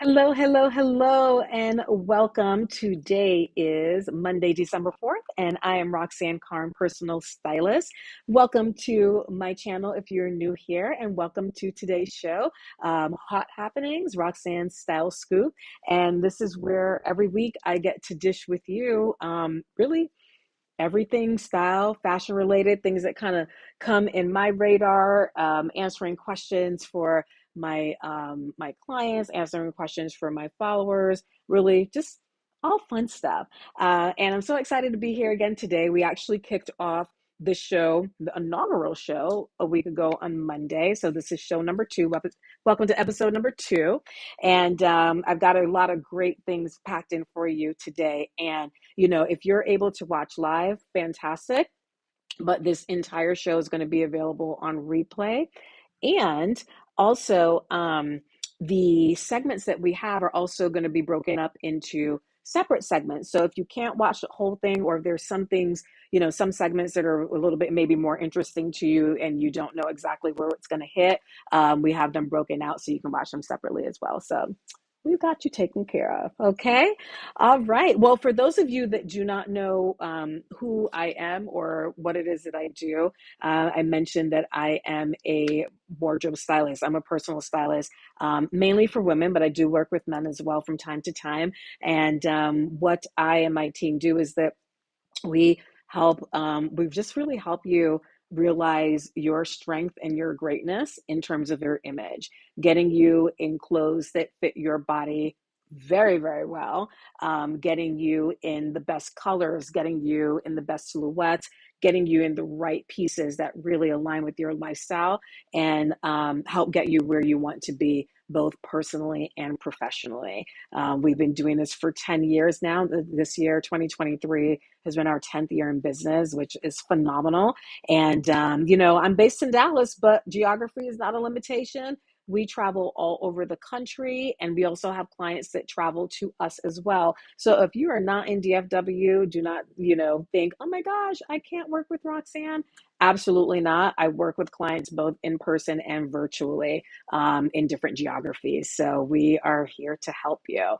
Hello, hello, hello, and welcome. Today is Monday, December 4th, and I am Roxanne Carne, personal stylist. Welcome to my channel if you're new here, and welcome to today's show, Hot Happenings, Roxanne's Style Scoop. And this is where every week I get to dish with you really everything style, fashion related, things that kind of come in my radar, answering questions for my clients, answering questions for my followers, really just all fun stuff. And I'm so excited to be here again today. We actually kicked off the show, the inaugural show, a week ago on Monday. So this is show number two. Welcome to episode number two. And I've got a lot of great things packed in for you today. And if you're able to watch live, fantastic. But this entire show is going to be available on replay. And also, the segments that we have are also going to be broken up into separate segments. So if you can't watch the whole thing, or if there's some things, some segments that are a little bit maybe more interesting to you and you don't know exactly where it's going to hit, we have them broken out so you can watch them separately as well. So we've got you taken care of. Okay. All right. Well, for those of you that do not know who I am or what it is that I do, I mentioned that I am a wardrobe stylist. I'm a personal stylist, mainly for women, but I do work with men as well from time to time. And what I and my team do is that we we just really help you realize your strength and your greatness in terms of your image, getting you in clothes that fit your body very, very well, getting you in the best colors, getting you in the best silhouettes, getting you in the right pieces that really align with your lifestyle, and help get you where you want to be, both personally and professionally. We've been doing this for 10 years now. This year, 2023, has been our 10th year in business, which is phenomenal. And, I'm based in Dallas, but geography is not a limitation. We travel all over the country, and we also have clients that travel to us as well. So if you are not in DFW, do not, think, oh my gosh, I can't work with Roxanne. Absolutely not. I work with clients both in person and virtually, in different geographies. So we are here to help you.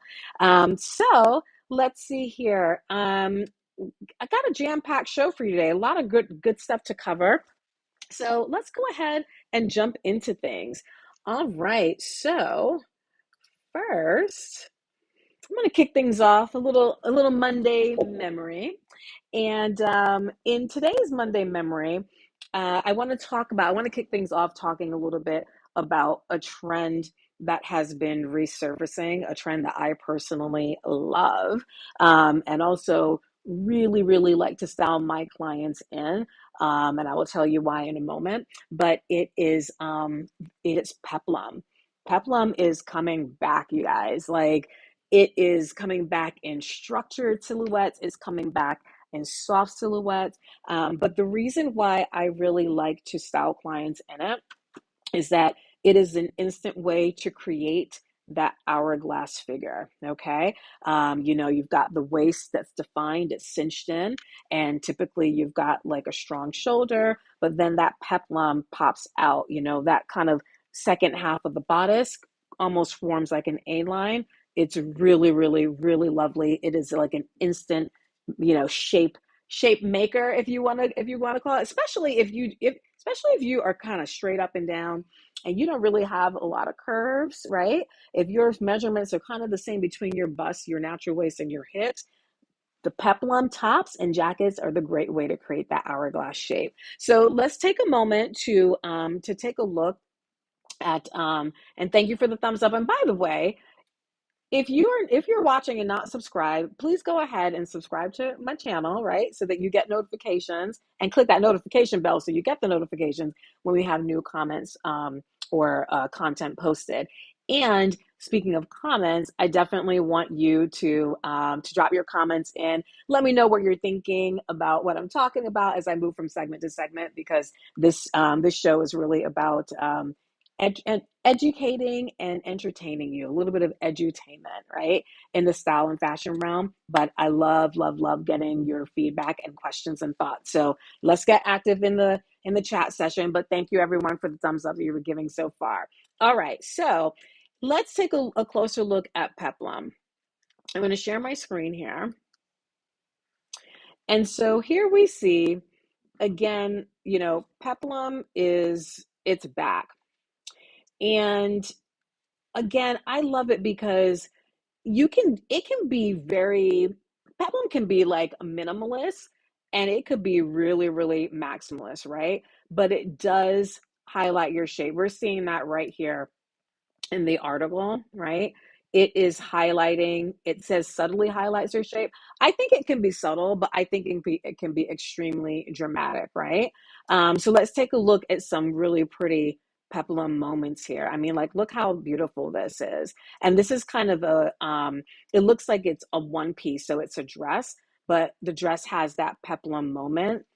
So let's see here. I got a jam-packed show for you today. A lot of good stuff to cover. So let's go ahead and jump into things. All right. So first, I'm going to kick things off a little Monday memory. And in today's Monday memory, I want to kick things off talking a little bit about a trend that has been resurfacing, a trend that I personally love, and also really, really like to style my clients in. And I will tell you why in a moment. But it's peplum. Peplum is coming back, you guys. Like, it is coming back in structured silhouettes. It's coming back and soft silhouettes. But the reason why I really like to style clients in it is that it is an instant way to create that hourglass figure. Okay. You've got the waist that's defined, it's cinched in, and typically you've got like a strong shoulder, but then that peplum pops out, that kind of second half of the bodice almost forms like an A line. It's really, really, really lovely. It is like an instant, shape maker, if you want to call it, especially if you are kind of straight up and down and you don't really have a lot of curves, right? If your measurements are kind of the same between your bust, your natural waist, and your hips, the peplum tops and jackets are the great way to create that hourglass shape. So let's take a moment to take a look at and thank you for the thumbs up. And by the way, if you're watching and not subscribed, please go ahead and subscribe to my channel, right? So that you get notifications, and click that notification bell so you get the notifications when we have new comments, or content posted. And speaking of comments, I definitely want you to drop your comments in. Let me know what you're thinking about what I'm talking about as I move from segment to segment, because this show is really about educating and entertaining you, a little bit of edutainment, right, in the style and fashion realm. But I love, love, love getting your feedback and questions and thoughts. So let's get active in the chat session. But thank you everyone for the thumbs up that you were giving so far. All right, so let's take a closer look at peplum. I'm going to share my screen here. And so here we see, again, peplum is, it's back. And again, I love it because it can be peplum can be like a minimalist, and it could be really, really maximalist, right? But it does highlight your shape. We're seeing that right here in the article, right? It is highlighting, it says subtly highlights your shape. I think it can be subtle, but I think it can be extremely dramatic, right? So let's take a look at some really pretty peplum moments here. I mean, like, look how beautiful this is. And this is kind of it looks like it's a one piece, so it's a dress, but the dress has that peplum moment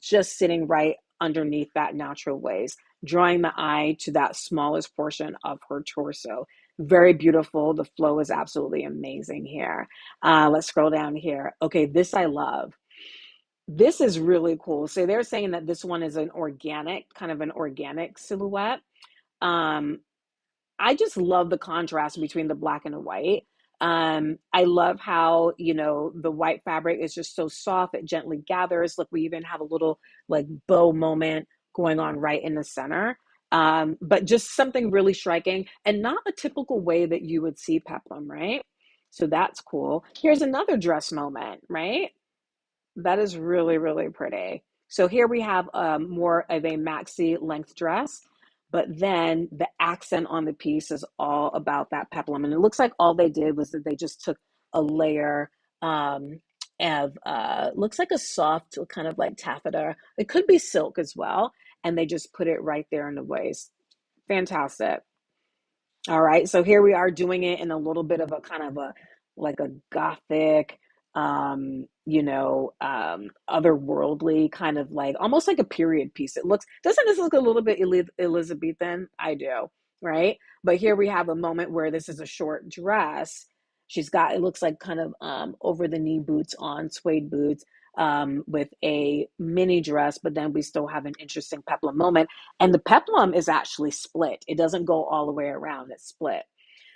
just sitting right underneath that natural waist, drawing the eye to that smallest portion of her torso. Very beautiful. The flow is absolutely amazing here. Let's scroll down here. Okay, this I love. This is really cool. So they're saying that this one is kind of an organic silhouette. Um, I just love the contrast between the black and the white. I love how, the white fabric is just so soft, it gently gathers. Look, we even have a little like bow moment going on right in the center. But just something really striking and not a typical way that you would see peplum, right? So that's cool. Here's another dress moment, right? That is really, really pretty. So here we have more of a maxi length dress, but then the accent on the piece is all about that peplum. And it looks like all they did was that they just took a layer of, looks like a soft kind of like taffeta. It could be silk as well. And they just put it right there in the waist. Fantastic. All right, so here we are doing it in a little bit of a kind of a like a gothic, otherworldly kind of like almost like a period piece. Doesn't this look a little bit Elizabethan? I do, right? But here we have a moment where this is a short dress. She's got, it looks like kind of over the knee boots on, suede boots, with a mini dress, but then we still have an interesting peplum moment. And the peplum is actually split. It doesn't go all the way around, it's split.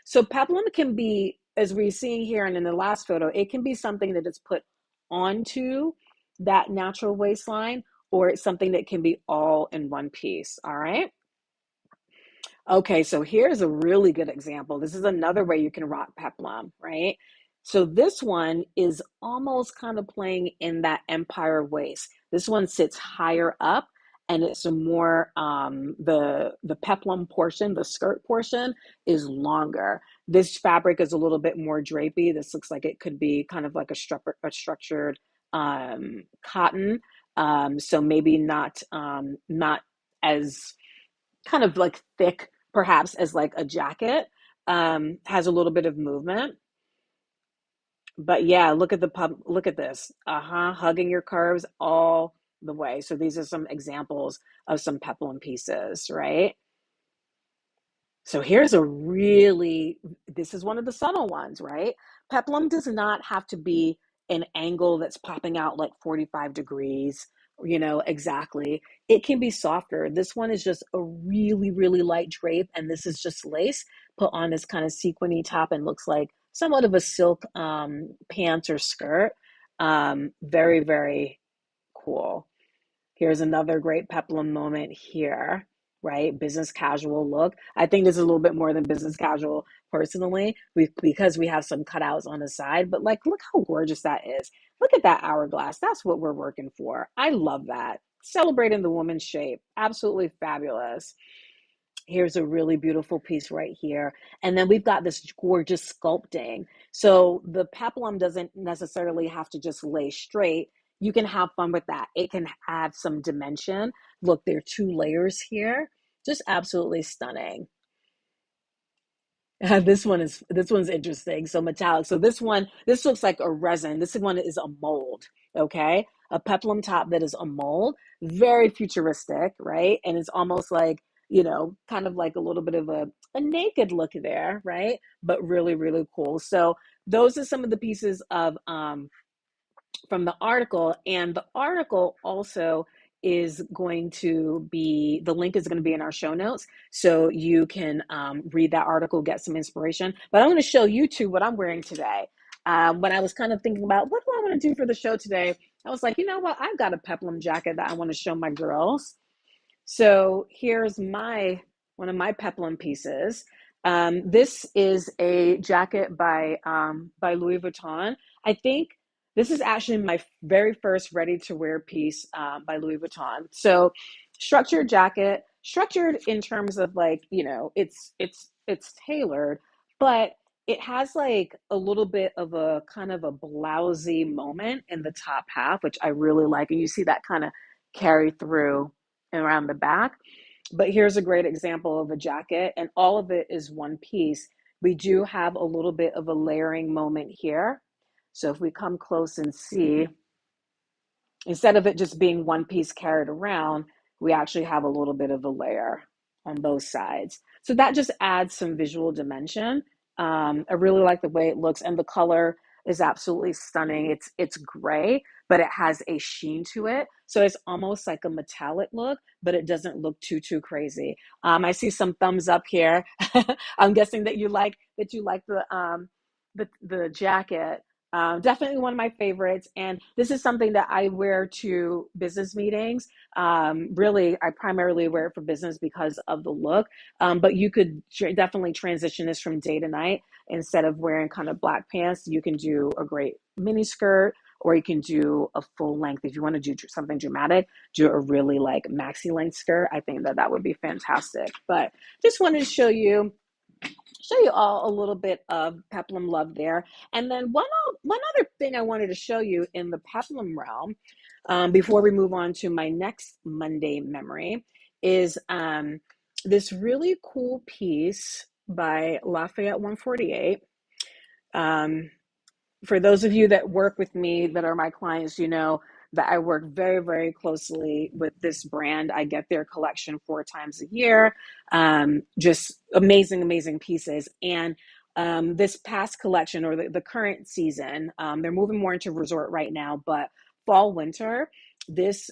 So peplum can be, as we're seeing here and in the last photo, it can be something that is put onto that natural waistline, or it's something that can be all in one piece. All right. Okay, so here's a really good example. This is another way you can rock peplum, right? So this one is almost kind of playing in that empire waist. This one sits higher up, and it's a more the peplum portion, the skirt portion is longer. This fabric is a little bit more drapey. This looks like it could be kind of like a structured cotton. So maybe not as kind of like thick perhaps as like a jacket. Has a little bit of movement, but yeah, look at this, hugging your curves all the way. So these are some examples of some peplum pieces, right? So here's this is one of the subtle ones, right? Peplum does not have to be an angle that's popping out like 45 degrees, exactly. It can be softer. This one is just a really, really light drape, and this is just lace put on this kind of sequiny top and looks like somewhat of a silk pants or skirt. Very, very cool. Here's another great peplum moment here, right? Business casual look. I think this is a little bit more than business casual personally, because we have some cutouts on the side, but like, look how gorgeous that is. Look at that hourglass. That's what we're working for. I love that. Celebrating the woman's shape. Absolutely fabulous. Here's a really beautiful piece right here. And then we've got this gorgeous sculpting. So the peplum doesn't necessarily have to just lay straight. You can have fun with that. It can add some dimension. Look, there are two layers here. Just absolutely stunning. This one's interesting. So metallic. So this looks like a resin. This one is a mold. Okay, a peplum top that is a mold, very futuristic, right? And it's almost like, kind of like a little bit of a naked look there, right? But really, really cool. So those are some of the pieces of from the article, and the article also is going to be, the link is going to be in our show notes. So you can read that article, get some inspiration. But I'm going to show you too what I'm wearing today. When I was kind of thinking about what do I want to do for the show today, I was like, you know what? I've got a peplum jacket that I want to show my girls. So here's one of my peplum pieces. This is a jacket by Louis Vuitton. I think this is actually my very first ready to wear piece by Louis Vuitton. So structured jacket, structured in terms of like, it's tailored, but it has like a little bit of a kind of a blousy moment in the top half, which I really like. And you see that kind of carry through around the back. But here's a great example of a jacket, and all of it is one piece. We do have a little bit of a layering moment here. So if we come close and see, instead of it just being one piece carried around, we actually have a little bit of a layer on both sides. So that just adds some visual dimension. I really like the way it looks, and the color is absolutely stunning. It's gray, but it has a sheen to it. So it's almost like a metallic look, but it doesn't look too crazy. I see some thumbs up here. I'm guessing that you like the jacket. Definitely one of my favorites. And this is something that I wear to business meetings. Really, I primarily wear it for business because of the look. But you could definitely transition this from day to night. Instead of wearing kind of black pants, you can do a great mini skirt, or you can do a full length. If you want to do something dramatic, do a really like maxi length skirt. I think that would be fantastic. But just wanted to show you all a little bit of peplum love there. And then one other thing I wanted to show you in the peplum realm, before we move on to my next Monday memory, is this really cool piece by Lafayette 148. For those of you that work with me, that are my clients, you know that I work very closely with this brand. I get their collection 4 times a year. Just amazing pieces. And this past collection, or the current season, they're moving more into resort right now, but fall winter, this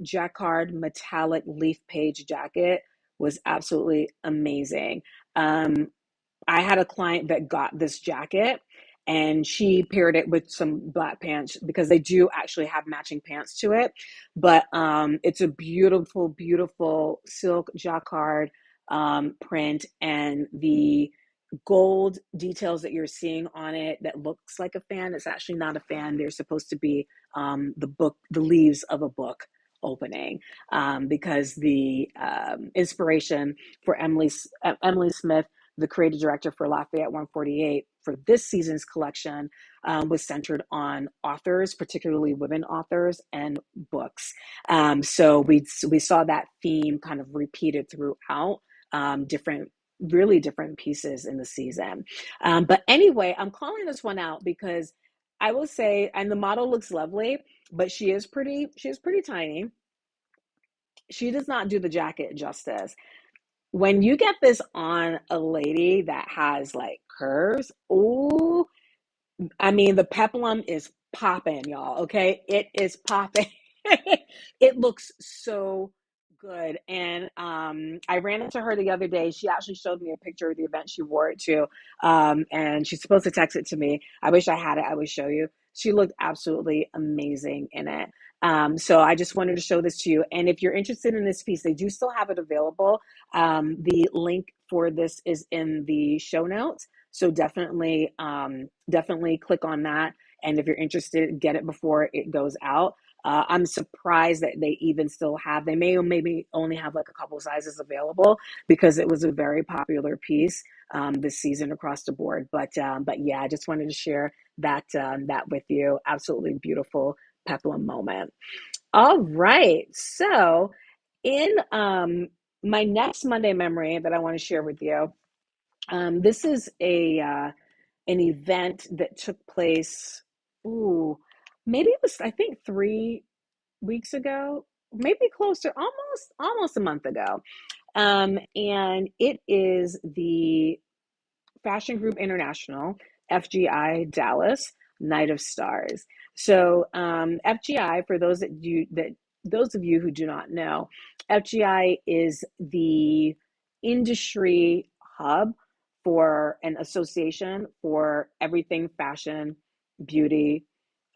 Jacquard metallic leaf page jacket was absolutely amazing. I had a client that got this jacket, and she paired it with some black pants because they do actually have matching pants to it. But it's a beautiful silk jacquard print, and the gold details that you're seeing on it that looks like a fan. It's actually not a fan. They're supposed to be the leaves of a book opening, because the inspiration for Emily Smith, the creative director for Lafayette 148, for this season's collection, was centered on authors, particularly women authors, and books. So we saw that theme kind of repeated throughout really different pieces in the season. But anyway, I'm calling this one out because I will say, and the model looks lovely, but she is pretty tiny. She does not do the jacket justice. When you get this on a lady that has like curves, oh, I mean, the peplum is popping, y'all. Okay, it is popping. It looks so good. And I ran into her the other day. She actually showed me a picture of the event she wore it to, and she's supposed to text it to me. I wish I had it. I would show you. She looked absolutely amazing in it. So I just wanted to show this to you. And if you're interested in this piece, they do still have it available. The link for this is in the show notes. So definitely click on that. And if you're interested, get it before it goes out. I'm surprised that they even still have, they may or maybe only have like a couple sizes available, because it was a very popular piece this season across the board. But yeah, I just wanted to share that with you. Absolutely beautiful peplum moment. All right. So in my next Monday memory that I want to share with you, this is an event that took place, ooh, maybe it was, I think, 3 weeks ago, maybe closer, almost a month ago. And it is the Fashion Group International, FGI Dallas Night of Stars. So FGI, for those that those of you who do not know, FGI is the industry hub for an association for everything fashion, beauty,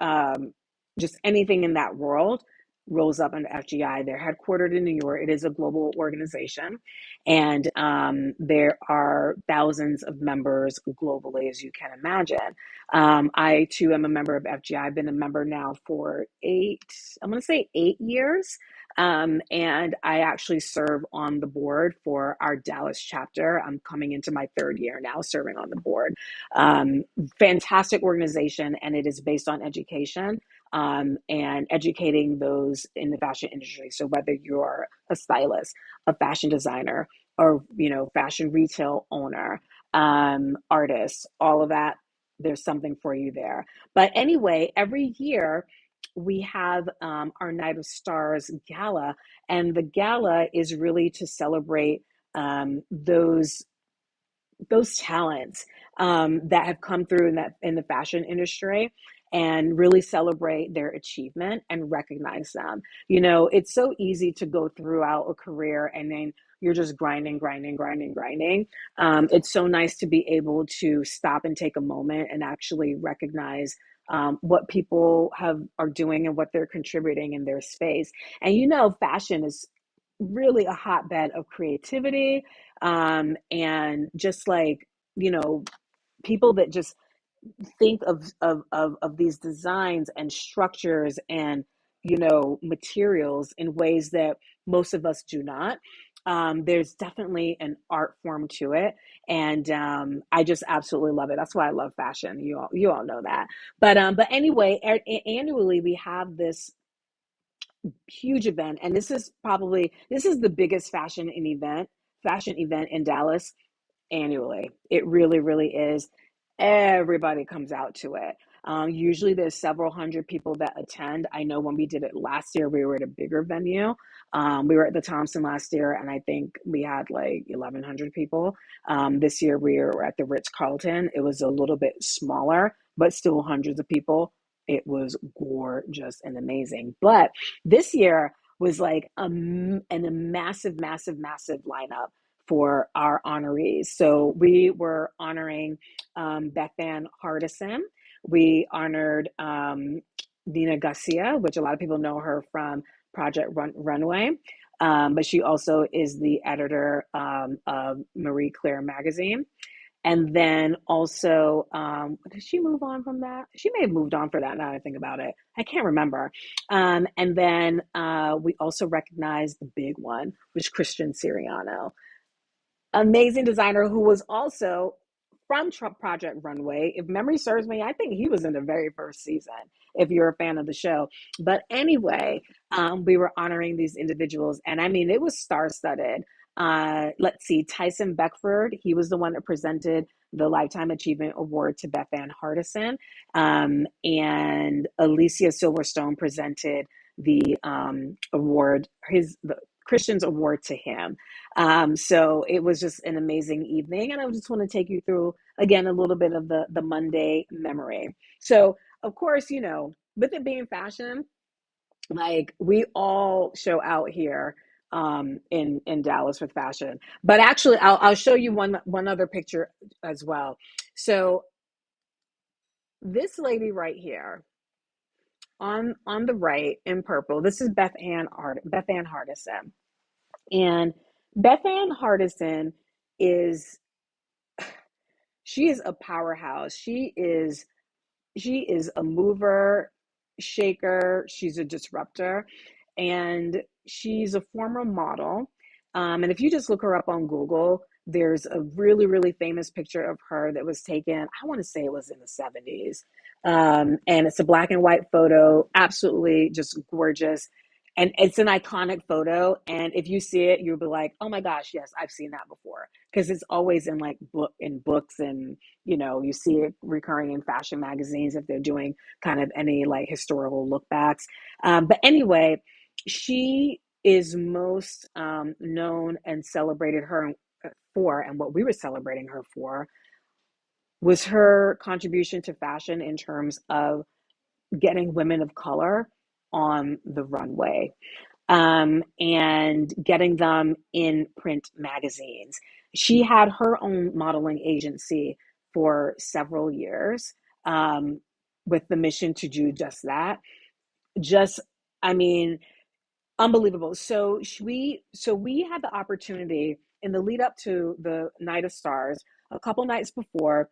um, just anything in that world rolls up under FGI. They're headquartered in New York. It is a global organization, and there are thousands of members globally, as you can imagine. I too am a member of FGI. I've been a member now for I'm going to say 8 years. And I actually serve on the board for our Dallas chapter. I'm coming into my third year now serving on the board. Um, Fantastic organization, and it is based on education, and educating those in the fashion industry. So whether you're a stylist, a fashion designer, or fashion retail owner, artist, all of that, there's something for you there. But anyway, every year we have our Night of Stars gala, and the gala is really to celebrate those talents that have come through in the fashion industry, and really celebrate their achievement and recognize them. It's so easy to go throughout a career and then you're just grinding, grinding, grinding, grinding. It's so nice to be able to stop and take a moment and actually recognize what people are doing and what they're contributing in their space. And fashion is really a hotbed of creativity, and just like people that just think of these designs and structures and materials in ways that most of us do not. There's definitely an art form to it, and I just absolutely love it. That's why I love fashion. You all know that. But anyway, annually we have this huge event, and this is the biggest fashion event in Dallas annually. It really, really is. Everybody comes out to it. Usually there's several hundred people that attend. I know when we did it last year, we were at a bigger venue. We were at the Thompson last year, and I think we had like 1,100 people. This year we were at the Ritz-Carlton. It was a little bit smaller, but still hundreds of people. It was gorgeous and amazing. But this year was like a massive, massive, massive lineup for our honorees. So we were honoring Bethann Hardison. We honored Nina Garcia, which a lot of people know her from Project Runway. But she also is the editor of Marie Claire magazine. And then also, did she move on from that? She may have moved on for that now that I think about it. I can't remember. And then we also recognized the big one, which Christian Siriano, amazing designer who was also from Trump Project Runway. If memory serves me, I think he was in the very first season, if you're a fan of the show. But anyway, we were honoring these individuals, and I mean, it was star studded. Let's see, Tyson Beckford, he was the one that presented the Lifetime Achievement Award to Bethann Hardison. And Alicia Silverstone presented the award, the Christian's award to him. So it was just an amazing evening. And I just want to take you through, again, a little bit of the Monday memory. So, of course, with it being fashion, like we all show out here in Dallas with fashion. But actually, I'll show you one other picture as well. So this lady right here on the right in purple, this is Bethann Hardison. And Bethann Hardison is she is a powerhouse. She is a mover, shaker, she's a disruptor, and she's a former model. And if you just look her up on Google, there's a really, really famous picture of her that was taken, I want to say it was in the 70s. And it's a black and white photo, absolutely just gorgeous. And it's an iconic photo. And if you see it, you'll be like, oh my gosh, yes, I've seen that before. Because it's always in like books, and you see it recurring in fashion magazines if they're doing kind of any like historical look backs. But anyway, she is most known and celebrated her for, and what we were celebrating her for was her contribution to fashion in terms of getting women of color on the runway, and getting them in print magazines. She had her own modeling agency for several years, um, with the mission to do just that. Just, I mean, unbelievable. So we had the opportunity in the lead up to the Night of Stars. A couple nights before,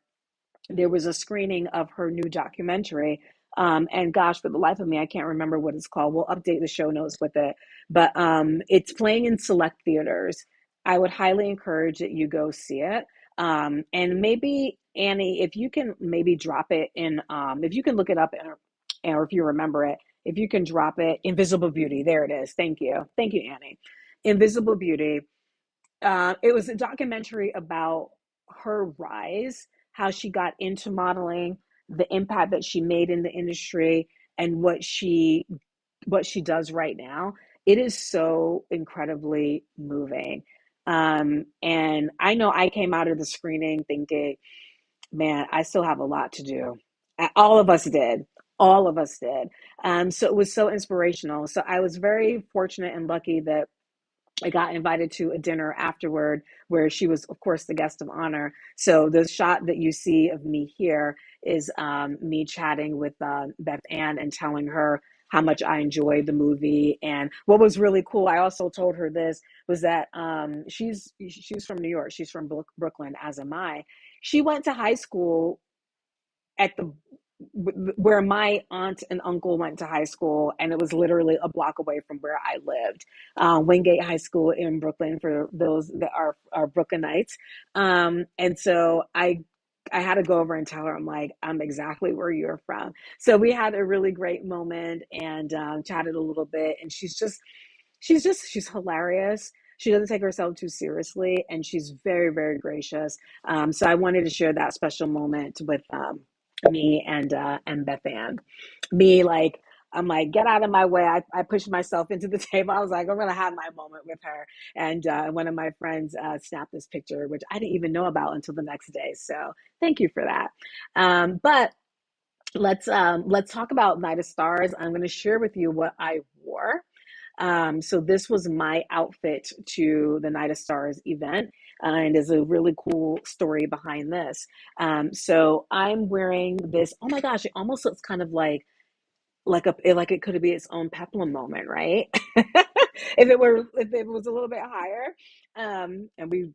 there was a screening of her new documentary. And gosh, for the life of me, I can't remember what it's called. We'll update the show notes with it. But it's playing in select theaters. I would highly encourage that you go see it. And maybe, Annie, if you can maybe drop it in, if you can look it up, or if you remember it, if you can drop it, Invisible Beauty. There it is. Thank you. Thank you, Annie. Invisible Beauty. It was a documentary about her rise, how she got into modeling, the impact that she made in the industry, and what she does right now. It is so incredibly moving. And I know I came out of the screening thinking, man, I still have a lot to do. All of us did. All of us did. So it was so inspirational. So I was very fortunate and lucky that I got invited to a dinner afterward where she was, of course, the guest of honor. So the shot that you see of me here is me chatting with Beth Ann and telling her how much I enjoyed the movie. And what was really cool, I also told her this, was that she's from New York. She's from Brooklyn, as am I. She went to high school at the where my aunt and uncle went to high school, and it was literally a block away from where I lived. Wingate High School in Brooklyn, for those that are Brooklynites. And so I had to go over and tell her, I'm like, I'm exactly where you're from. So we had a really great moment and chatted a little bit. And she's hilarious. She doesn't take herself too seriously, and she's very, very gracious. So I wanted to share that special moment with me and Beth Ann. Me, like, I'm like, get out of my way. I pushed myself into the table. I was like, I'm gonna have my moment with her. And one of my friends snapped this picture, which I didn't even know about until the next day. So thank you for that. But let's talk about Night of Stars. I'm going to share with you what I wore. So this was my outfit to the Night of Stars event, and there's a really cool story behind this. So I'm wearing this. Oh my gosh, it almost looks kind of like it could be its own peplum moment, right? If it was a little bit higher, and we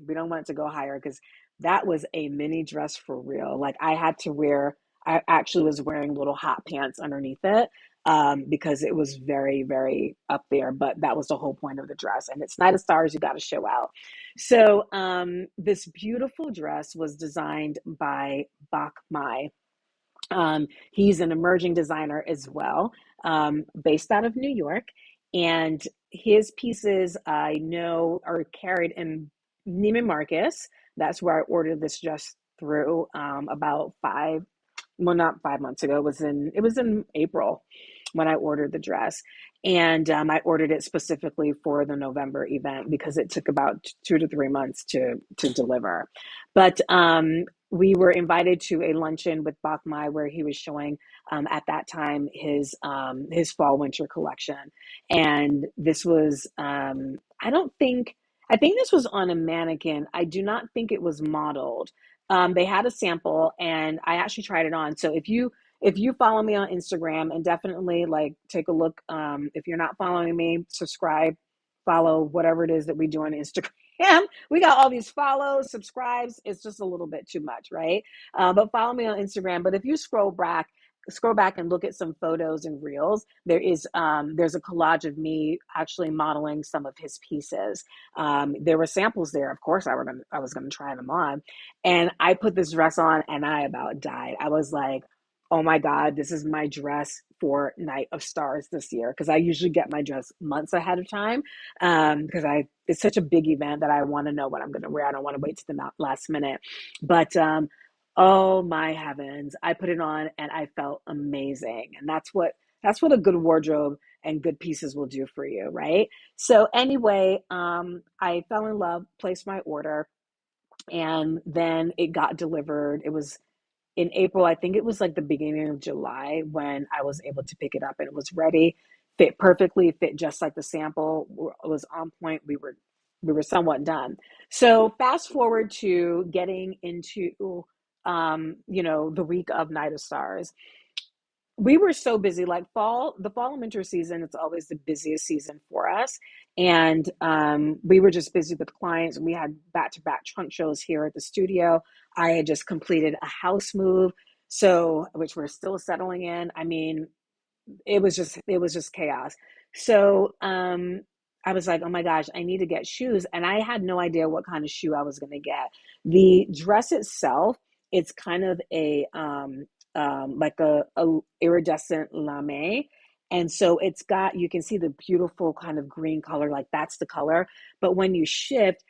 don't want it to go higher because that was a mini dress for real. Like I had to wear. I actually was wearing little hot pants underneath it, because it was very, very up there. But that was the whole point of the dress, and it's Night of Stars. You got to show out. So this beautiful dress was designed by Bach Mai. He's an emerging designer as well, based out of New York. And his pieces I know are carried in Neiman Marcus. That's where I ordered this dress through, about well, not 5 months ago. It was in April when I ordered the dress, and I ordered it specifically for the November event because it took about 2 to 3 months to deliver. But we were invited to a luncheon with Bach Mai where he was showing, at that time, his fall winter collection, and this was I think this was on a mannequin. I do not think it was modeled. They had a sample, and I actually tried it on. So if you follow me on Instagram, and definitely like take a look. If you're not following me, subscribe, follow whatever it is that we do on Instagram. We got all these follows, subscribes. It's just a little bit too much, right? But follow me on Instagram. But if you scroll back and look at some photos and reels, there's a collage of me actually modeling some of his pieces. There were samples there, of course. I was gonna try them on, and I put this dress on, and I about died. I was like, oh my God, this is my dress for Night of Stars this year, because I usually get my dress months ahead of time, because I it's such a big event that I want to know what I'm going to wear. I don't want to wait to the last minute. But oh my heavens, I put it on and I felt amazing. And that's what a good wardrobe and good pieces will do for you, right? So anyway, I fell in love, placed my order, and then it got delivered. in April, I think it was like the beginning of July when I was able to pick it up and it was ready, fit perfectly, fit just like the sample, it was on point. We were somewhat done. So fast forward to getting into the week of Night of Stars. We were so busy, like the fall and winter season, it's always the busiest season for us. And we were just busy with clients. We had back-to-back trunk shows here at the studio. I had just completed a house move, so which we're still settling in. I mean, it was just chaos. So I was like, oh my gosh, I need to get shoes. And I had no idea what kind of shoe I was going to get. The dress itself, it's kind of a like a iridescent lame. And so it's got, you can see the beautiful kind of green color, like that's the color. But when you shift,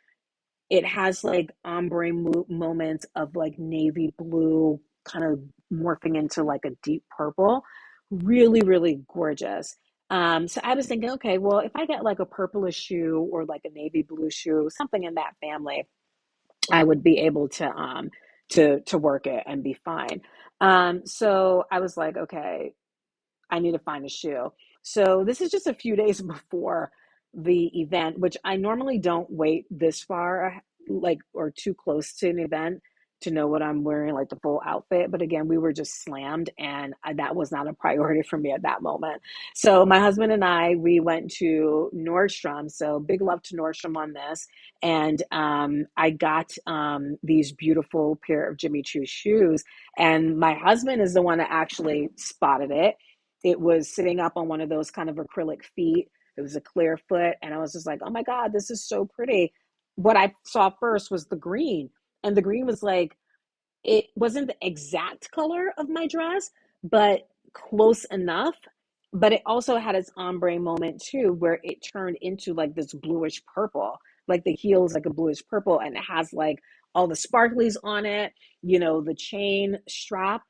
it has like ombre moments of like navy blue kind of morphing into like a deep purple. Really, really gorgeous. So I was thinking, okay, well, if I get like a purplish shoe or like a navy blue shoe, something in that family, I would be able to work it and be fine. So I was like, okay, I need to find a shoe. So this is just a few days before the event, which I normally don't wait this far, like, or too close to an event to know what I'm wearing, like the full outfit. But again, we were just slammed, and that was not a priority for me at that moment. So my husband and I, we went to Nordstrom. So big love to Nordstrom on this. And I got these beautiful pair of Jimmy Choo shoes. And my husband is the one that actually spotted it. It was sitting up on one of those kind of acrylic feet. It was a clear foot. And I was just like, oh my God, this is so pretty. What I saw first was the green. And the green was like, it wasn't the exact color of my dress, but close enough. But it also had its ombre moment too, where it turned into like this bluish purple, like the heels like a bluish purple, and it has like all the sparklies on it. The chain strap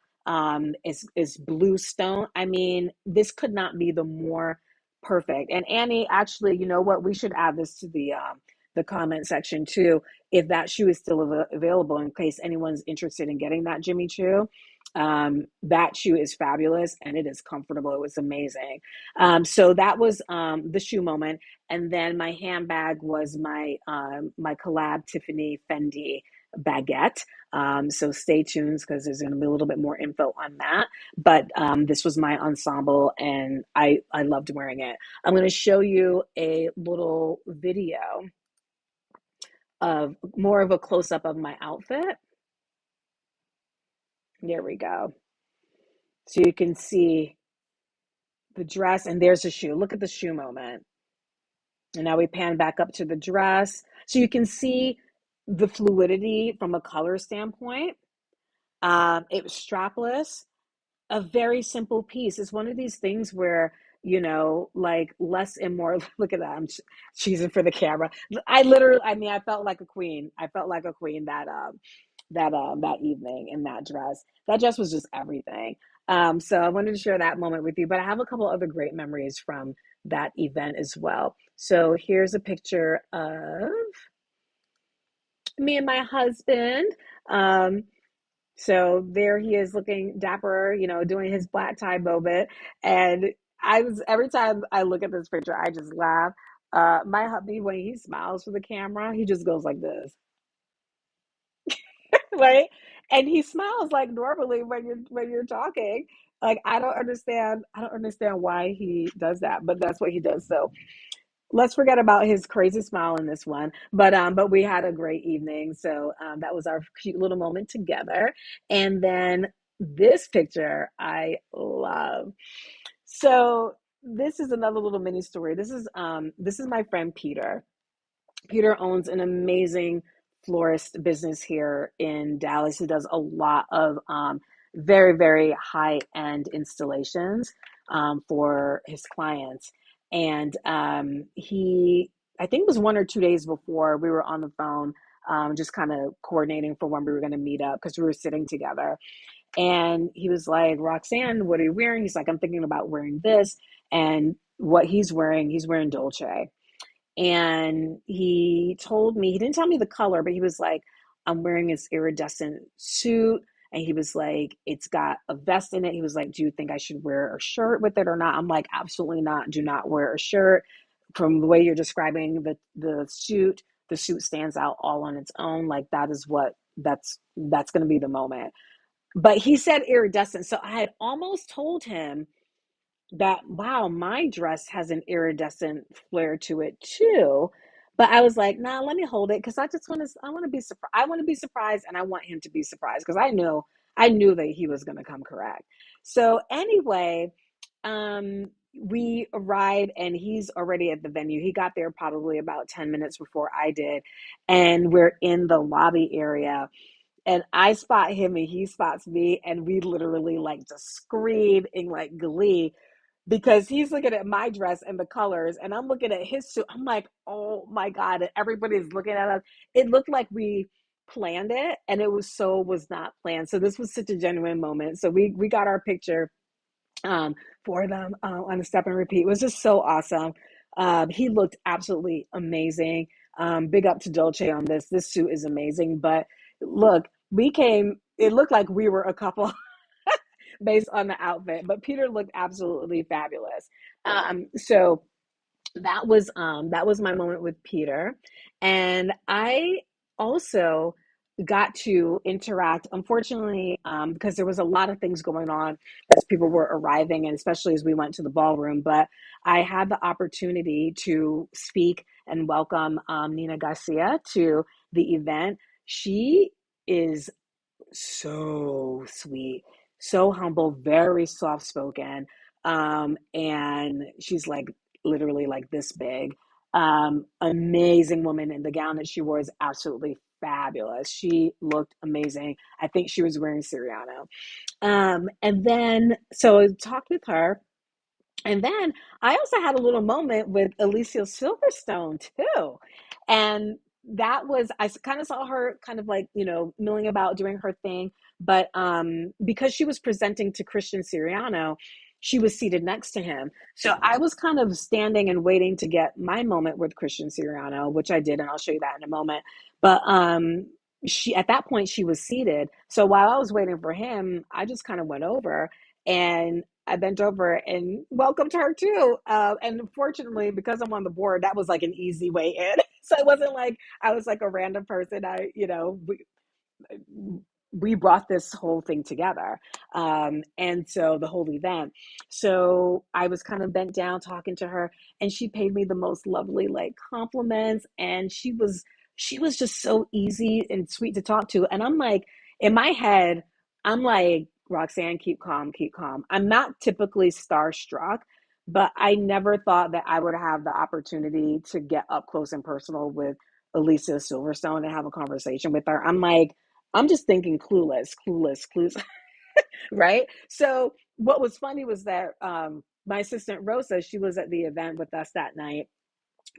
is blue stone. I mean, this could not be the more perfect. And Annie, actually, you know what? We should add this to the comment section too, if that shoe is still available in case anyone's interested in getting that Jimmy Choo. That shoe is fabulous and it is comfortable. It was amazing. So that was the shoe moment. And then my handbag was my collab Tiffany Fendi baguette. So stay tuned because there's going to be a little bit more info on that. But this was my ensemble and I loved wearing it. I'm going to show you a little video of more of a close up of my outfit. There we go. So you can see the dress and there's the shoe. Look at the shoe moment. And now we pan back up to the dress. So you can see the fluidity from a color standpoint. It was strapless, a very simple piece. It's one of these things where, like less and more. Look at that. I'm cheesing for the camera. I mean, I felt like a queen. I felt like a queen that evening in that dress. That dress was just everything. So I wanted to share that moment with you, but I have a couple other great memories from that event as well. So here's a picture of me and my husband. So there he is looking dapper, doing his black tie moment. And every time I look at this picture, I just laugh. My hubby, when he smiles for the camera, he just goes like this, right? And he smiles like normally when you're talking. Like I don't understand why he does that, but that's what he does. So let's forget about his crazy smile in this one. But we had a great evening. So that was our cute little moment together. And then this picture I love. So this is another little mini story. This is my friend Peter. Peter owns an amazing florist business here in Dallas. He does a lot of very, very high end installations for his clients. And I think it was 1 or 2 days before we were on the phone, just kind of coordinating for when we were going to meet up because we were sitting together. And he was like, Roxanne, what are you wearing? He's like, I'm thinking about wearing this. And what he's wearing Dolce. And he told me, he didn't tell me the color, but he was like, I'm wearing this iridescent suit. and he was like, it's got a vest in it. He was like, do you think I should wear a shirt with it or not? I'm like, absolutely not. Do not wear a shirt. From the way you're describing the suit stands out all on its own. Like that is what that's going to be the moment. But he said iridescent. So I had almost told him that, wow, my dress has an iridescent flare to it too. But I was like, nah, let me hold it because I want to be surprised. I want to be surprised and I want him to be surprised because I knew that he was going to come correct. So anyway, we arrived and he's already at the venue. He got there probably about 10 minutes before I did. And we're in the lobby area and I spot him and he spots me and we literally like just scream in like glee because he's looking at my dress and the colors and I'm looking at his suit. I'm like, oh my God. And everybody's looking at us. It looked like we planned it and was not planned. So this was such a genuine moment. So we got our picture um, for them on the step and repeat. It was just so awesome. He looked absolutely amazing. Big up to Dolce on this. This suit is amazing. But look, it looked like we were a couple based on the outfit, but Peter looked absolutely fabulous. So that was my moment with Peter, and I also got to interact. Unfortunately, because there was a lot of things going on as people were arriving, and especially as we went to the ballroom. But I had the opportunity to speak and welcome Nina Garcia to the event. She is so sweet, so humble, very soft spoken. And she's like literally like this big. Amazing woman, and the gown that she wore is absolutely fabulous. She looked amazing. I think she was wearing Siriano. And then so I talked with her, and then I also had a little moment with Alicia Silverstone too. And that was, kind of saw her kind of like, milling about doing her thing. But because she was presenting to Christian Siriano, she was seated next to him. So I was kind of standing and waiting to get my moment with Christian Siriano, which I did. And I'll show you that in a moment. But at that point, she was seated. So while I was waiting for him, I just kind of went over and I bent over and welcomed her too. And fortunately, because I'm on the board, that was like an easy way in. So it wasn't like I was like a random person. We brought this whole thing together. And so the whole event. So I was kind of bent down talking to her, and she paid me the most lovely like compliments. And she was just so easy and sweet to talk to. And I'm like, in my head, I'm like, Roxanne, keep calm, keep calm. I'm not typically starstruck, but I never thought that I would have the opportunity to get up close and personal with Alicia Silverstone and have a conversation with her. I'm like, I'm just thinking clueless, clueless, clueless, right? So what was funny was that my assistant Rosa, she was at the event with us that night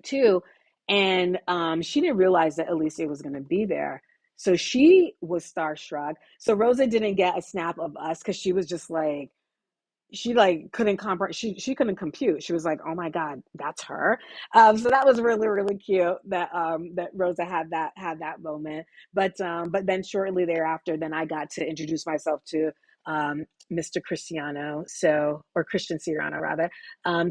too, and she didn't realize that Alicia was going to be there. So she was starstruck. So Rosa didn't get a snap of us because she was just like, she like couldn't comprehend, she couldn't compute. She was like, oh my God, that's her. So that was really really cute that Rosa had that moment. But then shortly thereafter, then I got to introduce myself to Mr. Cristiano, so, or Christian Siriano rather.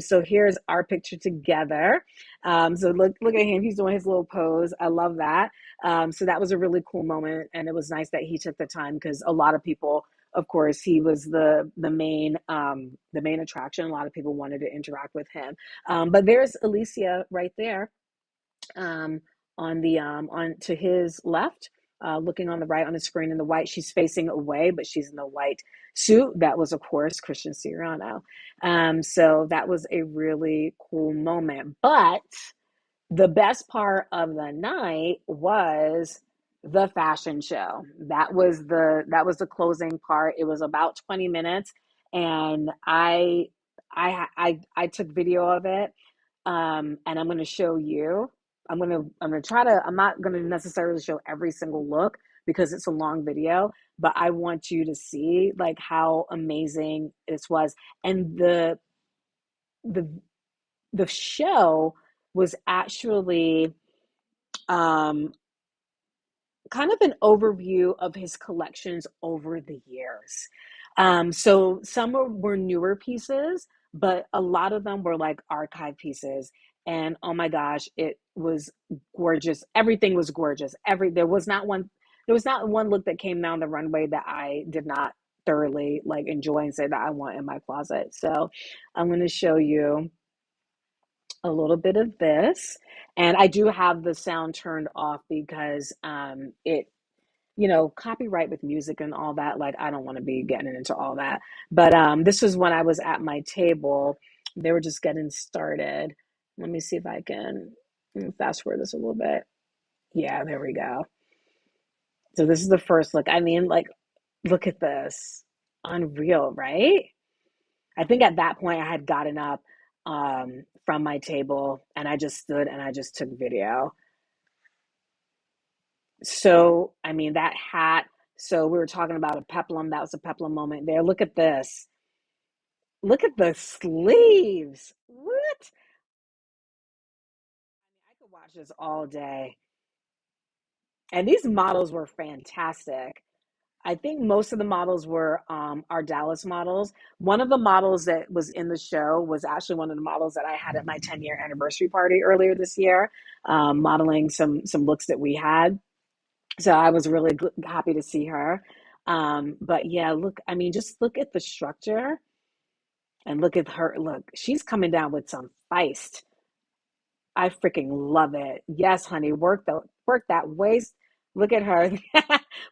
So here's our picture together. So look at him, he's doing his little pose. I love that. So that was a really cool moment, and it was nice that he took the time because a lot of people, of course, he was the main attraction. A lot of people wanted to interact with him. But there's Alicia right there, um, on to his left, looking on the right on the screen in the white. She's facing away, but she's in the white suit. That was, of course, Christian Siriano. So that was a really cool moment. But the best part of the night was the fashion show. That was the closing part. It was about 20 minutes, and I took video of it, and I'm going to show you. I'm going to try to. I'm not going to necessarily show every single look because it's a long video, but I want you to see like how amazing this was, and the the show was actually um kind of an overview of his collections over the years. So some were newer pieces, but a lot of them were like archive pieces. And oh my gosh, it was gorgeous. Everything was gorgeous. There was not one look that came down the runway that I did not thoroughly like enjoy and say that I want in my closet. So I'm going to show you a little bit of this. And I do have the sound turned off because copyright with music and all that, like I don't want to be getting into all that. But this was when I was at my table. They were just getting started. Let me see if I can fast forward this a little bit. Yeah, there we go. So this is the first look. I mean, like, look at this. Unreal, right? I think at that point I had gotten up from my table and I just stood and I just took video. So, I mean, that hat. So we were talking about a peplum. That was a peplum moment there. Look at this. Look at the sleeves. What? I could watch this all day. And these models were fantastic. I think most of the models were our Dallas models. One of the models that was in the show was actually one of the models that I had at my 10-year anniversary party earlier this year, modeling some looks that we had. So I was really happy to see her. But yeah, look, I mean, just look at the structure and look at her. Look, she's coming down with some feist. I freaking love it. Yes, honey, work that waist. Look at her.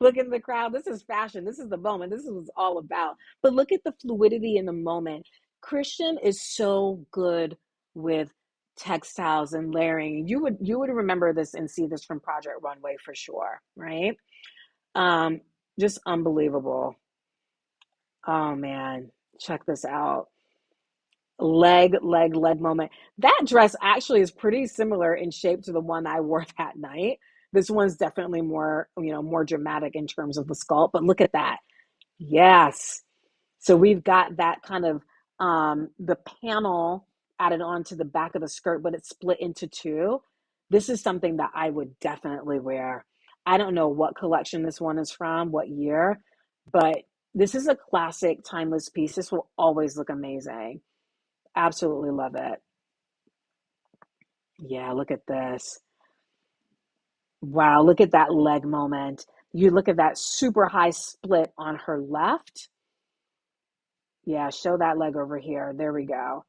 Look at the crowd. This is fashion. This is the moment. This is what it's all about. But look at the fluidity in the moment. Christian is so good with textiles and layering. You would remember this and see this from Project Runway for sure, right? Um, just unbelievable. Oh man, check this out. Leg moment. That dress actually is pretty similar in shape to the one I wore that night. This one's definitely more, more dramatic in terms of the sculpt, but look at that. Yes. So we've got that kind of the panel added on to the back of the skirt, but it's split into two. This is something that I would definitely wear. I don't know what collection this one is from, what year, but this is a classic timeless piece. This will always look amazing. Absolutely love it. Yeah, look at this. Wow, look at that leg moment. You look at that super high split on her left. Yeah, show that leg over here. There we go.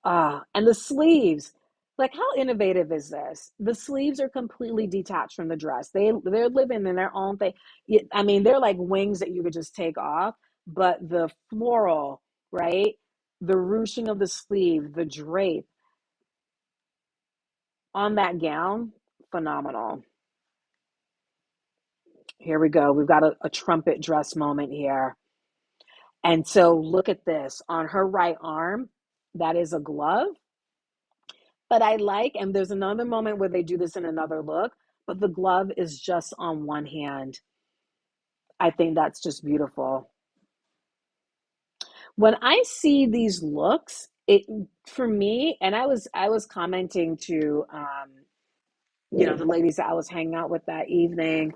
Ah, and the sleeves. Like how innovative is this? The sleeves are completely detached from the dress. They're living in their own thing. I mean, they're like wings that you could just take off, but the floral, right? The ruching of the sleeve, the drape on that gown, phenomenal. Here we go. We've got a trumpet dress moment here. And so look at this on her right arm. That is a glove. But and there's another moment where they do this in another look, but the glove is just on one hand. I think that's just beautiful. When I see these looks, it for me, and I was commenting to the ladies that I was hanging out with that evening,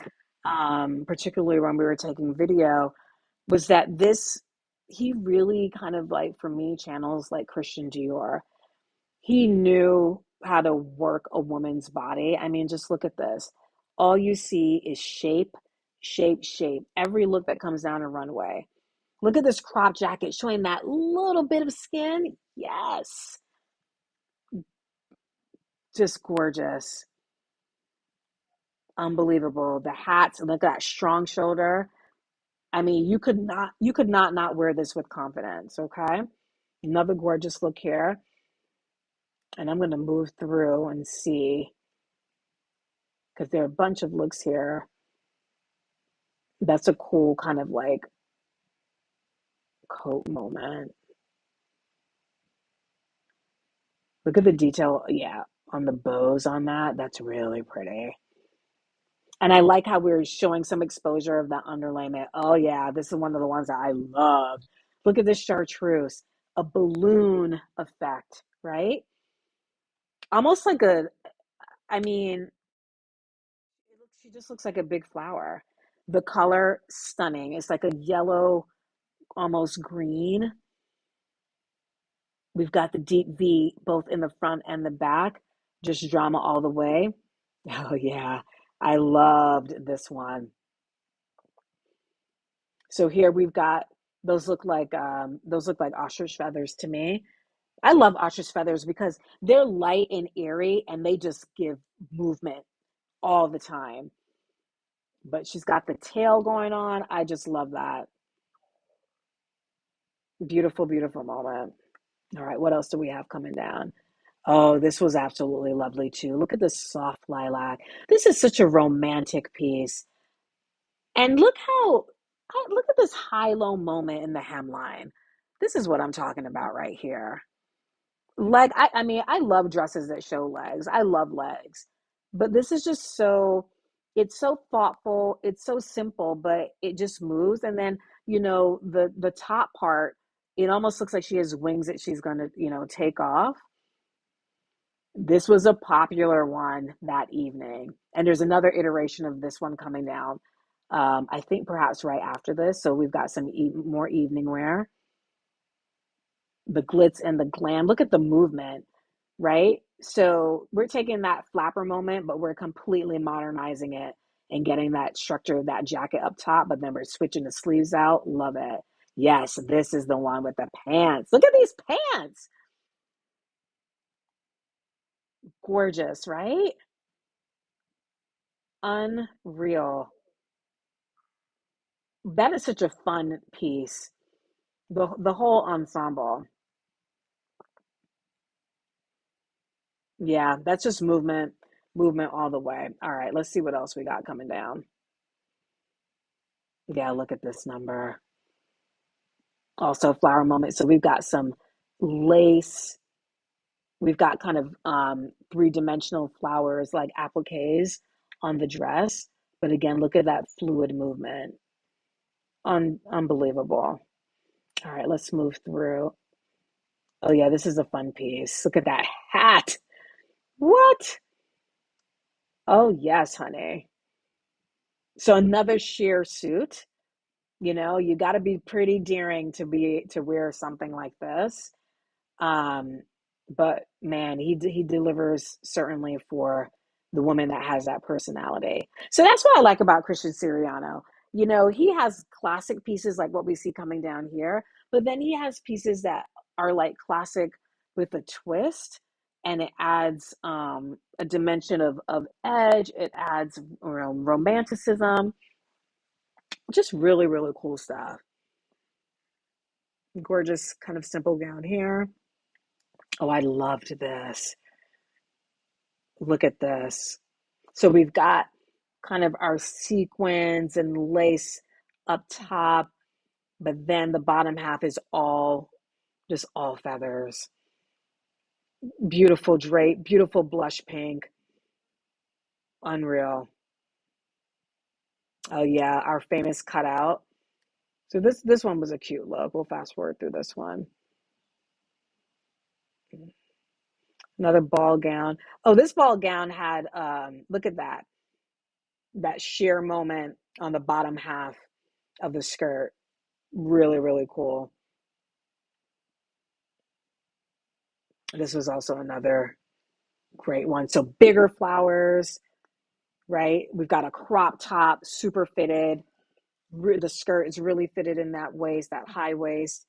particularly when we were taking video, was that this he really kind of like for me channels like Christian Dior. He knew how to work a woman's body. I mean, just look at this. All you see is shape, shape, shape. Every look that comes down a runway. Look at this crop jacket showing that little bit of skin. Yes, just gorgeous. Unbelievable. The hats, look at that strong shoulder. I mean, you could not wear this with confidence, okay? Another gorgeous look here. And I'm going to move through and see because there are a bunch of looks here. That's a cool kind of like coat moment. Look at the detail, yeah, on the bows on that. That's really pretty. And I like how we're showing some exposure of that underlayment. Oh yeah, this is one of the ones that I love. Look at this chartreuse, a balloon effect, right? Almost like I mean, She just looks like a big flower. The color, stunning. It's like a yellow, almost green. We've got the deep V both in the front and the back, just drama all the way. Oh yeah, I loved this one. So here we've got those look like ostrich feathers to me. I love ostrich feathers because they're light and airy and they just give movement all the time. But she's got the tail going on. I just love that. Beautiful, beautiful moment. All right, what else do we have coming down? Oh, this was absolutely lovely too. Look at this soft lilac. This is such a romantic piece. And look at this high-low moment in the hemline. This is what I'm talking about right here. I mean, I love dresses that show legs. I love legs. But this is just so, it's so thoughtful, it's so simple, but it just moves. And then, the top part, it almost looks like she has wings that she's gonna, take off. This was a popular one that evening. And there's another iteration of this one coming down. I think perhaps right after this. So we've got some more evening wear, the glitz and the glam. Look at the movement, right? So we're taking that flapper moment, but we're completely modernizing it and getting that structure of that jacket up top, but then we're switching the sleeves out. Love it. Yes, this is the one with the pants. Look at these pants. Gorgeous, right? Unreal. That is such a fun piece. The whole ensemble. Yeah, that's just movement all the way. All right, let's see what else we got coming down. Yeah, look at this number. Also flower moment. So we've got some lace. We've got kind of three-dimensional flowers like appliques on the dress. But again, look at that fluid movement. Unbelievable. All right, let's move through. Oh yeah, this is a fun piece. Look at that hat. What? Oh yes, honey. So another sheer suit. You got to be pretty daring to wear something like this. Um, but man, he delivers certainly for the woman that has that personality. So that's what I like about Christian Siriano. He has classic pieces like what we see coming down here, but then he has pieces that are like classic with a twist, and it adds a dimension of edge. It adds romanticism. Just really, really cool stuff. Gorgeous, kind of simple gown here. Oh, I loved this. Look at this. So we've got kind of our sequins and lace up top, but then the bottom half is all feathers. Beautiful drape, beautiful blush pink, unreal. Oh yeah, our famous cutout. So this one was a cute look. We'll fast forward through this one. Another ball gown. Oh, this ball gown had look at that sheer moment on the bottom half of the skirt. Really, really cool. This was also another great one. So bigger flowers, right? We've got a crop top, super fitted. The skirt is really fitted in that waist, that high waist,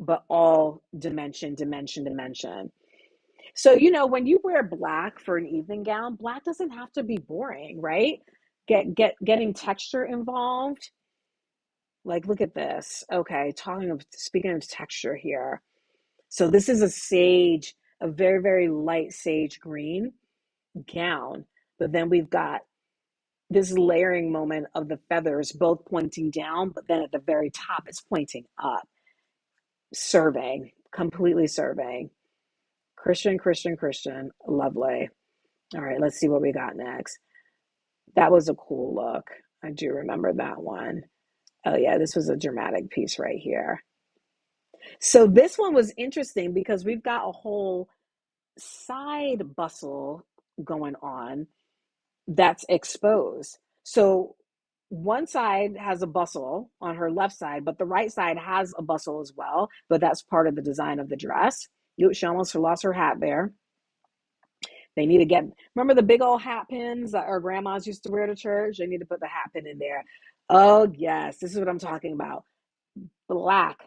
but all dimension, dimension, dimension. So, when you wear black for an evening gown, black doesn't have to be boring, right? Getting texture involved. Like, look at this. Okay, speaking of texture here. So this is a very, very light sage green gown. But then we've got this layering moment of the feathers both pointing down, but then at the very top, it's pointing up, serving, completely serving. Christian, Christian, Christian. Lovely. All right, let's see what we got next. That was a cool look. I do remember that one. Oh, yeah, this was a dramatic piece right here. So this one was interesting because we've got a whole side bustle going on that's exposed. So one side has a bustle on her left side, but the right side has a bustle as well. But that's part of the design of the dress. She almost lost her hat there. They need to get, remember the big old hat pins that our grandmas used to wear to church? They need to put the hat pin in there. Oh, yes, this is what I'm talking about. Black,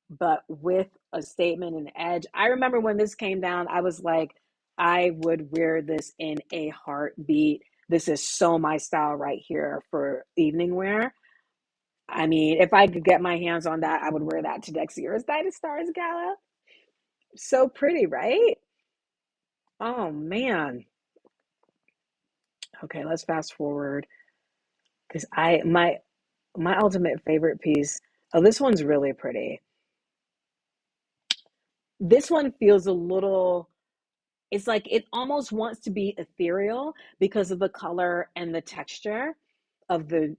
but with a statement and edge. I remember when this came down, I was like, I would wear this in a heartbeat. This is so my style right here for evening wear. I mean, if I could get my hands on that, I would wear that to next year's Night Stars Gala. So pretty, right? Oh man. Okay, let's fast forward because my ultimate favorite piece. Oh, this one's really pretty. This one feels a little, it's like it almost wants to be ethereal because of the color and the texture of the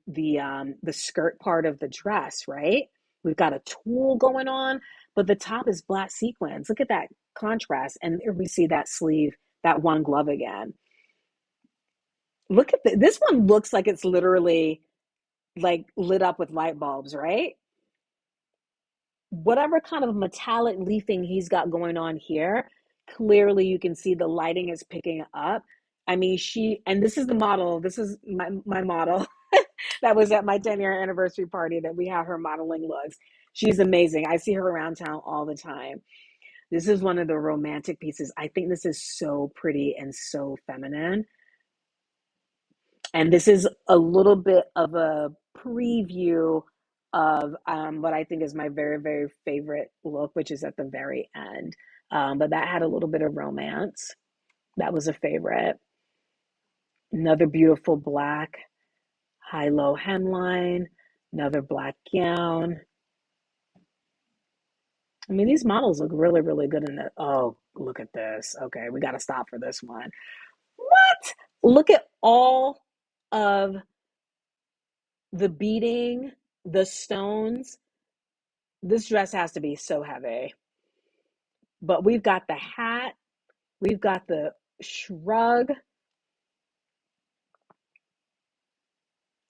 skirt part of the dress, right? We've got a tulle going on, but the top is black sequins. Look at that contrast. And there we see that sleeve, that one glove again. Look at this one looks like it's literally like lit up with light bulbs, right? Whatever kind of metallic leafing he's got going on here, clearly you can see the lighting is picking up. I mean, and this is the model, this is my model that was at my 10-year anniversary party that we have her modeling looks. She's amazing. I see her around town all the time. This is one of the romantic pieces. I think this is so pretty and so feminine. And this is a little bit of a preview of what I think is my very, very favorite look, which is at the very end. But that had a little bit of romance. That was a favorite. Another beautiful black high-low hemline, another black gown. I mean, these models look really, really good in it. Oh, look at this. Okay, we got to stop for this one. What? Look at all of the beading, the stones. This dress has to be so heavy. But we've got the hat, we've got the shrug.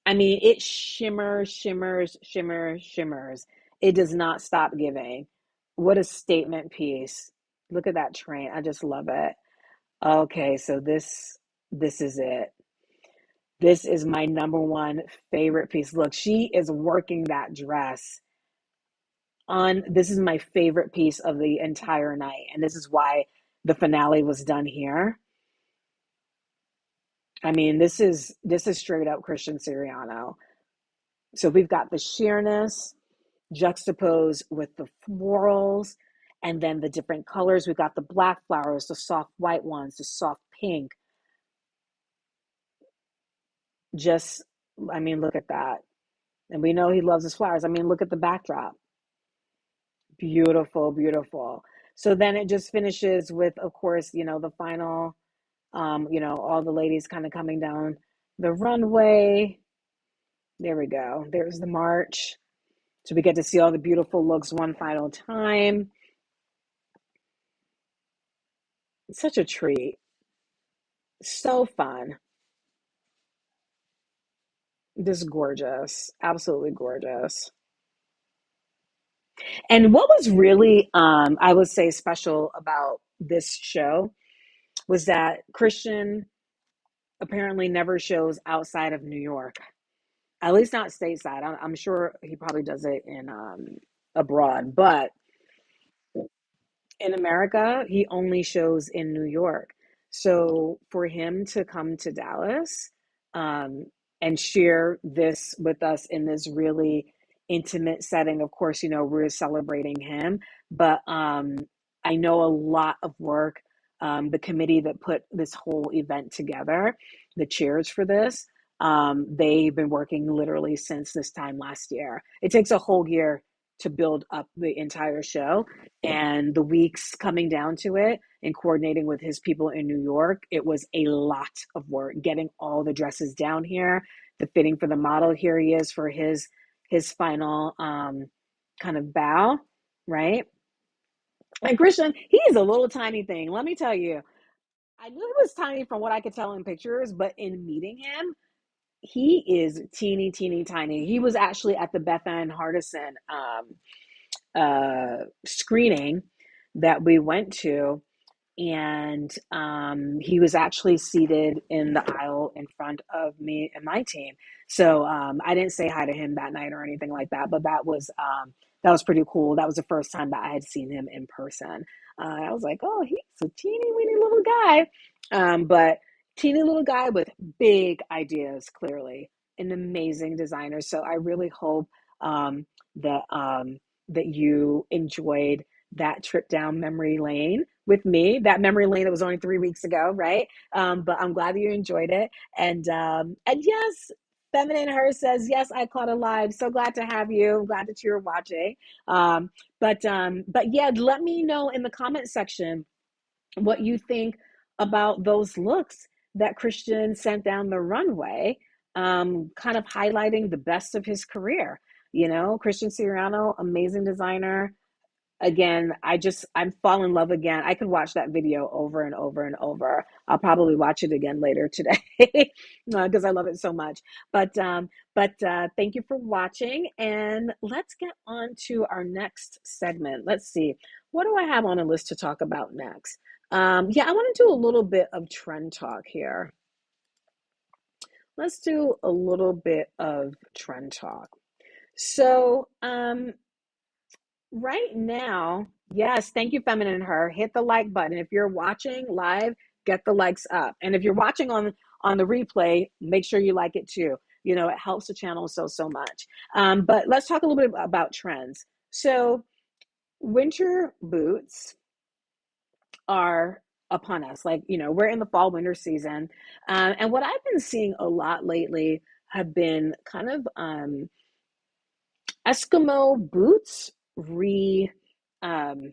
I mean, it shimmers, shimmers, shimmers, shimmers. It does not stop giving. What a statement piece. Look at that train. I just love it. Okay, so this is it. This is my number one favorite piece. Look, she is working that dress on. This is my favorite piece of the entire night, and this is why the finale was done here. I mean, this is straight up Christian Siriano. So we've got the sheerness juxtaposed with the florals and then the different colors. We've got the black flowers, the soft white ones, the soft pink. Just, I mean, look at that. And we know he loves his flowers. I mean, look at the backdrop. Beautiful, beautiful. So then it just finishes with, of course, the final, all the ladies kind of coming down the runway. There we go. There's the march. So we get to see all the beautiful looks one final time. It's such a treat. So fun. Just gorgeous. Absolutely gorgeous. And what was really, I would say, special about this show was that Christian apparently never shows outside of New York, at least not stateside. I'm sure he probably does it in abroad, but in America, he only shows in New York. So for him to come to Dallas um, and share this with us in this really intimate setting, of course, we're celebrating him, but I know a lot of work. The committee that put this whole event together, the chairs for this, they've been working literally since this time last year. It takes a whole year to build up the entire show, and the weeks coming down to it and coordinating with his people in New York, it was a lot of work getting all the dresses down here, the fitting for the model. Here he is for his final kind of bow, right? And Christian, he is a little tiny thing. Let me tell you, I knew he was tiny from what I could tell in pictures, but in meeting him, he is teeny, teeny, tiny. He was actually at the Beth Ann Hardison screening that we went to, and he was actually seated in the aisle in front of me and my team. So I didn't say hi to him that night or anything like that, but that was pretty cool. That was the first time that I had seen him in person. I was like, oh, he's a teeny weeny little guy, but teeny little guy with big ideas. Clearly, an amazing designer. So I really hope um, that that you enjoyed that trip down memory lane with me. That memory lane that was only 3 weeks ago, right? But I'm glad that you enjoyed it. And yes, Feminine Her says, yes, I caught a live. So glad to have you. I'm glad that you're watching. Um, but yeah, let me know in the comment section what you think about those looks that Christian sent down the runway, kind of highlighting the best of his career. You know, Christian Siriano, amazing designer. Again, I'm fall in love again. I could watch that video over and over and over. I'll probably watch it again later today because I love it so much. But thank you for watching, and let's get on to our next segment. Let's see, what do I have on a list to talk about next? Yeah, I want to do a little bit of trend talk here. Let's do a little bit of trend talk. So, right now, yes, thank you, Feminine Her. Hit the like button. If you're watching live, get the likes up. And if you're watching on the replay, make sure you like it too. You know, it helps the channel so much. But let's talk a little bit about trends. So, winter boots are upon us. Like, you know, we're in the fall winter season. And what I've been seeing a lot lately have been kind of Eskimo boots reimagined.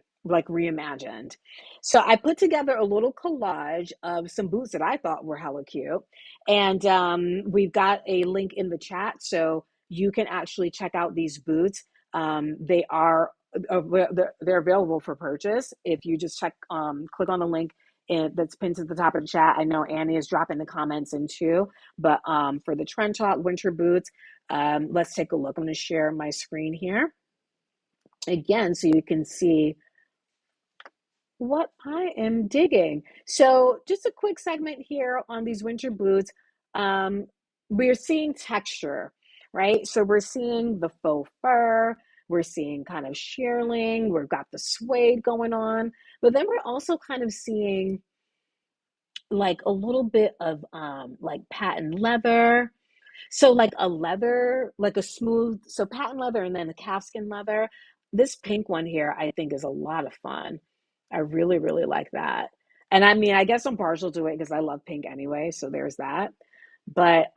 So I put together a little collage of some boots that I thought were hella cute, and we've got a link in the chat so you can actually check out these boots. They are they're available for purchase if you just click on the link that's pinned to the top of the chat. I know Annie is dropping the comments in too, but for the Trend Talk winter boots, let's take a look. I'm going to share my screen here again so you can see what I am digging. So, just a quick segment here on these winter boots. Um, we're seeing texture, right? So, we're seeing the faux fur, we're seeing kind of shearling, we've got the suede going on, but then we're also kind of seeing like a little bit of like patent leather, so like a leather, like a smooth, so patent leather and then a calfskin leather. This pink one here, I think is a lot of fun. I really, really like that. And I mean, I guess I'm partial to it because I love pink anyway, so there's that. But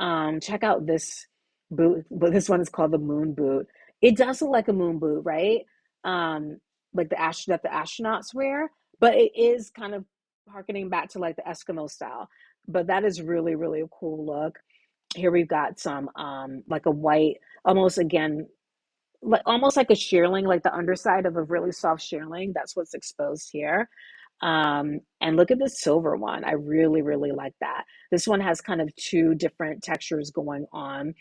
check out this boot. But this one is called the moon boot. It does look like a moon boot, right? Um, like that the astronauts wear, but it is kind of harkening back to like the Eskimo style. But that is really, really a cool look. Here we've got some like a white, almost again, like almost like a shearling, like the underside of a really soft shearling. That's what's exposed here. And look at this silver one. I really, really like that. This one has kind of two different textures going on.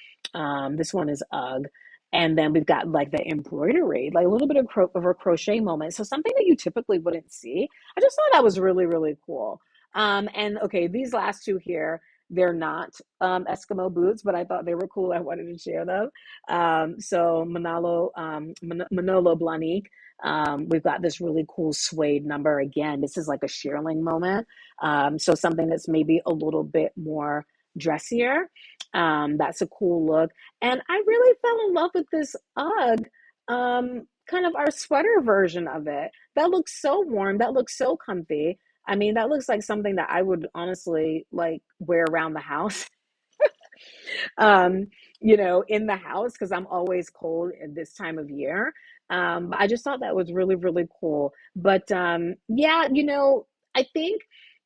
This one is UGG. And then we've got like the embroidery, like a little bit of, of a crochet moment. So something that you typically wouldn't see. I just thought that was really, really cool. And okay, these last two here, they're not Eskimo boots, but I thought they were cool. I wanted to share them. So Manolo Blahnik, we've got this really cool suede number. Again, this is like a shearling moment. So something that's maybe a little bit more dressier. That's a cool look. And I really fell in love with this UGG, kind of our sweater version of it. That looks so warm. That looks so comfy. I mean, that looks like something that I would honestly like wear around the house. um, you know, in the house because I'm always cold at this time of year. I just thought that was really, really cool. But yeah, you know, I think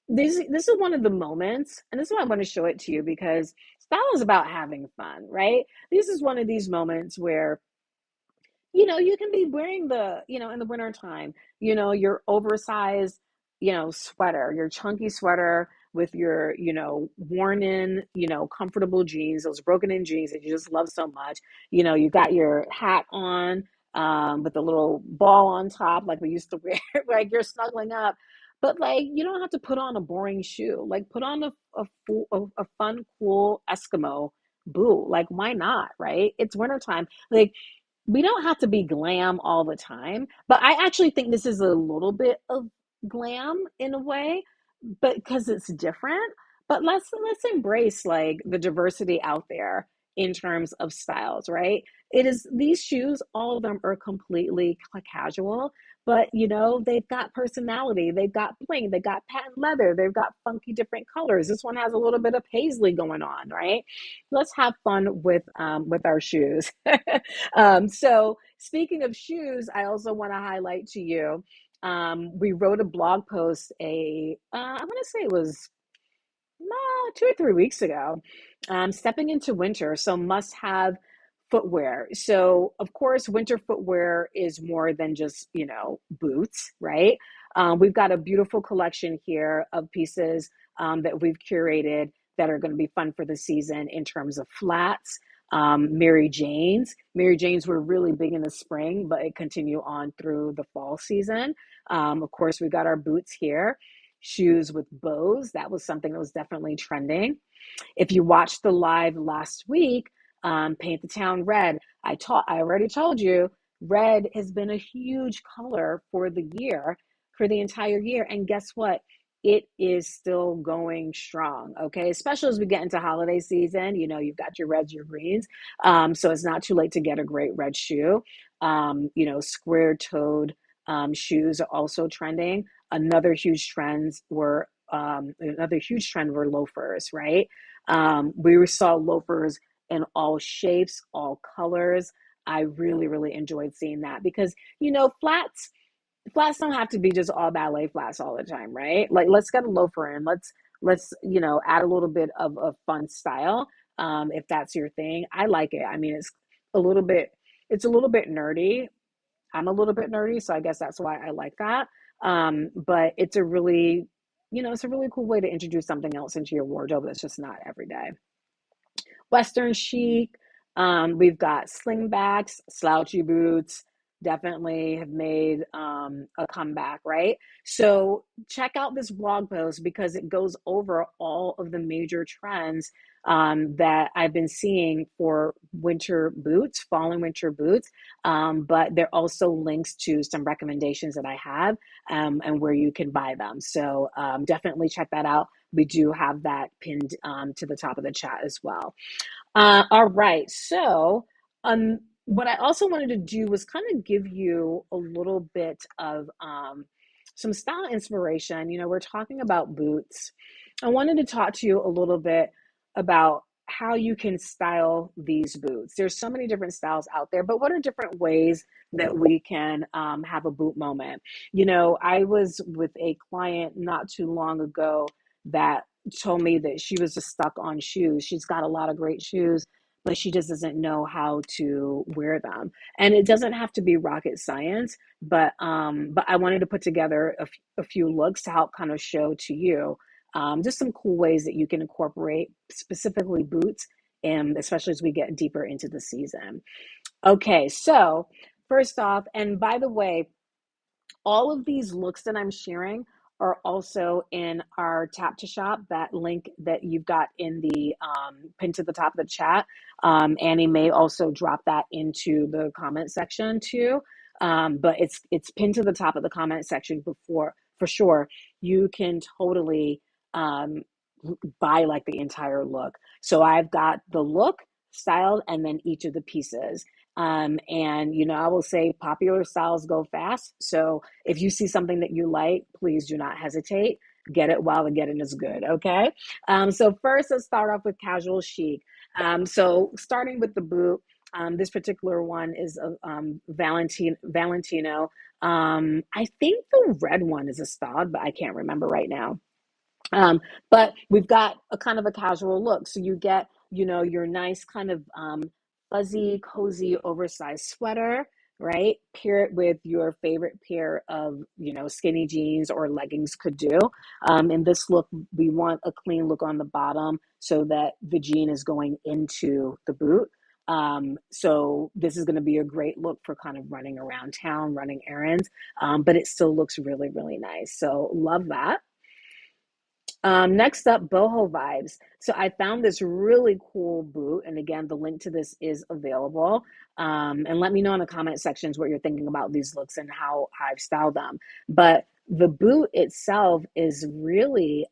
this is one of the moments, and this is why I want to show it to you because style is about having fun, right? This is one of these moments where you know you can be wearing the, you know, in the winter time, you know, your oversized sweater, your chunky sweater with your, worn in, comfortable jeans, those broken in jeans that you just love so much. You got your hat on, with a little ball on top, like we used to wear, like you're snuggling up. But like, you don't have to put on a boring shoe. Like, put on a fun, cool Eskimo boot. Like, why not? Right? It's wintertime. Like, we don't have to be glam all the time, but I actually think this is a little bit of glam in a way, but because it's different. But let's embrace like the diversity out there in terms of styles, right? It is these shoes, all of them are completely casual, but they've got personality, they've got bling, they've got patent leather, they've got funky different colors. This one has a little bit of paisley going on, right? Let's have fun with our shoes. So speaking of shoes, I also want to highlight to you. We wrote a blog post. I want to say it was 2 or 3 weeks ago, stepping into winter, so must have footwear. So, of course, winter footwear is more than just, boots, right? We've got a beautiful collection here of pieces that we've curated that are going to be fun for the season in terms of flats. Mary Janes. Mary Janes were really big in the spring, but it continue on through the fall season. Of course, we got our boots here, shoes with bows. That was something that was definitely trending. If you watched the live last week, paint the town red. I already told you, red has been a huge color for the year, for the entire year. And guess what? It is still going strong. Okay, especially as we get into holiday season. You've got your reds, your greens. So it's not too late to get a great red shoe. Square toed shoes are also trending. Another huge trend were loafers, right? We saw loafers in all shapes, all colors. I really, really enjoyed seeing that because, flats don't have to be just all ballet flats all the time, right? Like, let's get a loafer in. Let's add a little bit of a fun style. If that's your thing, I like it. I mean, a little bit, it's a little bit nerdy. I'm a little bit nerdy, so I guess that's why I like that. But it's a really cool way to introduce something else into your wardrobe that's just not every day. Western chic. We've got slingbacks, slouchy boots, definitely have made a comeback, right? So check out this blog post because it goes over all of the major trends that I've been seeing for winter boots, fall and winter boots. But there also links to some recommendations that I have and where you can buy them. So definitely check that out. We do have that pinned to the top of the chat as well. All right. So, what I also wanted to do was kind of give you a little bit of some style inspiration. We're talking about boots. I wanted to talk to you a little bit about how you can style these boots. There's so many different styles out there, but what are different ways that we can have a boot moment? I was with a client not too long ago that told me that she was just stuck on shoes. She's got a lot of great shoes, but she just doesn't know how to wear them. And it doesn't have to be rocket science, but I wanted to put together a few looks to help kind of show to you just some cool ways that you can incorporate specifically boots, and especially as we get deeper into the season. Okay, so first off, and by the way, all of these looks that I'm sharing are also in our tap to shop, that link that you've got in the pin to the top of the chat. Annie may also drop that into the comment section too. But it's pinned to the top of the comment section before, for sure. You can totally um, buy like the entire look. So I've got the look styled and then each of the pieces. And I will say popular styles go fast. So if you see something that you like, please do not hesitate. Get it while the getting is good. Okay. So first, let's start off with casual chic. So starting with the boot, this particular one is a Valentino. I think the red one is a stud, but I can't remember right now. Um, but we've got a kind of a casual look. So you get, your nice kind of fuzzy, cozy, oversized sweater, right? Pair it with your favorite pair of, skinny jeans or leggings could do. In this look, we want a clean look on the bottom so that the jean is going into the boot. So this is going to be a great look for kind of running around town, running errands, but it still looks really, really nice. So love that. Next up, boho vibes. So I found this really cool boot, and again, the link to this is available. And let me know in the comment sections what you're thinking about these looks and how I've styled them. But the boot itself is really,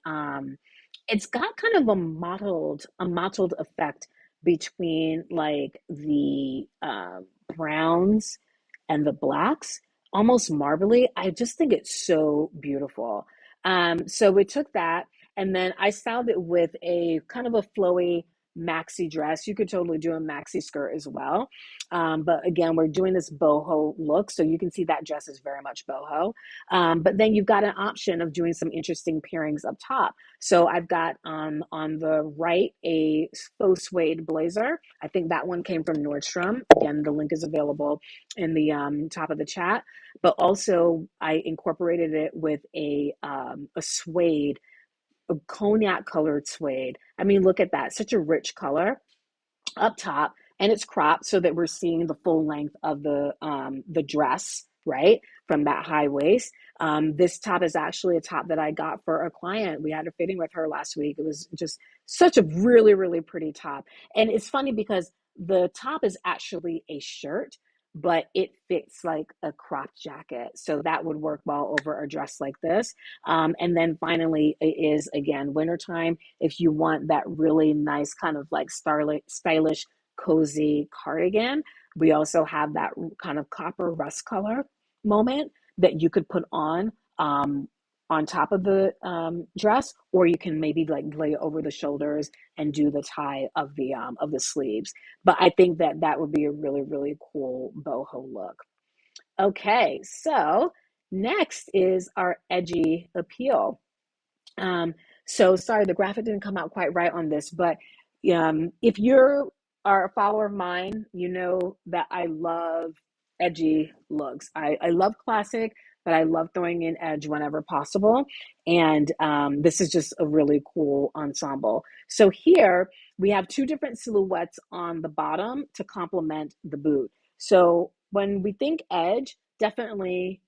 it's got kind of a mottled effect between like the browns and the blacks, almost marbly. I just think it's so beautiful. So we took that and then I styled it with a kind of a flowy maxi dress. You could totally do a maxi skirt as well. But again, we're doing this boho look. So you can see that dress is very much boho. But then you've got an option of doing some interesting pairings up top. So I've got on the right a faux suede blazer. I think that one came from Nordstrom. Again, the link is available in the top of the chat. But also I incorporated it with a suede, a cognac colored suede. I mean, look at that, such a rich color up top, and it's cropped so that we're seeing the full length of the dress, right, from that high waist. This top is actually a top that I got for a client. We had a fitting with her last week. It was just such a really, really pretty top. And it's funny because the top is actually a shirt, but it fits like a cropped jacket. So that would work well over a dress like this. And then finally, it is again wintertime. If you want that really nice kind of like stylish, cozy cardigan, we also have that kind of copper rust color moment that you could put on top of the dress, or you can maybe like lay it over the shoulders and do the tie of the sleeves. But I think that that would be a really, really cool boho look. Okay, so next is our edgy appeal. So sorry, the graphic didn't come out quite right on this, but if you are a follower of mine, you know that I love edgy looks. I love classic, but I love throwing in edge whenever possible. And this is just a really cool ensemble. So here we have two different silhouettes on the bottom to complement the boot. So when we think edge, definitely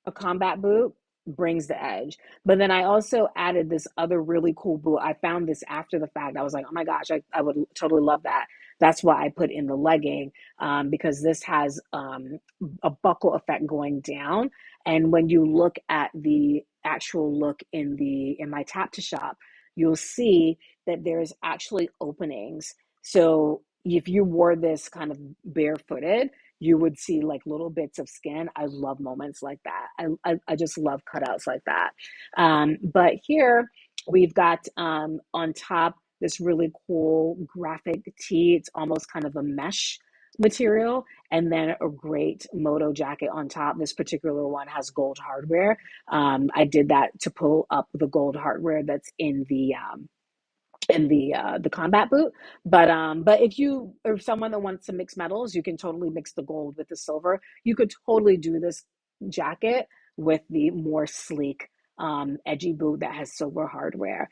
a combat boot brings the edge. But then I also added this other really cool boot. I found this after the fact. I was like, oh my gosh, I would totally love that. That's why I put in the legging, because this has a buckle effect going down. And when you look at the actual look in my tap to shop, you'll see that there's actually openings. So if you wore this kind of barefooted, you would see like little bits of skin. I love moments like that. I just love cutouts like that. But here we've got on top this really cool graphic tee. It's almost kind of a mesh material, and then a great moto jacket on top. This particular one has gold hardware. I did that to pull up the gold hardware that's in the combat boot. But if you are someone that wants to mix metals, you can totally mix the gold with the silver. You could totally do this jacket with the more sleek edgy boot that has silver hardware.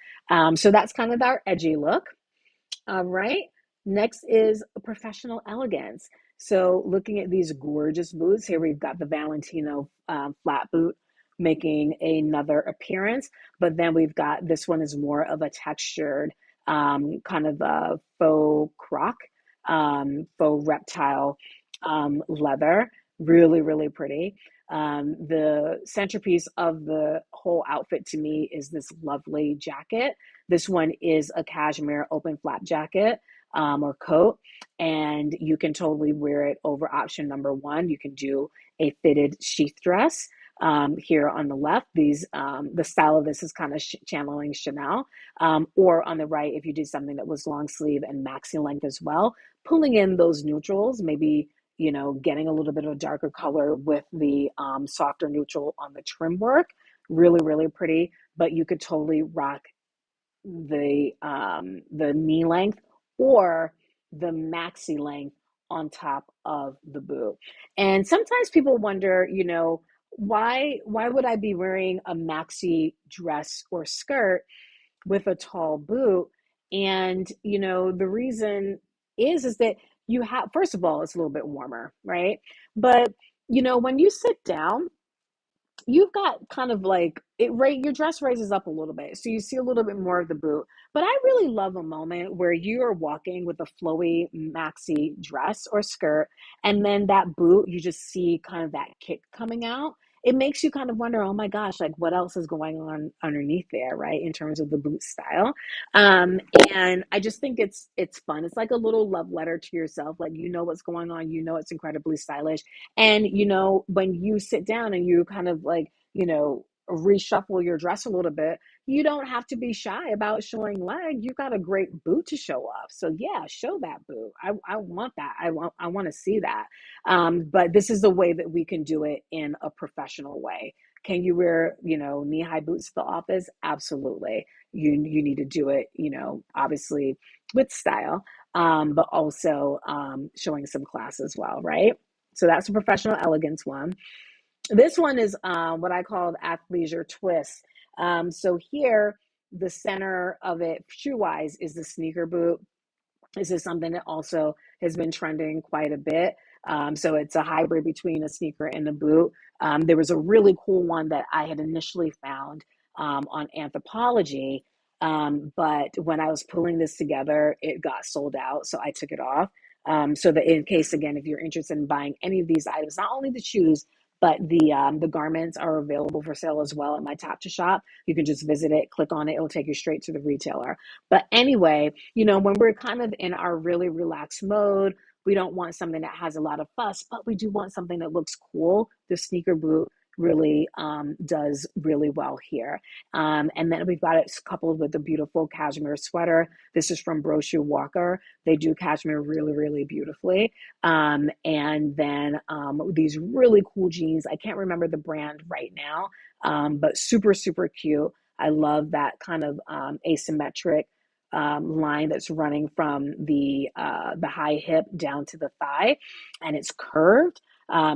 So that's kind of our edgy look. All right. Next is professional elegance. So looking at these gorgeous boots, here we've got the Valentino flat boot making another appearance, but then we've got this one is more of a textured kind of a faux croc, faux reptile leather. Really, really pretty. The centerpiece of the whole outfit to me is this lovely jacket. This one is a cashmere open flap jacket or coat, and you can totally wear it over option number one. You can do a fitted sheath dress. Here on the left, the style of this is kind of channeling Chanel, or on the right, if you did something that was long sleeve and maxi length as well, pulling in those neutrals, maybe getting a little bit of a darker color with the softer neutral on the trim work. Really, really pretty. But you could totally rock the knee length or the maxi length on top of the boot. And sometimes people wonder, why would I be wearing a maxi dress or skirt with a tall boot? And the reason is that you have, first of all, it's a little bit warmer, right? But when you sit down, you've got kind of like it, right, your dress raises up a little bit, so you see a little bit more of the boot. But I really love a moment where you are walking with a flowy maxi dress or skirt, and then that boot, you just see kind of that kick coming out. It makes you kind of wonder, oh my gosh, like what else is going on underneath there, right, in terms of the boot style. um and I just think it's fun. It's like a little love letter to yourself, like what's going on, it's incredibly stylish. And when you sit down and you kind of like, reshuffle your dress a little bit, you don't have to be shy about showing leg. You got a great boot to show off. So yeah, show that boot. I want that. I want to see that. But this is the way that we can do it in a professional way. Can you wear, knee-high boots to the office? Absolutely. You need to do it, obviously with style, but also showing some class as well, right? So that's a professional elegance one. This one is what I call athleisure twist. So here, the center of it, shoe wise, is the sneaker boot. This is something that also has been trending quite a bit. So it's a hybrid between a sneaker and a boot. There was a really cool one that I had initially found on Anthropology, but when I was pulling this together, it got sold out, so I took it off. So that in case, again, if you're interested in buying any of these items, not only the shoes, but the garments are available for sale as well at my Top to Shop. You can just visit it, click on it, it'll take you straight to the retailer. But anyway, when we're kind of in our really relaxed mode, we don't want something that has a lot of fuss, but we do want something that looks cool. The sneaker boot really does really well here. And then we've got it coupled with a beautiful cashmere sweater. This is from Brochu Walker. They do cashmere really, really beautifully. And then these really cool jeans. I can't remember the brand right now, but super, super cute. I love that kind of asymmetric line that's running from the high hip down to the thigh, and it's curved.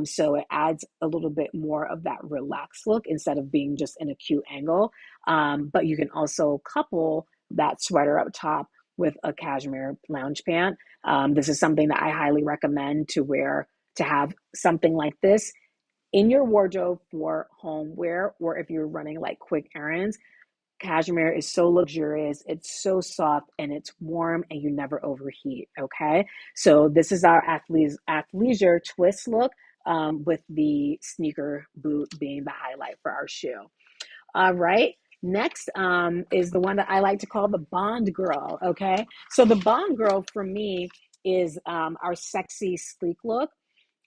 So it adds a little bit more of that relaxed look instead of being just in a cute angle. But you can also couple that sweater up top with a cashmere lounge pant. This is something that I highly recommend to wear, to have something like this in your wardrobe for home wear, or if you're running like quick errands. Cashmere is so luxurious, it's so soft, and it's warm, and you never overheat. Okay, so this is our athleisure twist look, with the sneaker boot being the highlight for our shoe. All right. Next is the one that I like to call the Bond Girl. Okay. So the Bond Girl for me is our sexy, sleek look,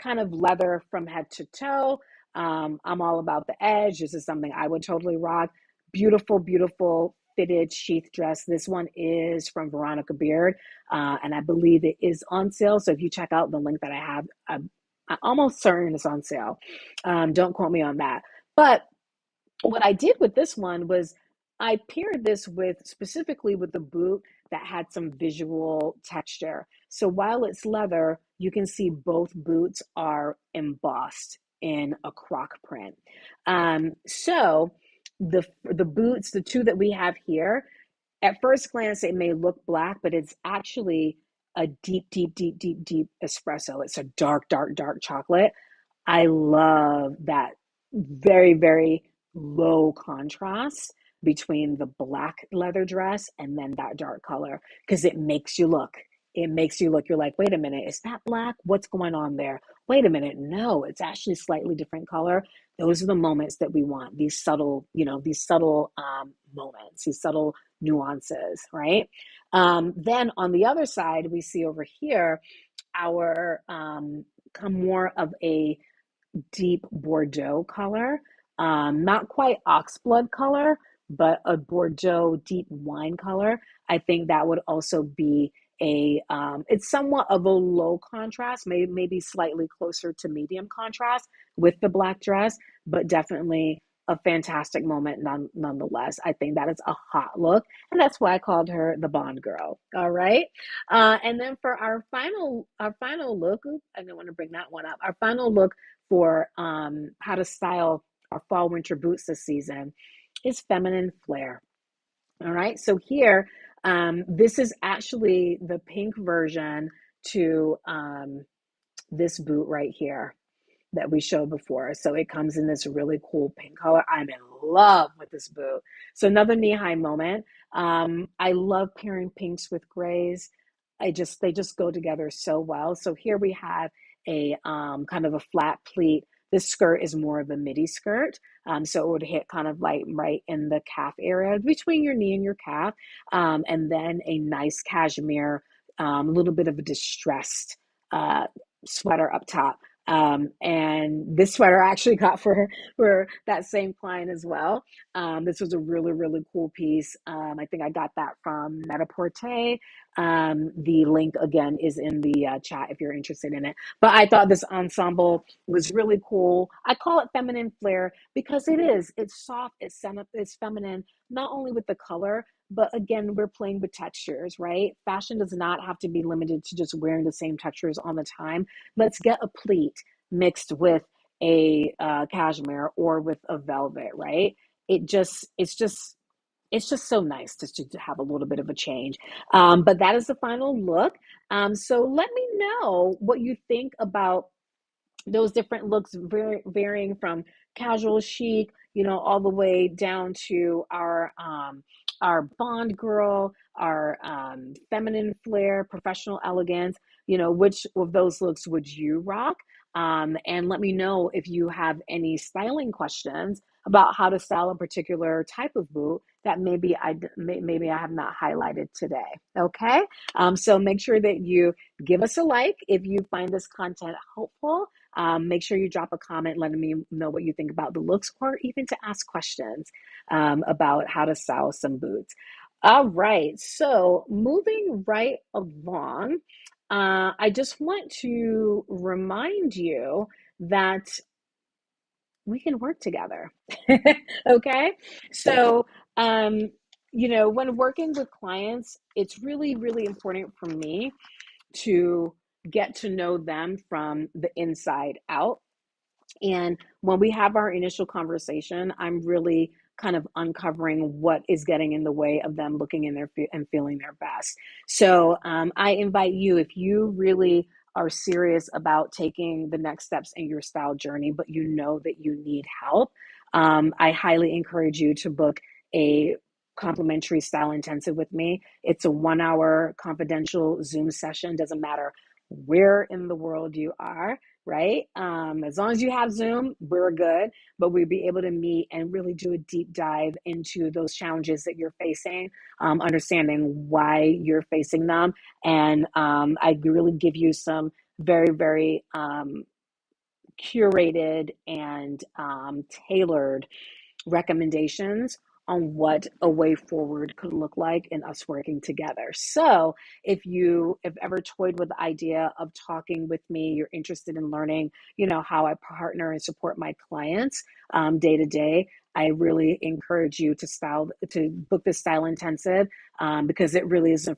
kind of leather from head to toe. I'm all about the edge. This is something I would totally rock. Beautiful, beautiful fitted sheath dress. This one is from Veronica Beard, and I believe it is on sale. So if you check out the link that I have, I'm almost certain it's on sale. Don't quote me on that. But what I did with this one was I paired this with, specifically with the boot that had some visual texture. So while it's leather, you can see both boots are embossed in a croc print. So the boots, the two that we have here, at first glance, it may look black, but it's actually a deep, deep, deep, deep, deep espresso. It's a dark, dark, dark chocolate. I love that very, very low contrast between the black leather dress and then that dark color, because it makes you look. It makes you look. You're like, wait a minute, is that black? What's going on there? Wait a minute, no, it's actually slightly different color. Those are the moments that we want. These subtle moments, these subtle nuances, right? Then on the other side, we see over here our more of a deep Bordeaux color, not quite oxblood color, but a Bordeaux deep wine color. I think that would also be it's somewhat of a low contrast, maybe slightly closer to medium contrast with the black dress, but definitely a fantastic moment nonetheless. I think that is a hot look, and that's why I called her the Bond girl. All right. And then for our final look, I didn't want to bring that one up. Our final look for how to style our fall winter boots this season is feminine flair. All right. So here, this is actually the pink version to this boot right here that we showed before. So it comes in this really cool pink color. I'm in love with this boot. So another knee-high moment. I love pairing pinks with grays. They just go together so well. So here we have a kind of a flat pleat. This skirt is more of a midi skirt. So it would hit kind of like right in the calf area between your knee and your calf. And then a nice cashmere, a little bit of a distressed uh, sweater up top. And this sweater I actually got for that same client as well. This was a really, really cool piece. I think I got that from Net-a-Porter. The link again is in the chat if you're interested in it. But I thought this ensemble was really cool. I call it feminine flair because it is. It's soft, it's feminine, not only with the color, but again, we're playing with textures, right? Fashion does not have to be limited to just wearing the same textures all the time. Let's get a pleat mixed with a cashmere or with a velvet, right? It's just so nice to have a little bit of a change. But that is the final look. So let me know what you think about those different looks, varying from casual chic, all the way down to our Bond girl, our feminine flair, professional elegance. Which of those looks would you rock? And let me know if you have any styling questions about how to style a particular type of boot that maybe I have not highlighted today. Okay, so make sure that you give us a like if you find this content helpful. Make sure you drop a comment letting me know what you think about the looks, or even to ask questions about how to style some boots. All right, so moving right along, I just want to remind you that we can work together. Okay, so when working with clients, it's really, really important for me to get to know them from the inside out. And when we have our initial conversation, I'm really kind of uncovering what is getting in the way of them looking in and feeling their best. So I invite you, if you really are serious about taking the next steps in your style journey, but you know that you need help, I highly encourage you to book a complimentary style intensive with me. It's a 1 hour confidential Zoom session. Doesn't matter where in the world you are, right? As long as you have Zoom, we're good. But we'll be able to meet and really do a deep dive into those challenges that you're facing, understanding why you're facing them. And I really give you some very, very curated and tailored recommendations on what a way forward could look like in us working together. So if you have ever toyed with the idea of talking with me, you're interested in learning, how I partner and support my clients day to day, I really encourage you to book this style intensive, because it really is the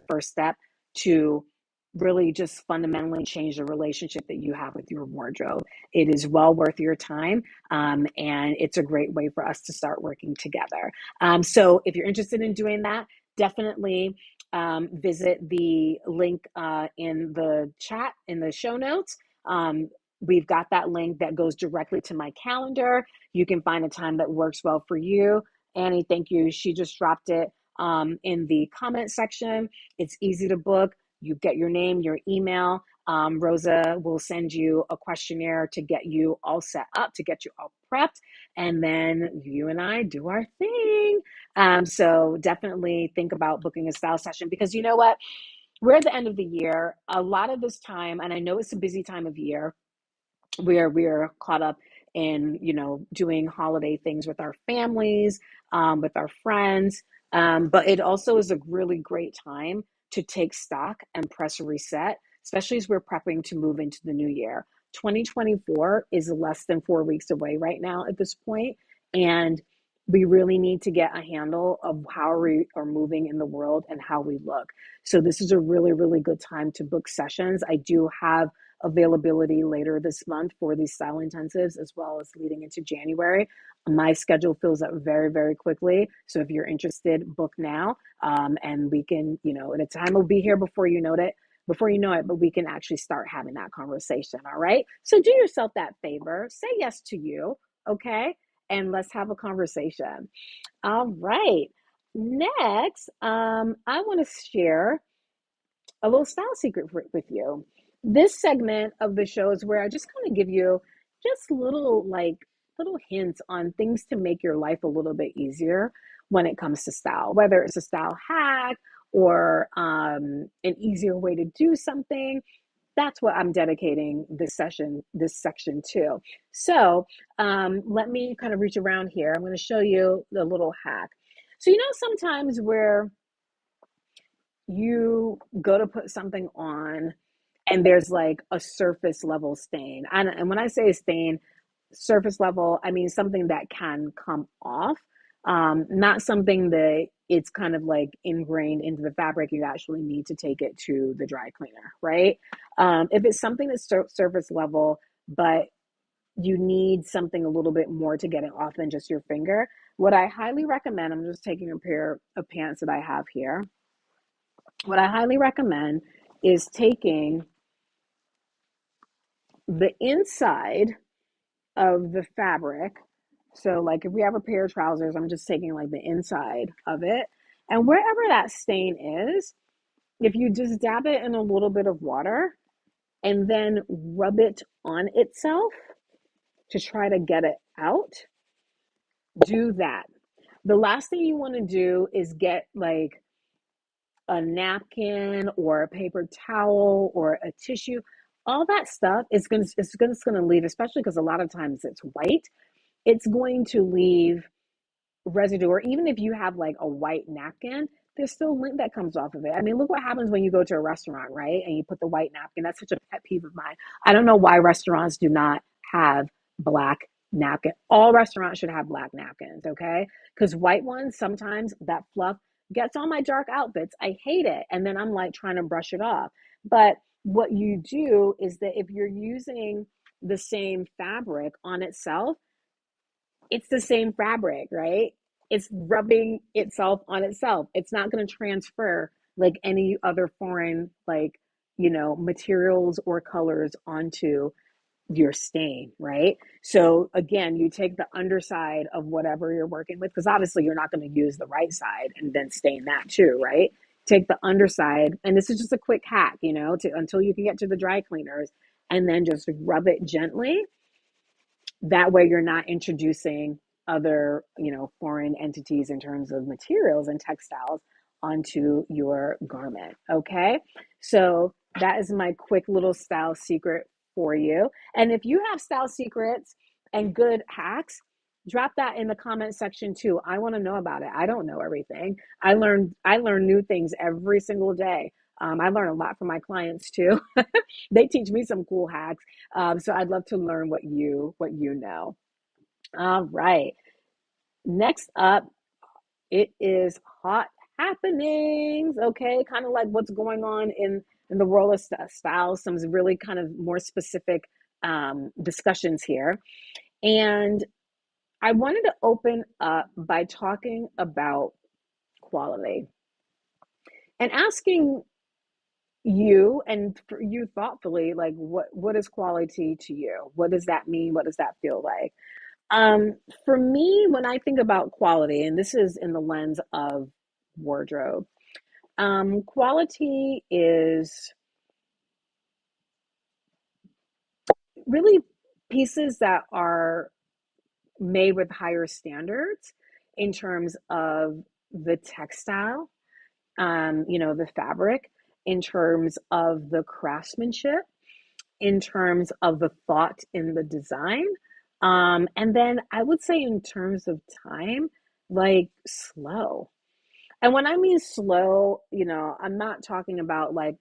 first step to really just fundamentally change the relationship that you have with your wardrobe. It is well worth your time, and it's a great way for us to start working together. So if you're interested in doing that, definitely visit the link in the chat, in the show notes. We've got that link that goes directly to my calendar. You can find a time that works well for you. Annie, thank you. She just dropped it in the comment section. It's easy to book. You get your name, your email. Rosa will send you a questionnaire to get you all set up, to get you all prepped, and then you and I do our thing. So definitely think about booking a style session, because you know what? We're at the end of the year. A lot of this time, and I know it's a busy time of year, we're caught up in doing holiday things with our families, with our friends, but it also is a really great time to take stock and press reset, especially as we're prepping to move into the new year. 2024 is less than 4 weeks away right now at this point, And we really need to get a handle of how we are moving in the world and how we look. So this is a really, really good time to book sessions. I do have availability later this month for these style intensives, as well as leading into January. My schedule fills up very, very quickly. So if you're interested, book now. And we can, and the time will be here before you know it, but we can actually start having that conversation. All right. So do yourself that favor, say yes to you. Okay. And let's have a conversation. All right. Next, I want to share a little style secret with you. This segment of the show is where I just kind of give you just little hints on things to make your life a little bit easier when it comes to style, whether it's a style hack or an easier way to do something. That's what I'm dedicating this section to. So let me kind of reach around here. I'm going to show you the little hack. So sometimes where you go to put something on and there's like a surface level stain. And when I say stain, surface level, I mean something that can come off, not something that it's kind of like ingrained into the fabric. You actually need to take it to the dry cleaner, right? If it's something that's surface level, but you need something a little bit more to get it off than just your finger, what I highly recommend, I'm just taking a pair of pants that I have here. What I highly recommend is taking the inside of the fabric. So, like if we have a pair of trousers, I'm just taking like the inside of it. And wherever that stain is, if you just dab it in a little bit of water and then rub it on itself to try to get it out, do that. The last thing you want to do is get like a napkin or a paper towel or a tissue. All that stuff is going to leave, especially because a lot of times it's white. It's going to leave residue, or even if you have like a white napkin, there's still lint that comes off of it. I mean, look what happens when you go to a restaurant, right? And you put the white napkin. That's such a pet peeve of mine. I don't know why restaurants do not have black napkin. All restaurants should have black napkins, okay? Because white ones, sometimes that fluff gets on my dark outfits. I hate it. And then I'm like trying to brush it off. But what you do is that if you're using the same fabric on itself, it's the same fabric, right? It's rubbing itself on itself. It's not going to transfer like any other foreign, like, materials or colors onto your stain, right? So again, you take the underside of whatever you're working with, because obviously you're not going to use the right side and then stain that too, right? Take the underside, and this is just a quick hack, until you can get to the dry cleaners, and then just rub it gently. That way you're not introducing other, foreign entities in terms of materials and textiles onto your garment. Okay. So that is my quick little style secret for you. And if you have style secrets and good hacks, drop that in the comment section too. I want to know about it. I don't know everything. I learn new things every single day. I learn a lot from my clients too. They teach me some cool hacks. So I'd love to learn what you know. All right. Next up, it is hot happenings. Okay, kind of like what's going on in the world of style. Some really kind of more specific discussions here, and I wanted to open up by talking about quality and asking you, and for you thoughtfully, like what is quality to you? What does that mean? What does that feel like? For me, when I think about quality, and this is in the lens of wardrobe, quality is really pieces that are made with higher standards in terms of the textile, the fabric, in terms of the craftsmanship, in terms of the thought in the design. And then I would say in terms of time, like slow. And when I mean slow, I'm not talking about like,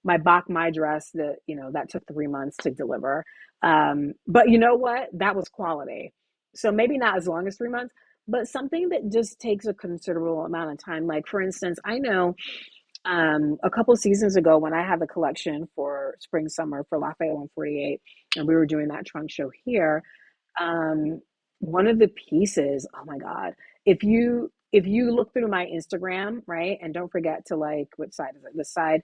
my Bach my dress that took 3 months to deliver. But you know what? That was quality. So maybe not as long as 3 months, but something that just takes a considerable amount of time. Like for instance, I know a couple seasons ago when I had the collection for spring summer for Lafayette 148, and we were doing that trunk show here. Um, One of the pieces, oh my God, if you look through my Instagram, right, and don't forget to like, which side is it? This side,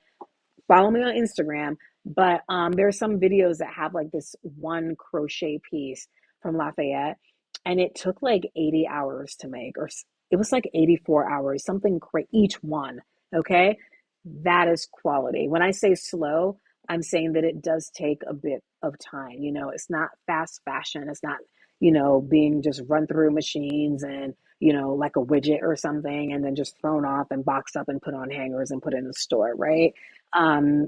follow me on Instagram. But there's some videos that have like this one crochet piece from Lafayette, and it took like 80 hours to make, or it was like 84 hours, something each one. Okay, that is quality. When I say slow, I'm saying that it does take a bit of time. It's not fast fashion. It's not, being just run through machines and, like a widget or something, and then just thrown off and boxed up and put on hangers and put in the store, right?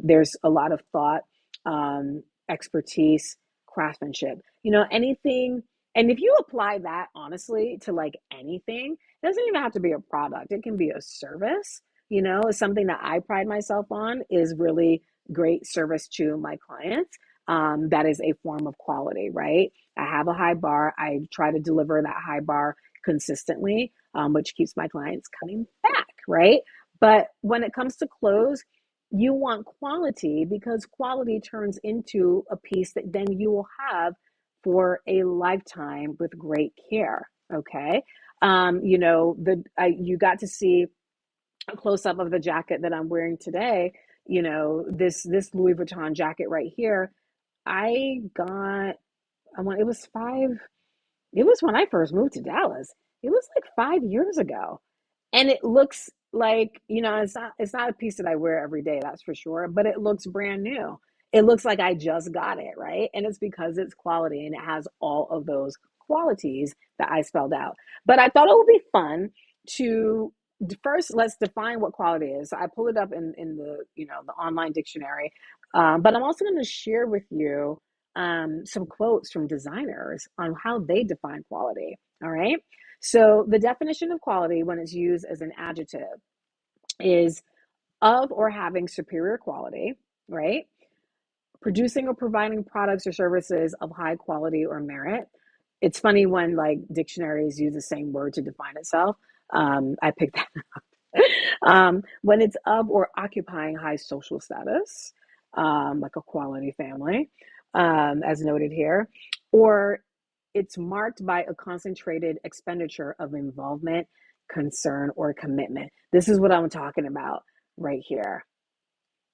There's a lot of thought, expertise, craftsmanship, anything. And if you apply that honestly to like anything, it doesn't even have to be a product. It can be a service, something that I pride myself on is really great service to my clients. That is a form of quality, right? I have a high bar. I try to deliver that high bar consistently, which keeps my clients coming back, right? But when it comes to clothes, you want quality because quality turns into a piece that then you will have for a lifetime with great care. Okay. You got to see a close up of the jacket that I'm wearing today. This Louis Vuitton jacket right here. I got, I want, it was five, it was when I first moved to Dallas. It was like 5 years ago. And it looks like, it's not a piece that I wear every day, that's for sure, but it looks brand new. It looks like I just got it, right? And it's because it's quality and it has all of those qualities that I spelled out. But I thought it would be fun to first let's define what quality is. So I pull it up in the online dictionary. But I'm also going to share with you some quotes from designers on how they define quality. All right. So the definition of quality when it's used as an adjective is of or having superior quality, right? Producing or providing products or services of high quality or merit. It's funny when like dictionaries use the same word to define itself. I picked that when it's of or occupying high social status, like a quality family, as noted here, or it's marked by a concentrated expenditure of involvement, concern, or commitment. This is what I'm talking about right here.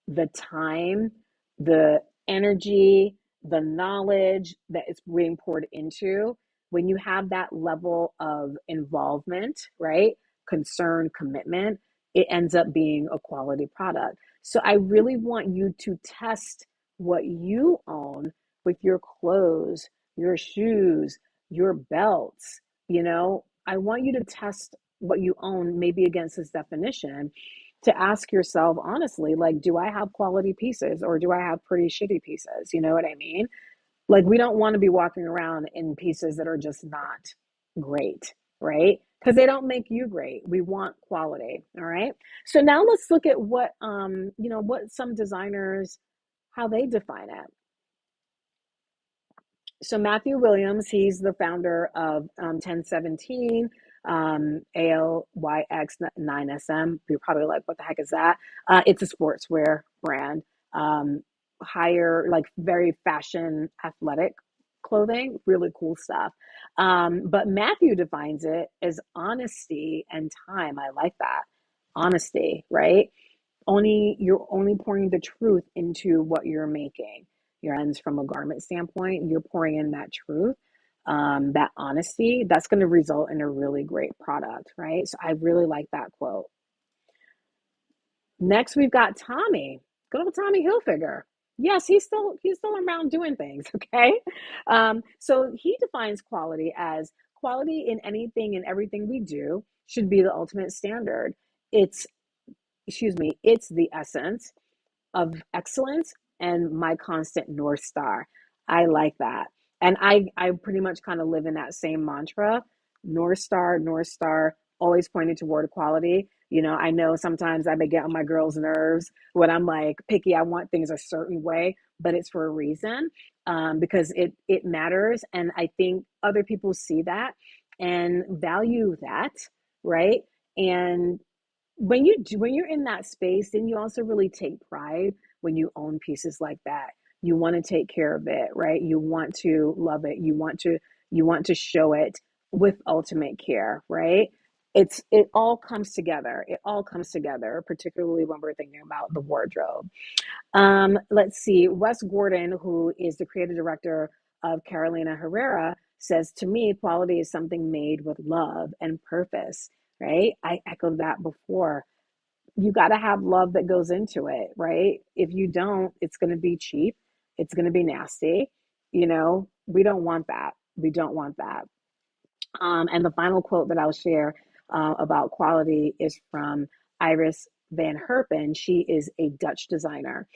The time, the energy, the knowledge that is being poured into, when you have that level of involvement, right? Concern, commitment, it ends up being a quality product. So I really want you to test what you own with your clothes, your shoes, your belts. I want you to test what you own maybe against this definition, to ask yourself honestly, like, do I have quality pieces or do I have pretty shitty pieces? You know what I mean? Like, we don't want to be walking around in pieces that are just not great, right? Because they don't make you great. We want quality. All right. So now let's look at what some designers, how they define it. So Matthew Williams, he's the founder of 1017, ALYX9SM. You're probably like, what the heck is that? It's a sportswear brand. Higher, like very fashion, athletic clothing, really cool stuff. But Matthew defines it as honesty and time. I like that. Honesty, right? You're only pouring the truth into what you're making. Your ends from a garment standpoint, you're pouring in that truth, that honesty. That's going to result in a really great product, right? So I really like that quote. Next, we've got Tommy. Good old Tommy Hilfiger. Yes, he's still around doing things. Okay, so he defines quality as quality in anything and everything we do should be the ultimate standard. It's it's the essence of excellence and my constant North Star. I like that. And I pretty much kind of live in that same mantra. North Star, always pointing toward equality. I know sometimes I may get on my girls' nerves when I'm like picky, I want things a certain way. but it's for a reason, because it matters. And I think other people see that and value that, right? And when you're in that space, then you also really take pride when you own pieces like that. You want to take care of it, right? You want to love it. You want to show it with ultimate care, right? It all comes together. It all comes together, particularly when we're thinking about the wardrobe. Let's see. Wes Gordon, who is the creative director of Carolina Herrera, says, to me, quality is something made with love and purpose, right? I echoed that before. You got to have love that goes into it, right? If you don't, it's going to be cheap. It's going to be nasty. We don't want that. We don't want that. And the final quote that I'll share about quality is from Iris van Herpen. She is a Dutch designer.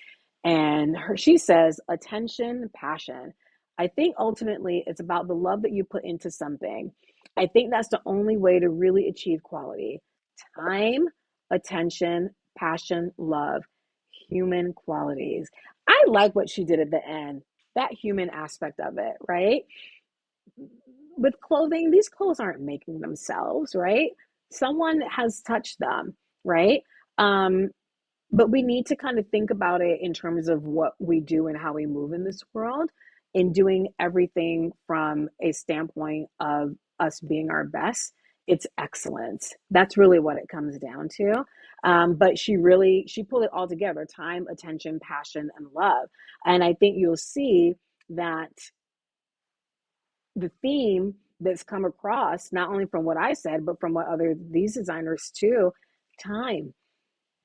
And she says, attention, passion. I think ultimately it's about the love that you put into something. I think that's the only way to really achieve quality. Time, attention, passion, love, human qualities. I like what she did at the end, that human aspect of it, right? With clothing, these clothes aren't making themselves, right? Someone has touched them, right? Um, but we need to kind of think about it in terms of what we do and how we move in this world, in doing everything from a standpoint of us being our best. It's excellence. That's really what it comes down to. But she pulled it all together: time, attention, passion, and love. And I think you'll see that the theme that's come across, not only from what I said, but from what other these designers too: time.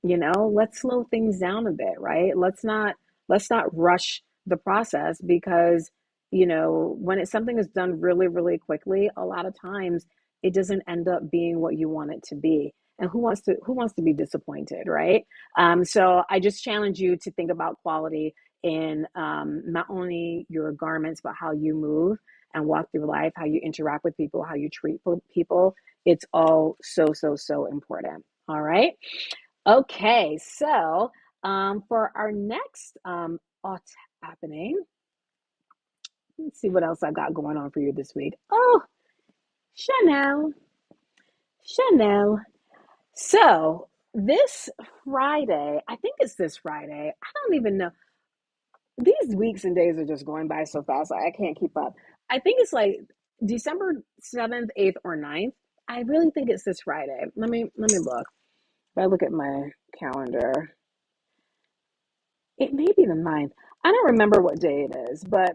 Let's slow things down a bit, right? Let's not rush the process, because when it's something is done really, really quickly, a lot of times it doesn't end up being what you want it to be. And who wants to be disappointed, right? So I just challenge you to think about quality in, not only your garments, but how you move and walk through life, how you interact with people, how you treat people. It's all so, so, so important. All right. Okay, so for our next aught happening, let's see what else I've got going on for you this week. Oh, Chanel, Chanel. So this Friday, I think it's this Friday. I don't even know. These weeks and days are just going by so fast. I can't keep up. I think it's like December 7th, 8th, or 9th. I really think it's this Friday. Let me look. If I look at my calendar, it may be the 9th. I don't remember what day it is, but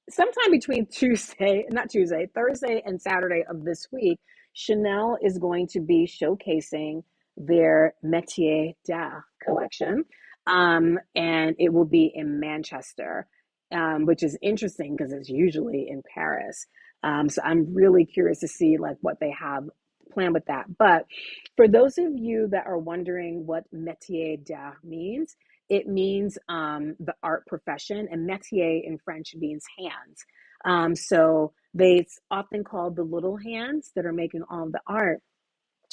sometime between Thursday and Saturday of this week, Chanel is going to be showcasing their Métier d'Art collection. And it will be in Manchester, which is interesting because it's usually in Paris. So I'm really curious to see like what they have planned with that. But for those of you that are wondering what Métier d'Art means, it means the art profession, and métier in French means hands. So it's often called the little hands that are making all of the art.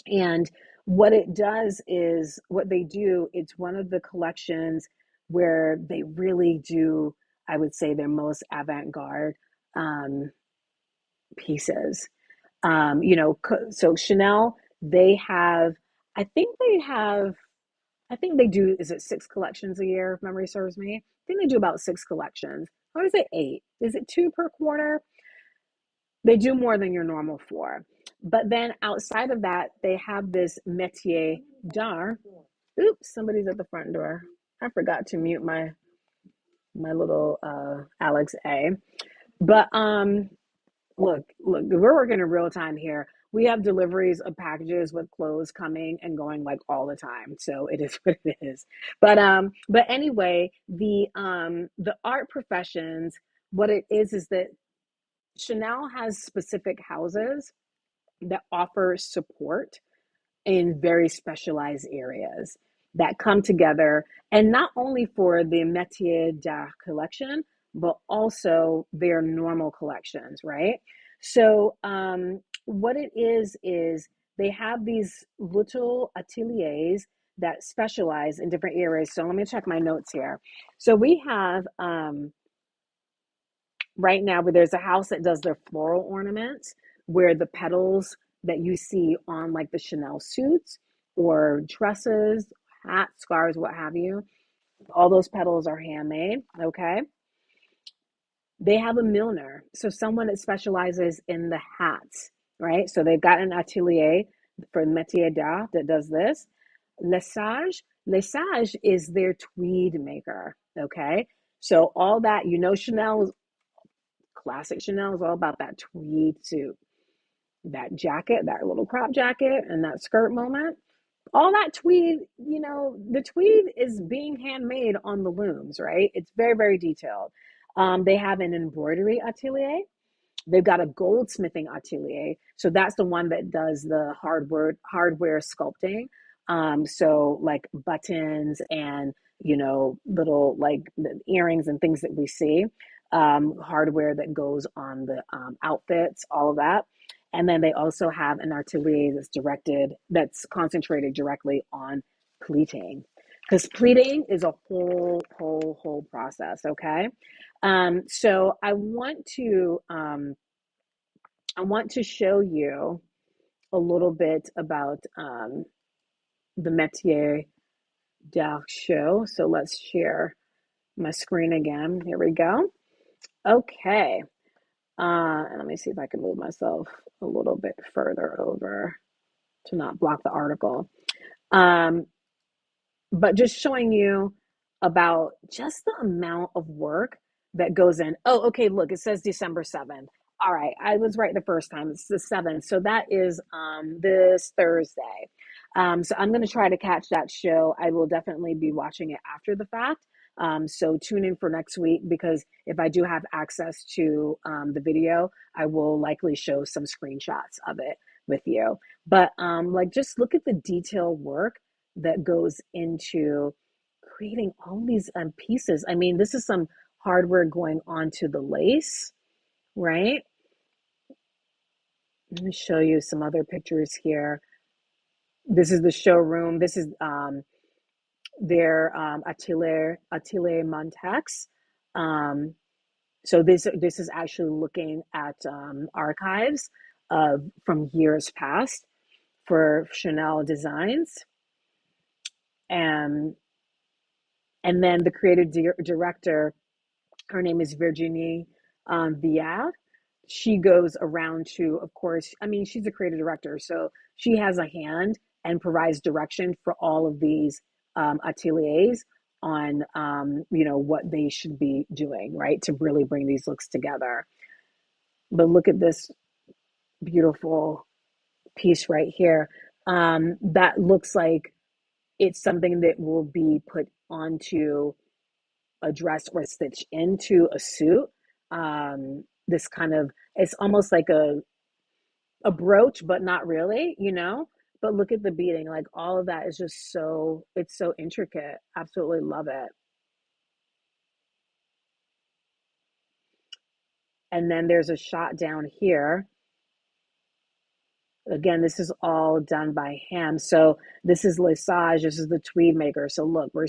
And what it does is, what they do, it's one of the collections where they really do, I would say, their most avant-garde um, pieces. So Chanel, they have, I think they have I think they do, is it 6 collections a year, if memory serves me? I think they do about 6 collections. Or is it 8? Is it 2 per quarter? They do more than your normal 4. But then outside of that, they have this métier d'art. Oops, somebody's at the front door. I forgot to mute my little Alex A. But look, we're working in real time here. We have deliveries of packages with clothes coming and going like all the time. So it is what it is. But anyway, the art professions, what it is that Chanel has specific houses that offer support in very specialized areas that come together, and not only for the Métier d'Art collection, but also their normal collections, right? So, what it is they have these little ateliers that specialize in different areas. So let me check my notes here. So we have right now where there's a house that does their floral ornaments, where the petals that you see on like the Chanel suits or dresses, hats, scarves, what have you, all those petals are handmade. Okay. They have a milliner, so someone that specializes in the hats, right? So they've got an atelier for métier d'art that does this. Lesage is their tweed maker, okay? So all that, Chanel is classic. Chanel is all about that tweed suit, that jacket, that little crop jacket, and that skirt moment. All that tweed, the tweed is being handmade on the looms, right? It's very, very detailed. They have an embroidery atelier. They've got a goldsmithing atelier. So that's the one that does the hardware sculpting. So like buttons and, little like the earrings and things that we see, hardware that goes on the outfits, all of that. And then they also have an atelier that's concentrated directly on pleating. Because pleating is a whole process, okay? So I want to show you a little bit about the Métier d'Art show. So let's share my screen again. Here we go. Okay. And let me see if I can move myself a little bit further over to not block the article. Um, but just showing you about just the amount of work that goes in. Oh, okay, look, it says December 7th. All right, I was right the first time. It's the 7th. So that is this Thursday. So I'm going to try to catch that show. I will definitely be watching it after the fact. So tune in for next week, because if I do have access to the video, I will likely show some screenshots of it with you. But like, just look at the detail work that goes into creating all these pieces. I mean, this is some hardware going onto the lace, right? Let me show you some other pictures here. This is the showroom. This is their Atelier Montex. So this is actually looking at archives from years past for Chanel designs. And then the creative director, her name is Virginie Viard. She goes around to, of course, I mean, she's a creative director, so she has a hand and provides direction for all of these ateliers on, what they should be doing, right, to really bring these looks together. But look at this beautiful piece right here. That looks like it's something that will be put onto a dress or stitched into a suit. This kind of, it's almost like a brooch, but not really, But look at the beading, like all of that is just it's so intricate. Absolutely love it. And then there's a shot down here. Again, this is all done by hand. So this is Lesage. This is the tweed maker. So look, we're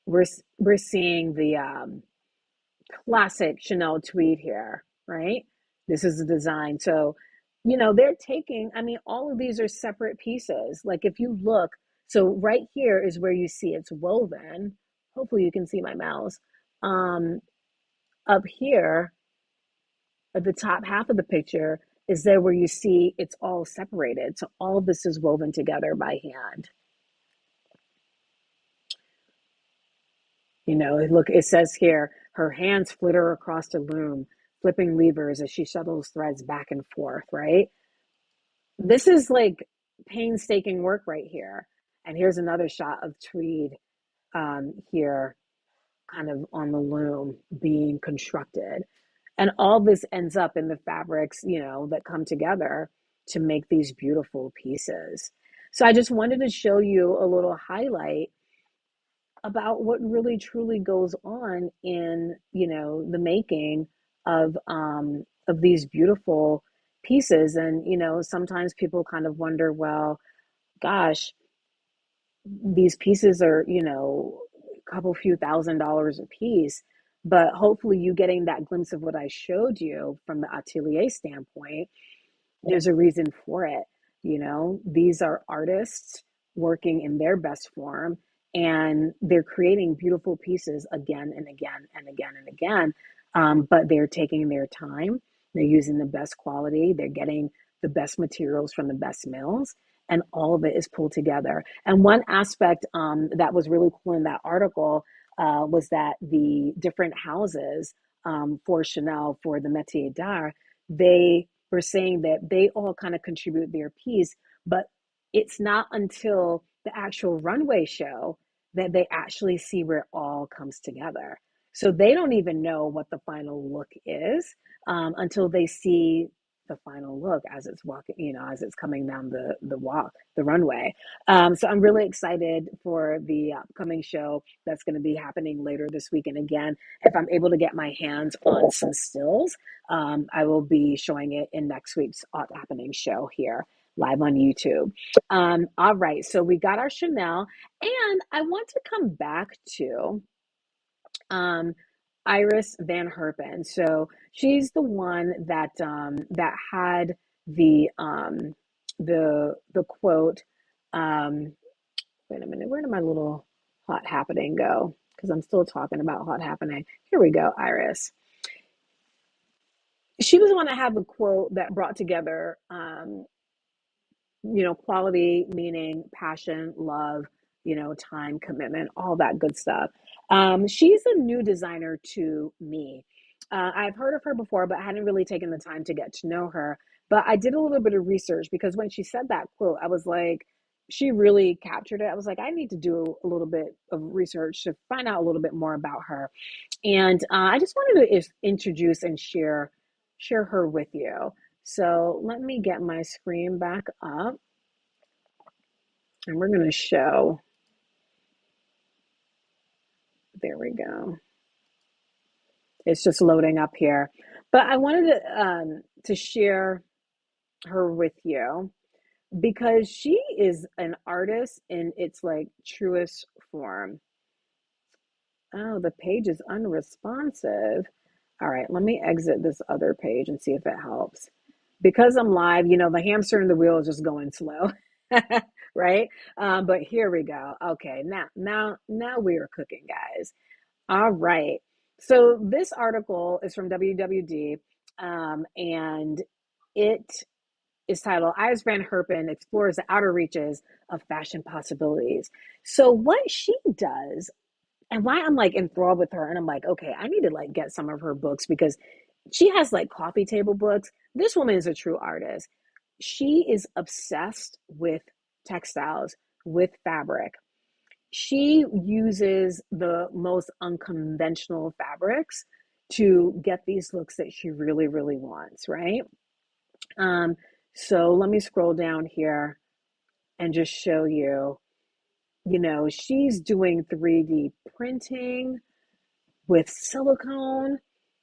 we're seeing the classic Chanel tweed here, right? This is the design. So, they're taking, I mean, all of these are separate pieces. Like if you look, so right here is where you see it's woven. Hopefully you can see my mouse. Um, Up here at the top half of the picture is there where you see it's all separated. So all of this is woven together by hand. Look, it says here, her hands flitter across the loom, flipping levers as she shuttles threads back and forth, right? This is like painstaking work right here. And here's another shot of tweed here, kind of on the loom being constructed. And all this ends up in the fabrics, that come together to make these beautiful pieces. So I just wanted to show you a little highlight about what really truly goes on in, the making of these beautiful pieces. And sometimes people kind of wonder, well, gosh, these pieces are, a couple few $1,000s a piece, but hopefully you getting that glimpse of what I showed you from the atelier standpoint, there's a reason for it. These are artists working in their best form, and they're creating beautiful pieces again and again and again and again. But they're taking their time, they're using the best quality, they're getting the best materials from the best mills, and all of it is pulled together. And one aspect that was really cool in that article was that the different houses for Chanel, for the Métier d'Art, they were saying that they all kind of contribute their piece, but it's not until the actual runway show that they actually see where it all comes together. So they don't even know what the final look is until they see the final look as it's walking, as it's coming down the runway. So I'm really excited for the upcoming show that's going to be happening later this week. And again, if I'm able to get my hands on some stills, I will be showing it in next week's happening show here live on YouTube. All right, so we got our Chanel, and I want to come back to um, Iris Van Herpen. So she's the one that had the quote. Um, Wait a minute, where did my little hot happening go? Because I'm still talking about hot happening. Here we go, Iris. She was the one that had the quote that brought together quality, meaning, passion, love, time, commitment, all that good stuff. She's a new designer to me. I've heard of her before, but I hadn't really taken the time to get to know her. But I did a little bit of research because when she said that quote, I was like, she really captured it. I was like, I need to do a little bit of research to find out a little bit more about her. And I just wanted to introduce and share her with you. So let me get my screen back up, and we're going to show. There we go. It's just loading up here. But I wanted to share her with you because she is an artist in its like truest form. Oh, the page is unresponsive. All right, let me exit this other page and see if it helps. Because I'm live, the hamster in the wheel is just going slow, right? But here we go. Okay, now we are cooking, guys. All right. So this article is from WWD, and it is titled "Iris Van Herpen Explores the Outer Reaches of Fashion Possibilities." So what she does, and why I'm like enthralled with her, and I'm like, okay, I need to like get some of her books because she has like coffee table books. This woman is a true artist. She is obsessed with textiles, with fabric. She uses the most unconventional fabrics to get these looks that she really, really wants, right? Um, so let me scroll down here and just show you, she's doing 3D printing with silicone,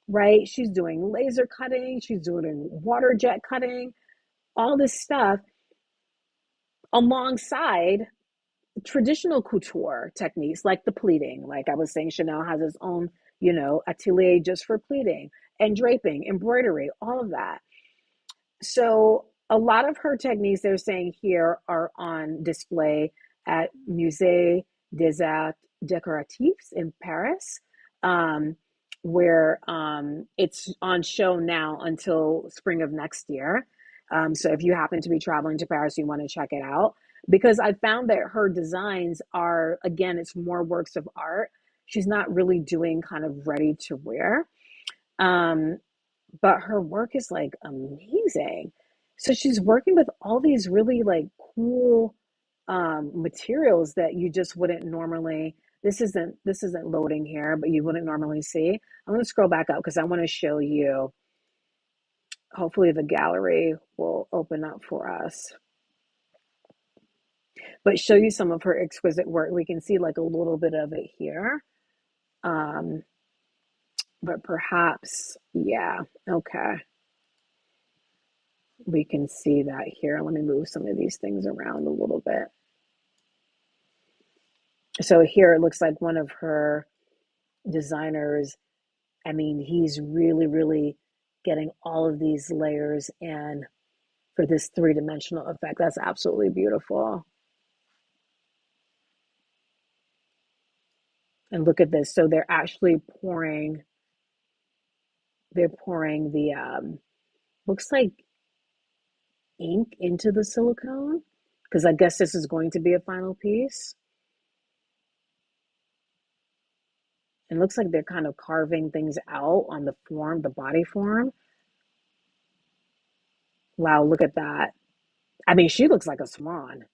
right? She's doing laser cutting, she's doing water jet cutting, all this stuff alongside traditional couture techniques like the pleating. Like I was saying, Chanel has its own, atelier just for pleating and draping, embroidery, all of that. So a lot of her techniques they're saying here are on display at Musée des Arts Décoratifs in Paris, where it's on show now until spring of next year. So if you happen to be traveling to Paris, you want to check it out because I found that her designs are, again, it's more works of art. She's not really doing kind of ready to wear. Um, but her work is like amazing. So she's working with all these really like cool materials that you just wouldn't normally. This isn't loading here, but you wouldn't normally see. I'm going to scroll back up because I want to show you. Hopefully, the gallery will open up for us, but show you some of her exquisite work. We can see like a little bit of it here, um, but perhaps, yeah, okay. We can see that here. Let me move some of these things around a little bit. So here it looks like one of her designers. I mean, he's really, really getting all of these layers in for this three-dimensional effect. That's absolutely beautiful. And look at this. So they're pouring the looks like ink into the silicone because I guess this is going to be a final piece. And it looks like they're kind of carving things out on the form, the body form. Wow, look at that. I mean, she looks like a swan.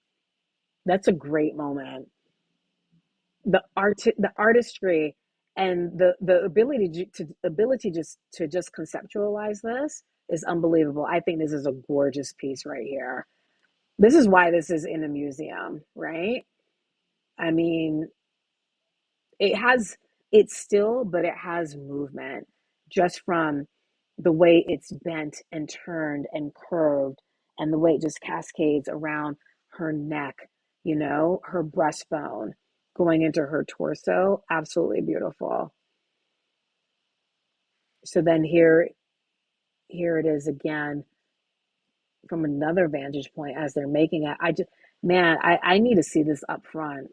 That's a great moment. The artistry and the ability to just conceptualize this is unbelievable. I think this is a gorgeous piece right here. This is why this is in a museum, right? I mean, it has it's still, but it has movement just from the way it's bent and turned and curved and the way it just cascades around her neck, her breastbone going into her torso. Absolutely beautiful. So then here it is again from another vantage point as they're making it. I need to see this up front.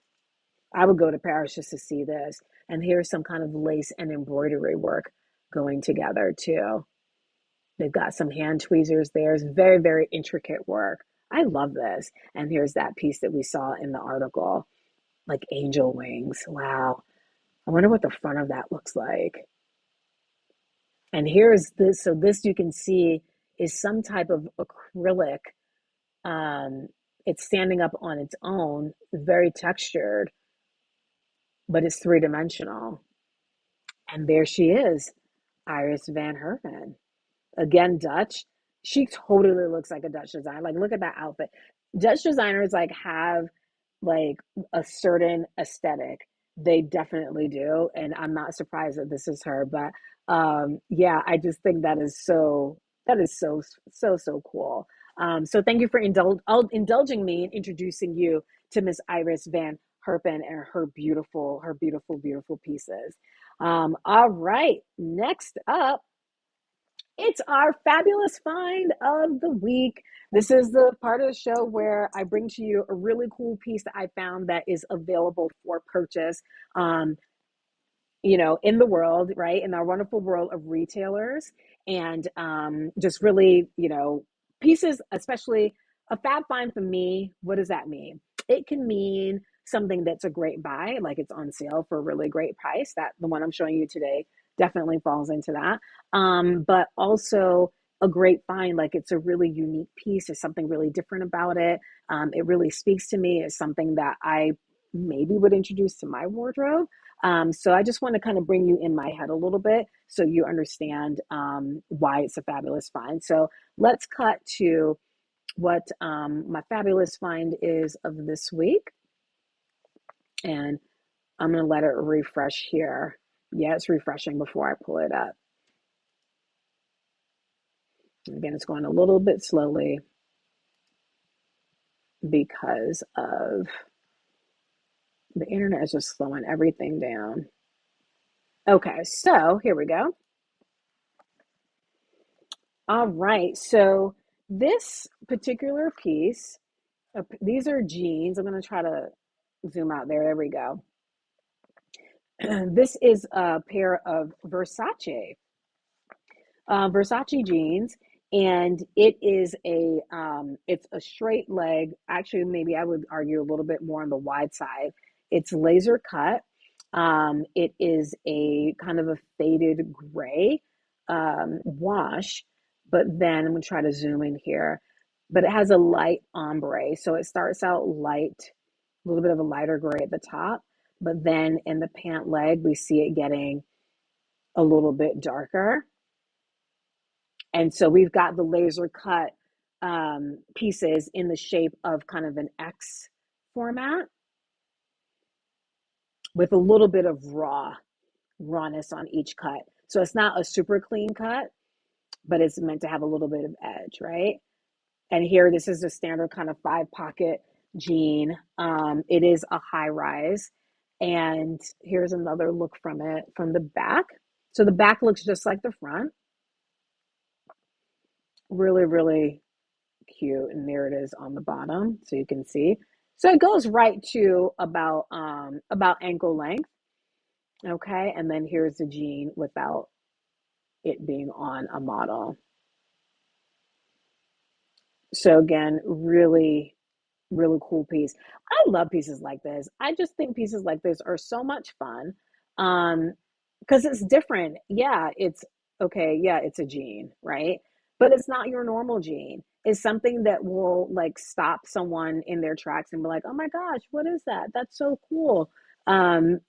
I would go to Paris just to see this. And here's some kind of lace and embroidery work going together too. They've got some hand tweezers there. It's very, very intricate work. I love this. And here's that piece that we saw in the article, like angel wings. Wow. I wonder what the front of that looks like. And here's this. So this you can see is some type of acrylic. Um, it's standing up on its own, very textured, but it's three-dimensional. And there she is, Iris Van Herpen. Again, Dutch. She totally looks like a Dutch designer. Like, look at that outfit. Dutch designers like have like a certain aesthetic. They definitely do, and I'm not surprised that this is her. But yeah, I just think that is so cool. So thank you for indulging me in introducing you to Miss Iris Van Herpen and her beautiful, beautiful pieces. All right, next up, it's our fabulous find of the week. This is the part of the show where I bring to you a really cool piece that I found that is available for purchase. Um, in the world, right? In our wonderful world of retailers and just really, pieces, especially a fab find for me. What does that mean? It can mean something that's a great buy, like it's on sale for a really great price. That the one I'm showing you today definitely falls into that. But also a great find, like it's a really unique piece. There's something really different about it. It really speaks to me. It's something that I maybe would introduce to my wardrobe. So I just want to kind of bring you in my head a little bit so you understand why it's a fabulous find. So let's cut to what my fabulous find is of this week. And I'm going to let it refresh here. Yeah, it's refreshing before I pull it up. Again, it's going a little bit slowly because of the internet is just slowing everything down. Okay, so here we go. All right, so this particular piece, these are jeans. I'm going to try to zoom out there. There we go. This is a pair of Versace jeans, and it's a straight leg. Actually, maybe I would argue a little bit more on the wide side. It's laser cut. It is a kind of a faded gray wash, but then I'm gonna try to zoom in here. But it has a light ombre, so it starts out light, a little bit of a lighter gray at the top, but then in the pant leg we see it getting a little bit darker. And so we've got the laser cut pieces in the shape of kind of an X format with a little bit of rawness on each cut. So it's not a super clean cut, but it's meant to have a little bit of edge, right? And here, this is a standard kind of five pocket jean. It is a high rise. And here's another look from it from the back. So the back looks just like the front. Really, really cute. And there it is on the bottom, so you can see. So it goes right to about ankle length. Okay. And then here's the jean without it being on a model. So again, really, really cool piece. I love pieces like this. I just think pieces like this are so much fun. Um, because it's different. Yeah, it's okay. Yeah, it's a jean, right? But it's not your normal jean. It's something that will like stop someone in their tracks and be like, "Oh my gosh, what is that? That's so cool."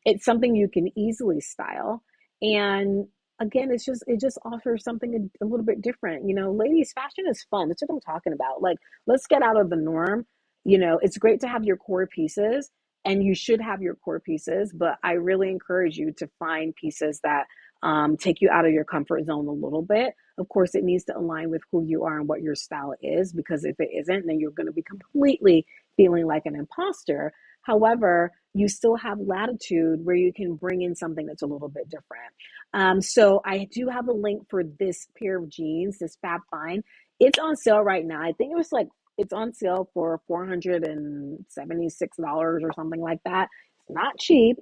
It's something you can easily style, and again, it just offers something a little bit different. You know, ladies, fashion is fun. That's what I'm talking about. Like, let's get out of the norm. You know, it's great to have your core pieces, and you should have your core pieces, but I really encourage you to find pieces that take you out of your comfort zone a little bit. Of course, it needs to align with who you are and what your style is, because if it isn't, then you're going to be completely feeling like an imposter. However, you still have latitude where you can bring in something that's a little bit different. So I do have a link for this pair of jeans, this Fab Find. It's on sale right now. I think it was like it's on sale for $476 or something like that. It's not cheap.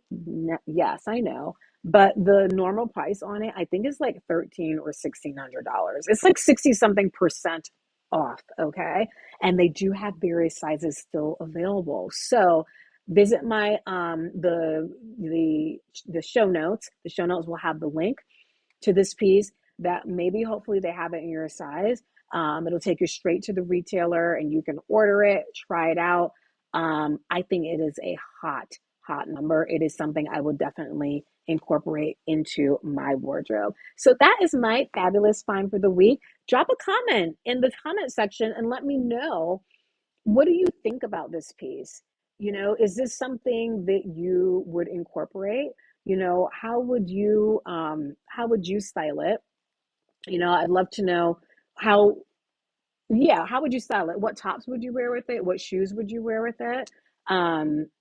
Yes, I know. But the normal price on it, I think, is like 13 or $1,600. It's like 60 something percent off. Okay. And they do have various sizes still available. So visit my the show notes. The show notes will have the link to this piece that maybe hopefully they have it in your size. It'll take you straight to the retailer and you can order it, try it out. I think it is a hot number. It is something I would definitely incorporate into my wardrobe. So that is my fabulous find for the week. Drop a comment in the comment section and let me know, what do you think about this piece? You know, is this something that you would incorporate? You know, how would you style it? You know, I'd love to know how, yeah, how would you style it? What tops would you wear with it? What shoes would you wear with it?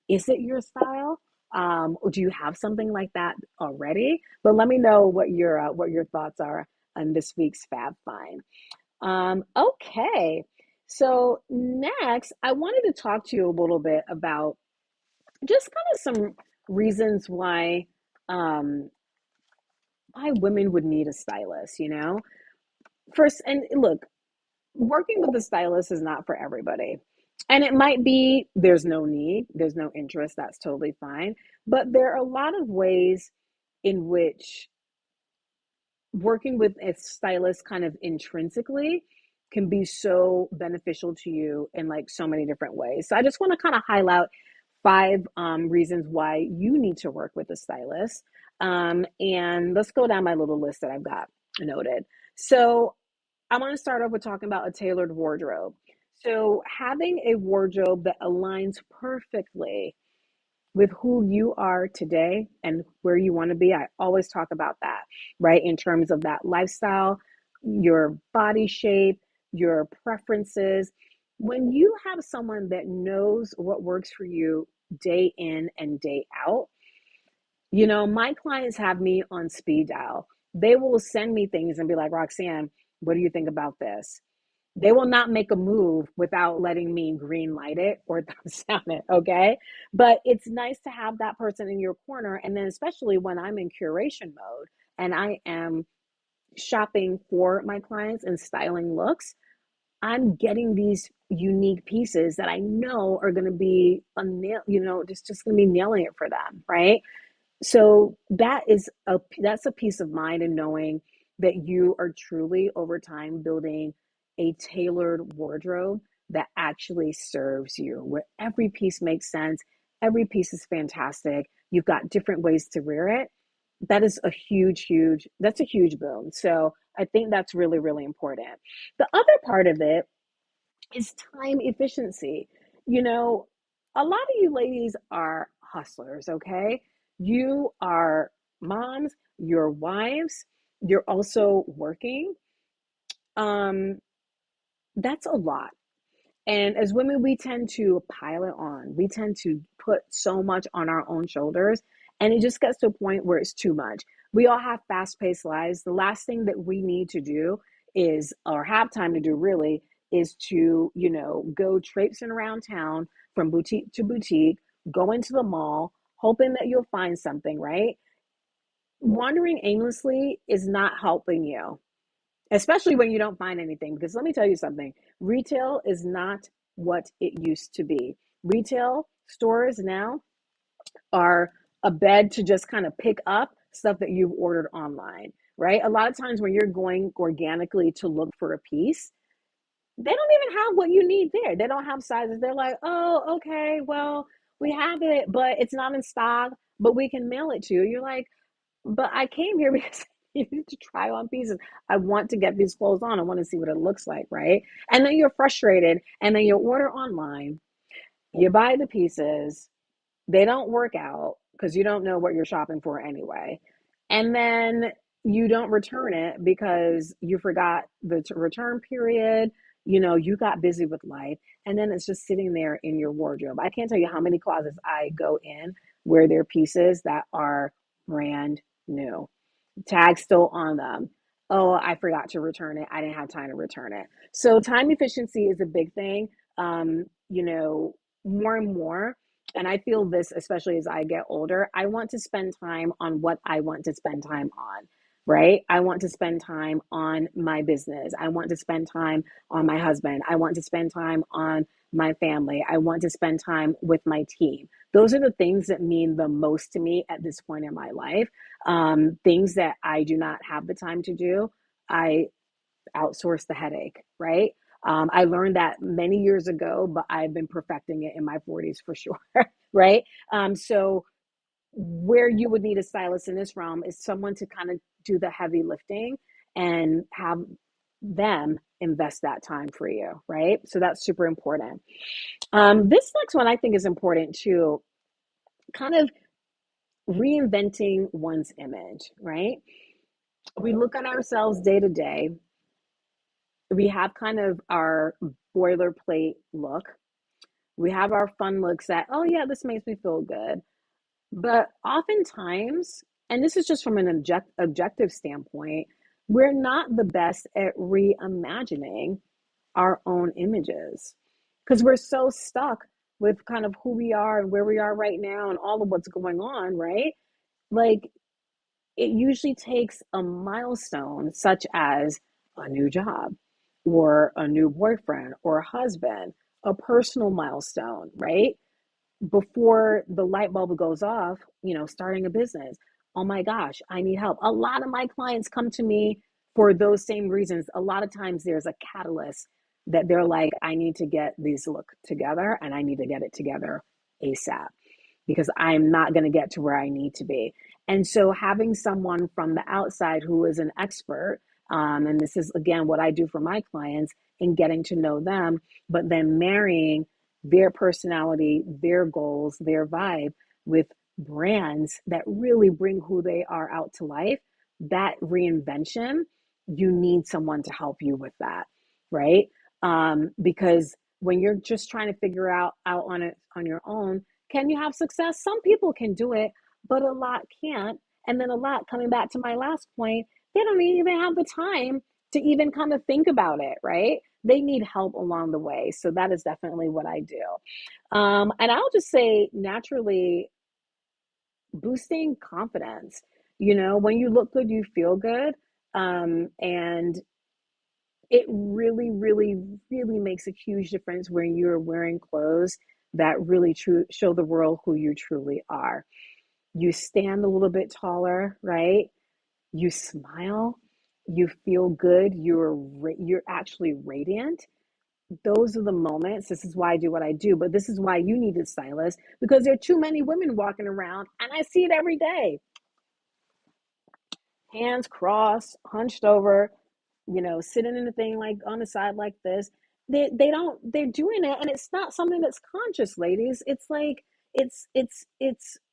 Is it your style? Or do you have something like that already? But let me know what your thoughts are on this week's Fab Find. Okay. So next, I wanted to talk to you a little bit about just kind of some reasons um, why women would need a stylist, you know? First, and look, working with a stylist is not for everybody. And it might be there's no need, there's no interest, that's totally fine. But there are a lot of ways in which working with a stylist kind of intrinsically can be so beneficial to you in like so many different ways. So I just want to kind of highlight five reasons why you need to work with a stylist. And let's go down my little list that I've got noted. So I want to start off with talking about a tailored wardrobe. So having a wardrobe that aligns perfectly with who you are today and where you want to be. I always talk about that, right? In terms of that lifestyle, your body shape, your preferences. When you have someone that knows what works for you day in and day out, you know, my clients have me on speed dial. They will send me things and be like, Roxanne, what do you think about this? They will not make a move without letting me green light it or thumbs down it. Okay. But it's nice to have that person in your corner. And then, especially when I'm in curation mode and I am shopping for my clients and styling looks, I'm getting these unique pieces that I know are going to be a nail, you know, just going to be nailing it for them. Right. So that's a peace of mind in knowing that you are truly over time building a tailored wardrobe that actually serves you, where every piece makes sense, every piece is fantastic. You've got different ways to wear it. That is a that's a huge boom. So I think that's really, really important. The other part of it is time efficiency. You know, a lot of you ladies are hustlers, okay? You are moms, you're wives, you're also working. Um, that's a lot. And as women, we tend to pile it on. We tend to put so much on our own shoulders. And it just gets to a point where it's too much. We all have fast paced lives. The last thing that we need to do is, or have time to do really, is to, go traipsing around town from boutique to boutique, go into the mall, hoping that you'll find something, right? Wandering aimlessly is not helping you, especially when you don't find anything. Because let me tell you something, retail is not what it used to be. Retail stores now are a bed to just kind of pick up stuff that you've ordered online, right? A lot of times when you're going organically to look for a piece, they don't even have what you need there. They don't have sizes. They're like, oh, okay, well, we have it, but it's not in stock, but we can mail it to you. You're like, but I came here because I needed to try on pieces. I want to get these clothes on. I want to see what it looks like, right? And then you're frustrated, and then you order online, you buy the pieces, they don't work out because you don't know what you're shopping for anyway. And then you don't return it because you forgot the return period. You got busy with life. And then it's just sitting there in your wardrobe. I can't tell you how many closets I go in where there are pieces that are brand new, tag still on them. Oh, I forgot to return it. I didn't have time to return it. So time efficiency is a big thing. More and more, and I feel this especially as I get older, I want to spend time on what I want to spend time on, right? I want to spend time on my business. I want to spend time on my husband. I want to spend time on my family. I want to spend time with my team. Those are the things that mean the most to me at this point in my life. Things that I do not have the time to do, I outsource the headache, right? I learned that many years ago, but I've been perfecting it in my 40s for sure, right? So, where you would need a stylist in this realm is someone to kind of do the heavy lifting and have them invest that time for you, right? So, that's super important. This next one I think is important too, kind of reinventing one's image, right? We look at ourselves day to day. We have kind of our boilerplate look. We have our fun looks that, oh, yeah, this makes me feel good. But oftentimes, and this is just from an objective standpoint, we're not the best at reimagining our own images because we're so stuck with kind of who we are and where we are right now and all of what's going on, right? Like, it usually takes a milestone such as a new job or a new boyfriend or husband, a personal milestone, right? Before the light bulb goes off, starting a business. Oh my gosh, I need help. A lot of my clients come to me for those same reasons. A lot of times there's a catalyst that they're like, I need to get these look together and I need to get it together ASAP because I'm not going to get to where I need to be. And so having someone from the outside who is an expert, and this is again what I do for my clients in getting to know them, but then marrying their personality, their goals, their vibe with brands that really bring who they are out to life, that reinvention, you need someone to help you with that, right? Because when you're just trying to figure out on it on your own, can you have success? Some people can do it, but a lot can't. And then a lot, coming back to my last point, they don't even have the time to even kind of think about it, right? They need help along the way. So that is definitely what I do. And I'll just say naturally boosting confidence. When you look good, you feel good. And it really, really, really makes a huge difference when you're wearing clothes that really show the world who you truly are. You stand a little bit taller, right? You smile, you feel good, you're actually radiant. Those are the moments. This is why I do what I do, but this is why you need a stylist because there are too many women walking around, and I see it every day. Hands crossed, hunched over, sitting in a thing like on the side like this. They're doing it, and it's not something that's conscious, ladies. It's like it's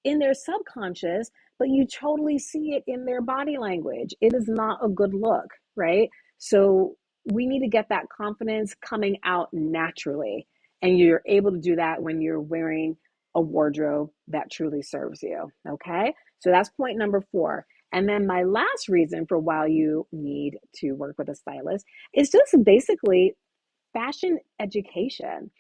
in their subconscious, but you totally see it in their body language. It is not a good look, right? So we need to get that confidence coming out naturally. And you're able to do that when you're wearing a wardrobe that truly serves you. Okay. So that's point number 4. And then my last reason for why you need to work with a stylist is just basically fashion education.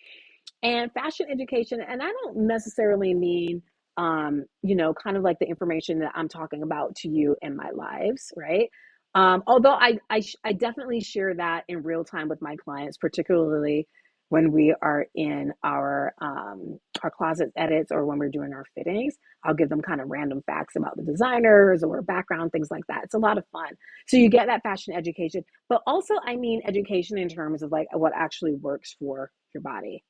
And fashion education, and I don't necessarily mean, kind of like the information that I'm talking about to you in my lives, right? Although I definitely share that in real time with my clients, particularly when we are in our closet edits or when we're doing our fittings. I'll give them kind of random facts about the designers or background, things like that. It's a lot of fun. So you get that fashion education, but also I mean education in terms of like what actually works for your body,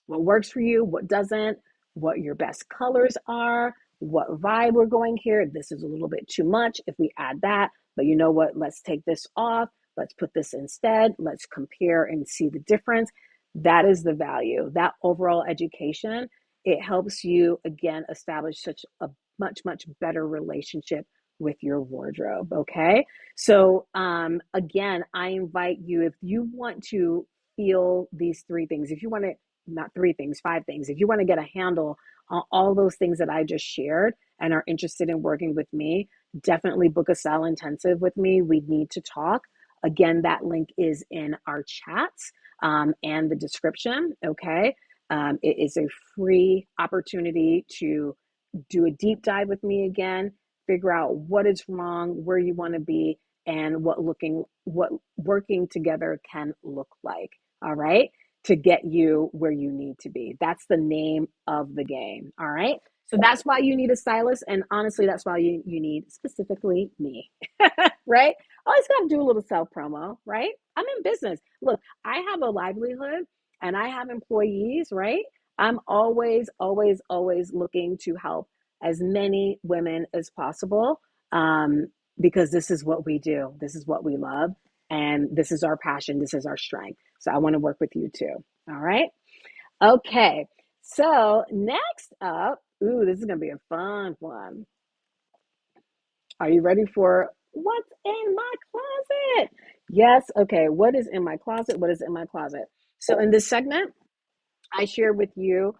what works for you, what doesn't, what your best colors are, what vibe we're going here. This is a little bit too much if we add that, but you know what? Let's take this off. Let's put this instead. Let's compare and see the difference. That is the value. That overall education, it helps you again establish such a much, much better relationship with your wardrobe. Okay. So, again, I invite you, if you want to feel these 3 things, if you want to, not 3 things, 5 things. If you want to get a handle on all those things that I just shared and are interested in working with me, definitely book a style intensive with me. We need to talk. Again, that link is in our chats and the description. Okay. It is a free opportunity to do a deep dive with me again, figure out what is wrong, where you want to be, and what working together can look like. All right, to get you where you need to be. That's the name of the game. All right. So that's why you need a stylist. And honestly, that's why you need specifically me. Right? Always got to do a little self promo, right? I'm in business. Look, I have a livelihood and I have employees, right? I'm always, always, always looking to help as many women as possible, because this is what we do. This is what we love. And this is our passion. This is our strength. So I want to work with you too. All right. Okay. So next up, ooh, this is going to be a fun one. Are you ready for what's in my closet? Yes. Okay. What is in my closet? What is in my closet? So in this segment, I share with you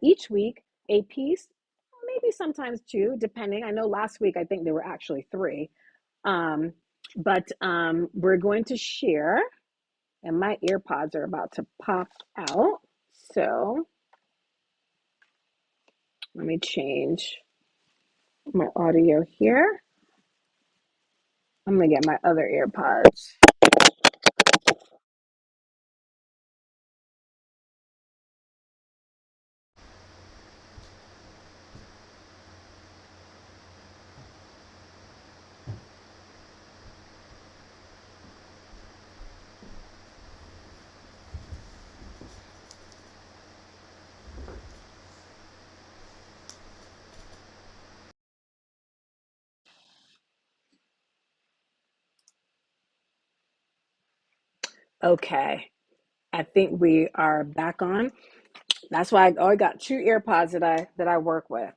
each week a piece, maybe sometimes 2, depending. I know last week I think there were actually 3, um, but we're going to share, and my ear pods are about to pop out. So let me change my audio here. I'm gonna get my other ear pods. Okay, I think we are back on. That's why I got 2 ear pods that I work with.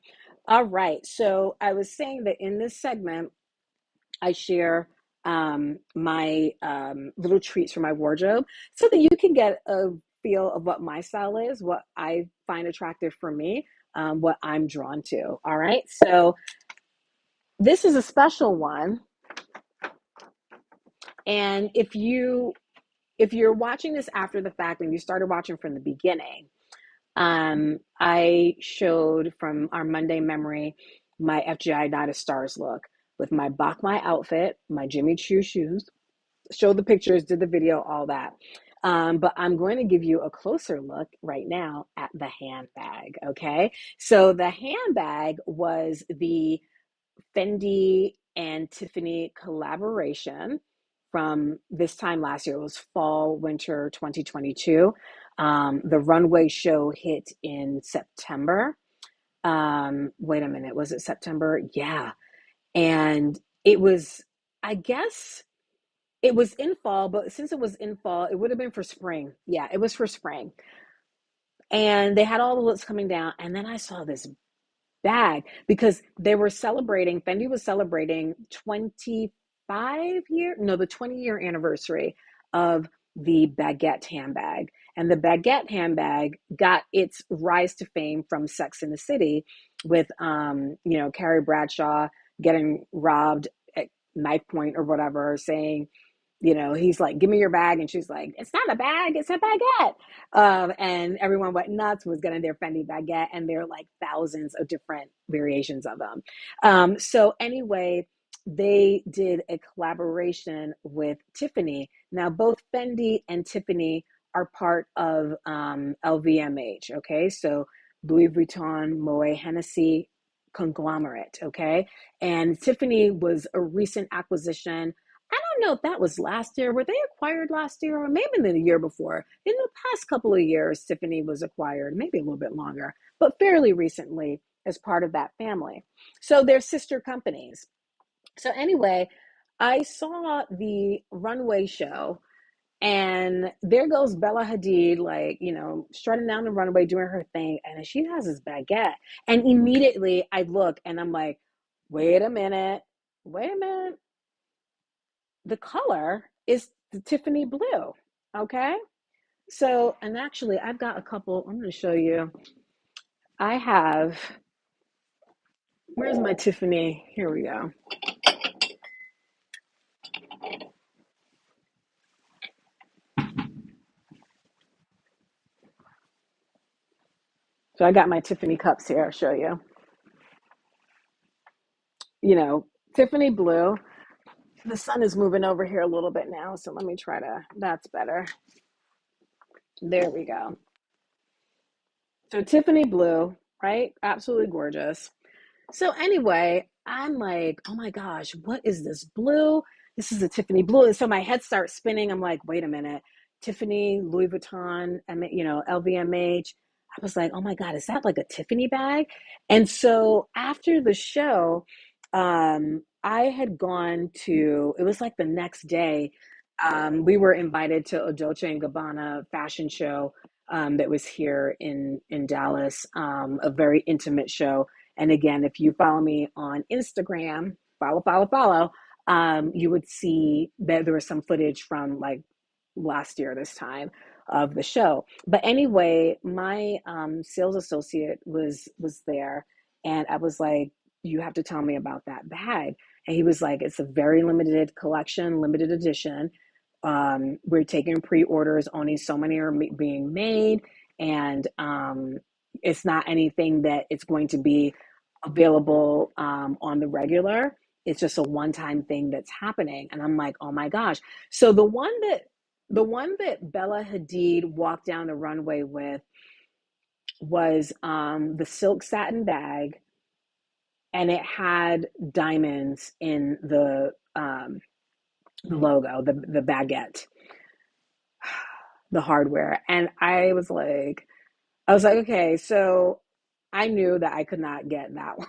All right, so I was saying that in this segment, I share my little treats for my wardrobe so that you can get a feel of what my style is, what I find attractive for me, what I'm drawn to. All right. So this is a special one. And if you're watching this after the fact and you started watching from the beginning, I showed from our Monday memory my FGI Night of Stars look with my Bachmai outfit, my Jimmy Choo shoes, showed the pictures, did the video, all that. But I'm going to give you a closer look right now at the handbag. Okay. So the handbag was the Fendi and Tiffany collaboration from this time last year. It was fall, winter 2022. The runway show hit in September. Wait a minute. Was it September? Yeah. And it was, I guess, it was in fall, but since it was in fall, it would have been for spring. Yeah, it was for spring. And they had all the looks coming down. And then I saw this bag because they were celebrating, Fendi was celebrating 25 year, no, the 20-year anniversary of the baguette handbag. And the baguette handbag got its rise to fame from Sex in the City with, Carrie Bradshaw getting robbed at knife point or whatever, saying, he's like, give me your bag. And she's like, it's not a bag, it's a baguette. And everyone went nuts, was getting their Fendi baguette. And there are like thousands of different variations of them. So anyway, they did a collaboration with Tiffany. Now, both Fendi and Tiffany are part of LVMH. Okay. So Louis Vuitton, Moet Hennessy conglomerate. Okay. And Tiffany was a recent acquisition. I don't know if that was last year. Were they acquired last year or maybe the year before? In the past couple of years, Tiffany was acquired, maybe a little bit longer, but fairly recently as part of that family. So they're sister companies. So anyway, I saw the runway show and there goes Bella Hadid, like, strutting down the runway, doing her thing. And she has this baguette. And immediately I look and I'm like, wait a minute, wait a minute. The color is the Tiffany blue. Okay. So, and actually, I've got a couple. I'm going to show you. I have, where's my Tiffany? Here we go. So, I got my Tiffany cups here. I'll show you. Tiffany blue. The sun is moving over here a little bit now. So, let me try to, that's better. There we go. So, Tiffany blue, right? Absolutely gorgeous. So anyway, I'm like, oh my gosh, what is this blue? This is a Tiffany blue. And so my head starts spinning. I'm like, wait a minute. Tiffany, Louis Vuitton, LVMH. I was like, oh my God, is that like a Tiffany bag? And so after the show, I had gone to, it was like the next day, we were invited to a Dolce and Gabbana fashion show that was here in Dallas, a very intimate show. And again, if you follow me on Instagram, follow, you would see that there was some footage from like last year, this time of the show. But anyway, my sales associate was there, and I was like, "You have to tell me about that bag." And he was like, "It's a very limited collection, limited edition. We're taking pre-orders. Only so many are being made, and it's not anything that it's going to be available on the regular. It's just a one-time thing that's happening." And I'm like, oh my gosh. So the one that Bella Hadid walked down the runway with was the silk satin bag, and it had diamonds in the logo, the baguette, the hardware. And I was like, okay, so I knew that I could not get that one.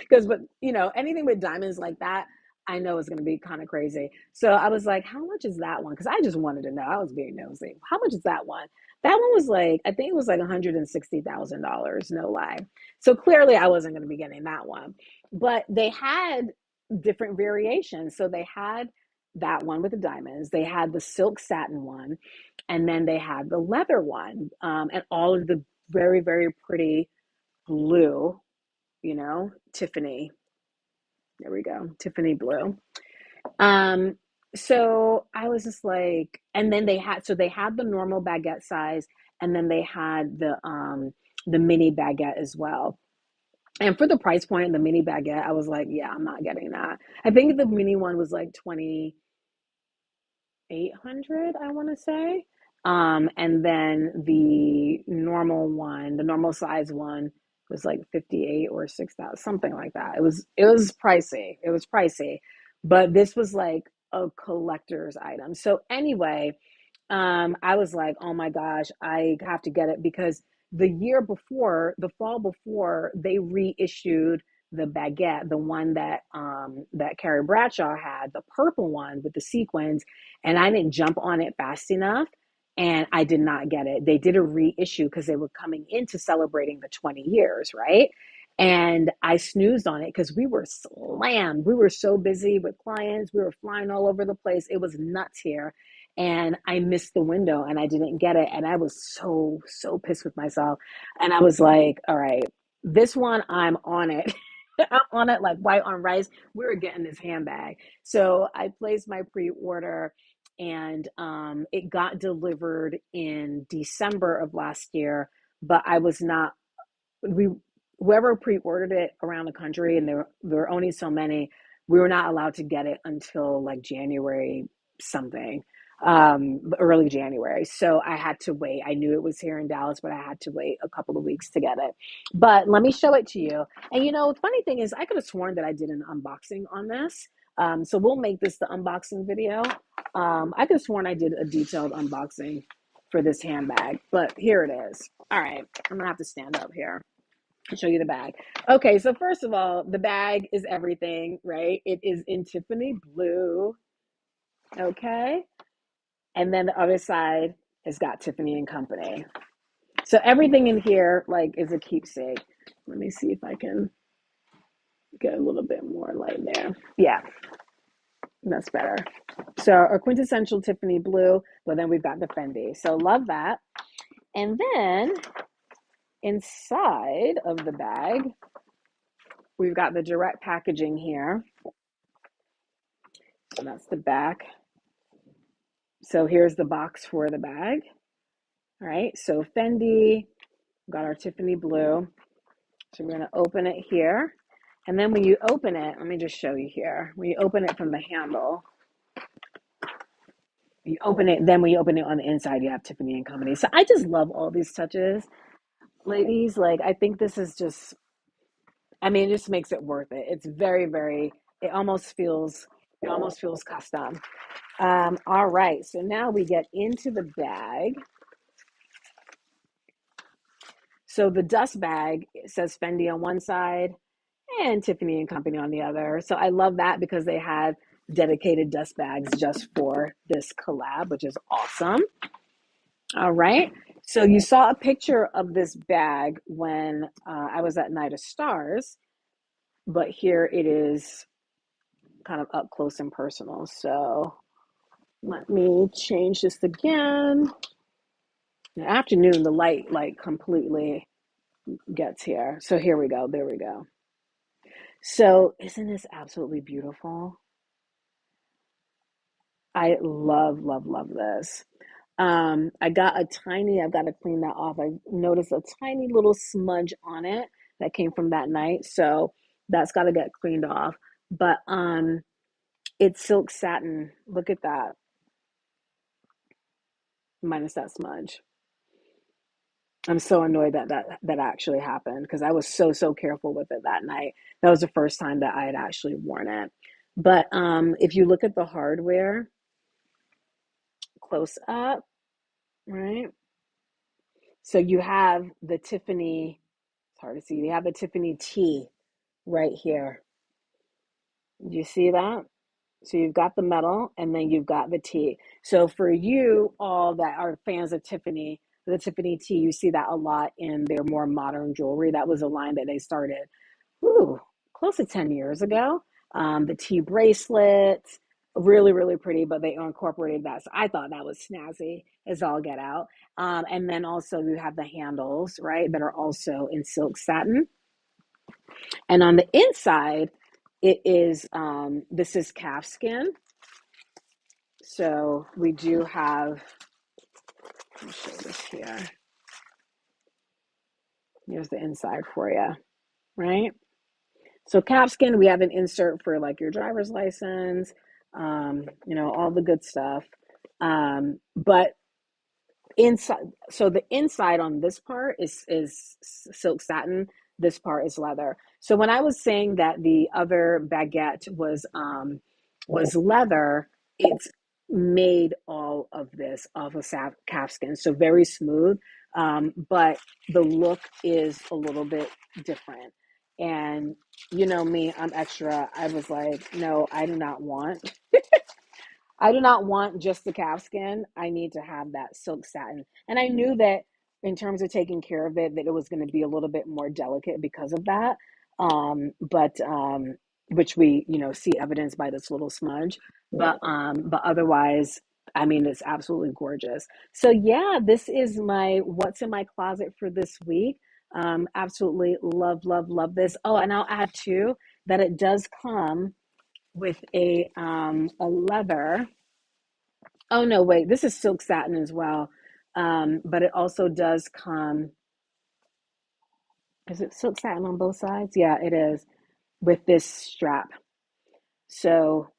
Because, but anything with diamonds like that, I know is going to be kind of crazy. So I was like, how much is that one? Because I just wanted to know. I was being nosy. How much is that one? That one was like, I think it was like $160,000, no lie. So clearly I wasn't going to be getting that one. But they had different variations. So they had that one with the diamonds, they had the silk satin one, and then they had the leather one, and all of the very, very pretty blue, Tiffany. There we go, Tiffany blue. Um, so I was just like, and then they had the normal baguette size, and then they had the mini baguette as well. And for the price point, the mini baguette, I was like, yeah, I'm not getting that. I think the mini one was like 2,800, I want to say. And then the normal one, the normal size one was like 58 or 6,000, something like that. It was pricey. It was pricey. But this was like a collector's item. So anyway, I was like, oh my gosh, I have to get it because the year before, the fall before, they reissued the baguette, the one that Carrie Bradshaw had, the purple one with the sequins, and I didn't jump on it fast enough, and I did not get it. They did a reissue because they were coming into celebrating the 20 years, right? And I snoozed on it because we were slammed. We were so busy with clients. We were flying all over the place. It was nuts here. and I missed the window and I didn't get it. And I was so pissed with myself. And I was like, all right, this one, I'm on it. I'm on it like white on rice. We were getting this handbag. So I placed my pre-order and it got delivered in December of last year, but I was not we whoever pre-ordered it around the country, and there were only so many, we were not allowed to get it until like January something, early January. So I had to wait. I knew it was here in Dallas, but I had to wait a couple of weeks to get it. But let me show it to you. And the funny thing is, I could have sworn that I did an unboxing on this. So we'll make this the unboxing video. I could have sworn I did a detailed unboxing for this handbag, but here it is. All right, I'm gonna have to stand up here and show you the bag. Okay, so first of all, the bag is everything, right? It is in Tiffany blue, okay? And then the other side has got Tiffany and Company. So everything in here, like, is a keepsake. Let me see if I can get a little bit more light there. Yeah, that's better. So a quintessential Tiffany blue, but then we've got the Fendi. So love that. And then inside of the bag, we've got the direct packaging here. So that's the back. So here's the box for the bag. All right, so Fendi, got our Tiffany blue. So we're gonna open it here. And then when you open it, let me just show you here. When you open it from the handle, you open it, then when you open it on the inside, you have Tiffany and Company. So I just love all these touches. Ladies, like, I think this is just, I mean, it just makes it worth it. It's very, it almost feels custom. All right, so now we get into the bag. So the dust bag says Fendi on one side and Tiffany and Company on the other. So I love that because they had dedicated dust bags just for this collab, which is awesome. All right. So you saw a picture of this bag when I was at Night of Stars, but here it is kind of up close and personal. So let me change this again. In the afternoon, the light like completely gets here. So here we go. There we go. So isn't this absolutely beautiful? I love this. I've got to clean that off. I noticed a tiny little smudge on it that came from that night. So that's got to get cleaned off. But it's silk satin. Look at that. Minus that smudge. I'm so annoyed that actually happened because I was so careful with it that night. That was the first time that I had actually worn it. But if you look at the hardware close up, right? So you have the Tiffany, it's hard to see, you have the Tiffany T right here. Do you see that? So you've got the metal and then you've got the T. So for you all that are fans of Tiffany, the Tiffany T, you see that a lot in their more modern jewelry. That was a line that they started, ooh, close to 10 years ago. The T bracelets, really pretty, but they incorporated that. So I thought that was snazzy as all get out. And then also you have the handles, right, that are also in silk satin. And on the inside, it is, this is calfskin. So we do have, let me show this here. Here's the inside for you, right? So calfskin, we have an insert for like your driver's license, all the good stuff. But inside, so the inside on this part is silk satin. This part is leather. So when I was saying that the other baguette was leather, it's made all of this off of calfskin, so very smooth. But the look is a little bit different. And you know me, I'm extra. I was like, no, I do not want just the calfskin. I need to have that silk satin. And I knew that in terms of taking care of it, that it was going to be a little bit more delicate because of that. But which we, see evidence by this little smudge. But otherwise, I mean, it's absolutely gorgeous. So yeah, this is my what's in my closet for this week. Absolutely love, love, love this. Oh, and I'll add too that it does come with a leather. Oh no, wait, this is silk satin as well. But it also does come, is it silk satin on both sides? Yeah, it is with this strap. So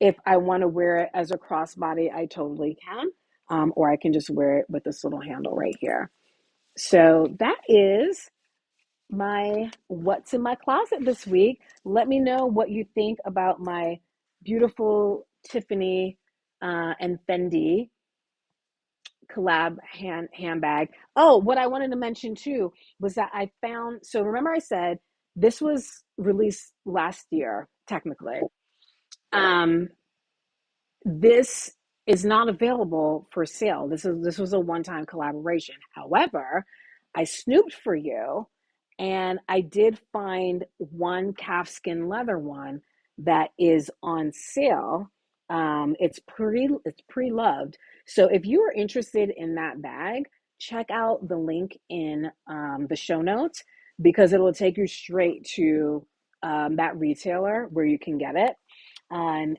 if I want to wear it as a crossbody, I totally can. Or I can just wear it with this little handle right here. So that is my what's in my closet this week. Let me know what you think about my beautiful Tiffany and Fendi collab handbag. Oh, what I wanted to mention too was that I found, so remember I said this was released last year, technically. Um, this is not available for sale. This was a one-time collaboration. However, I snooped for you and I did find one calfskin leather one that is on sale. It's pre-loved. So if you are interested in that bag, check out the link in the show notes because it will take you straight to that retailer where you can get it. And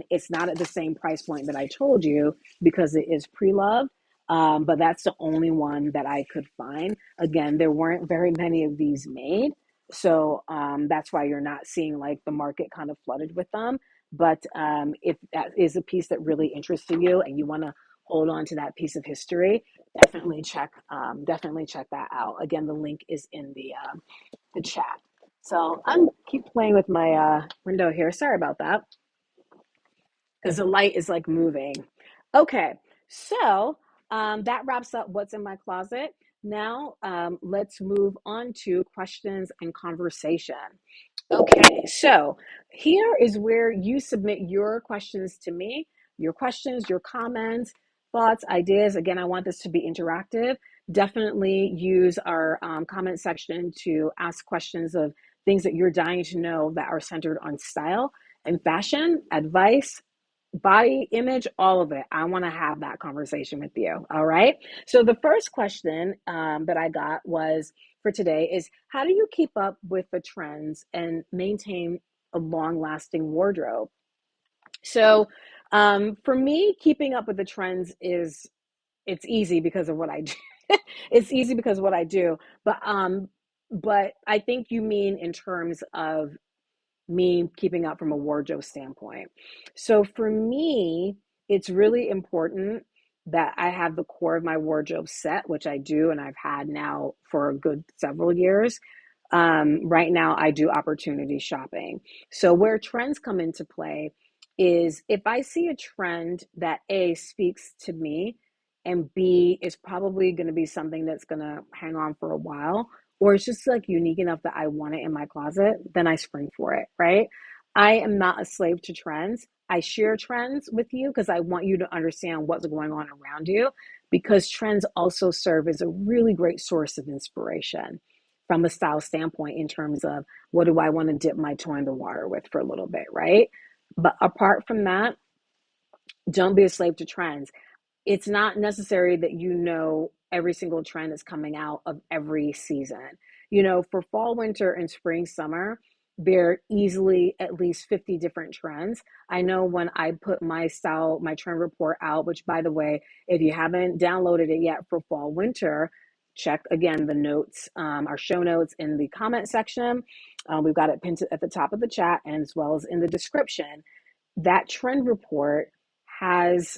it's not at the same price point that I told you because it is pre-loved. But that's the only one that I could find. Again, there weren't very many of these made. So that's why you're not seeing like the market kind of flooded with them. But if that is a piece that really interested you and you want to hold on to that piece of history, definitely check that out. Again, the link is in the chat. So I'm keep playing with my window here. Sorry about that because the light is like moving. Okay, so that wraps up what's in my closet. Now let's move on to questions and conversation. Okay, so here is where you submit your questions to me, your questions, your comments, thoughts, ideas. Again, I want this to be interactive. Definitely use our comment section to ask questions of things that you're dying to know that are centered on style and fashion, advice, body image, all of it. I want to have that conversation with you. All right. So the first question that I got was for today is how do you keep up with the trends and maintain a long lasting wardrobe? So for me, keeping up with the trends is it's easy because of what I do. It's easy because of what I do. But I think you mean in terms of me keeping up from a wardrobe standpoint. So for me, it's really important that I have the core of my wardrobe set, which I do, and I've had now for a good several years. Right now, I do opportunity shopping. So where trends come into play is if I see a trend that A speaks to me and B is probably going to be something that's going to hang on for a while, or it's just like unique enough that I want it in my closet, then I spring for it, right? I am not a slave to trends. I share trends with you because I want you to understand what's going on around you because trends also serve as a really great source of inspiration from a style standpoint in terms of what do I want to dip my toe in the water with for a little bit, right? But apart from that, don't be a slave to trends. It's not necessary that you know every single trend that's coming out of every season. You know, for fall, winter, and spring, summer, there are easily at least 50 different trends. I know when I put my style, my trend report out, which by the way, if you haven't downloaded it yet for fall, winter, check again the notes, our show notes in the comment section. We've got it pinned at the top of the chat and as well as in the description. That trend report has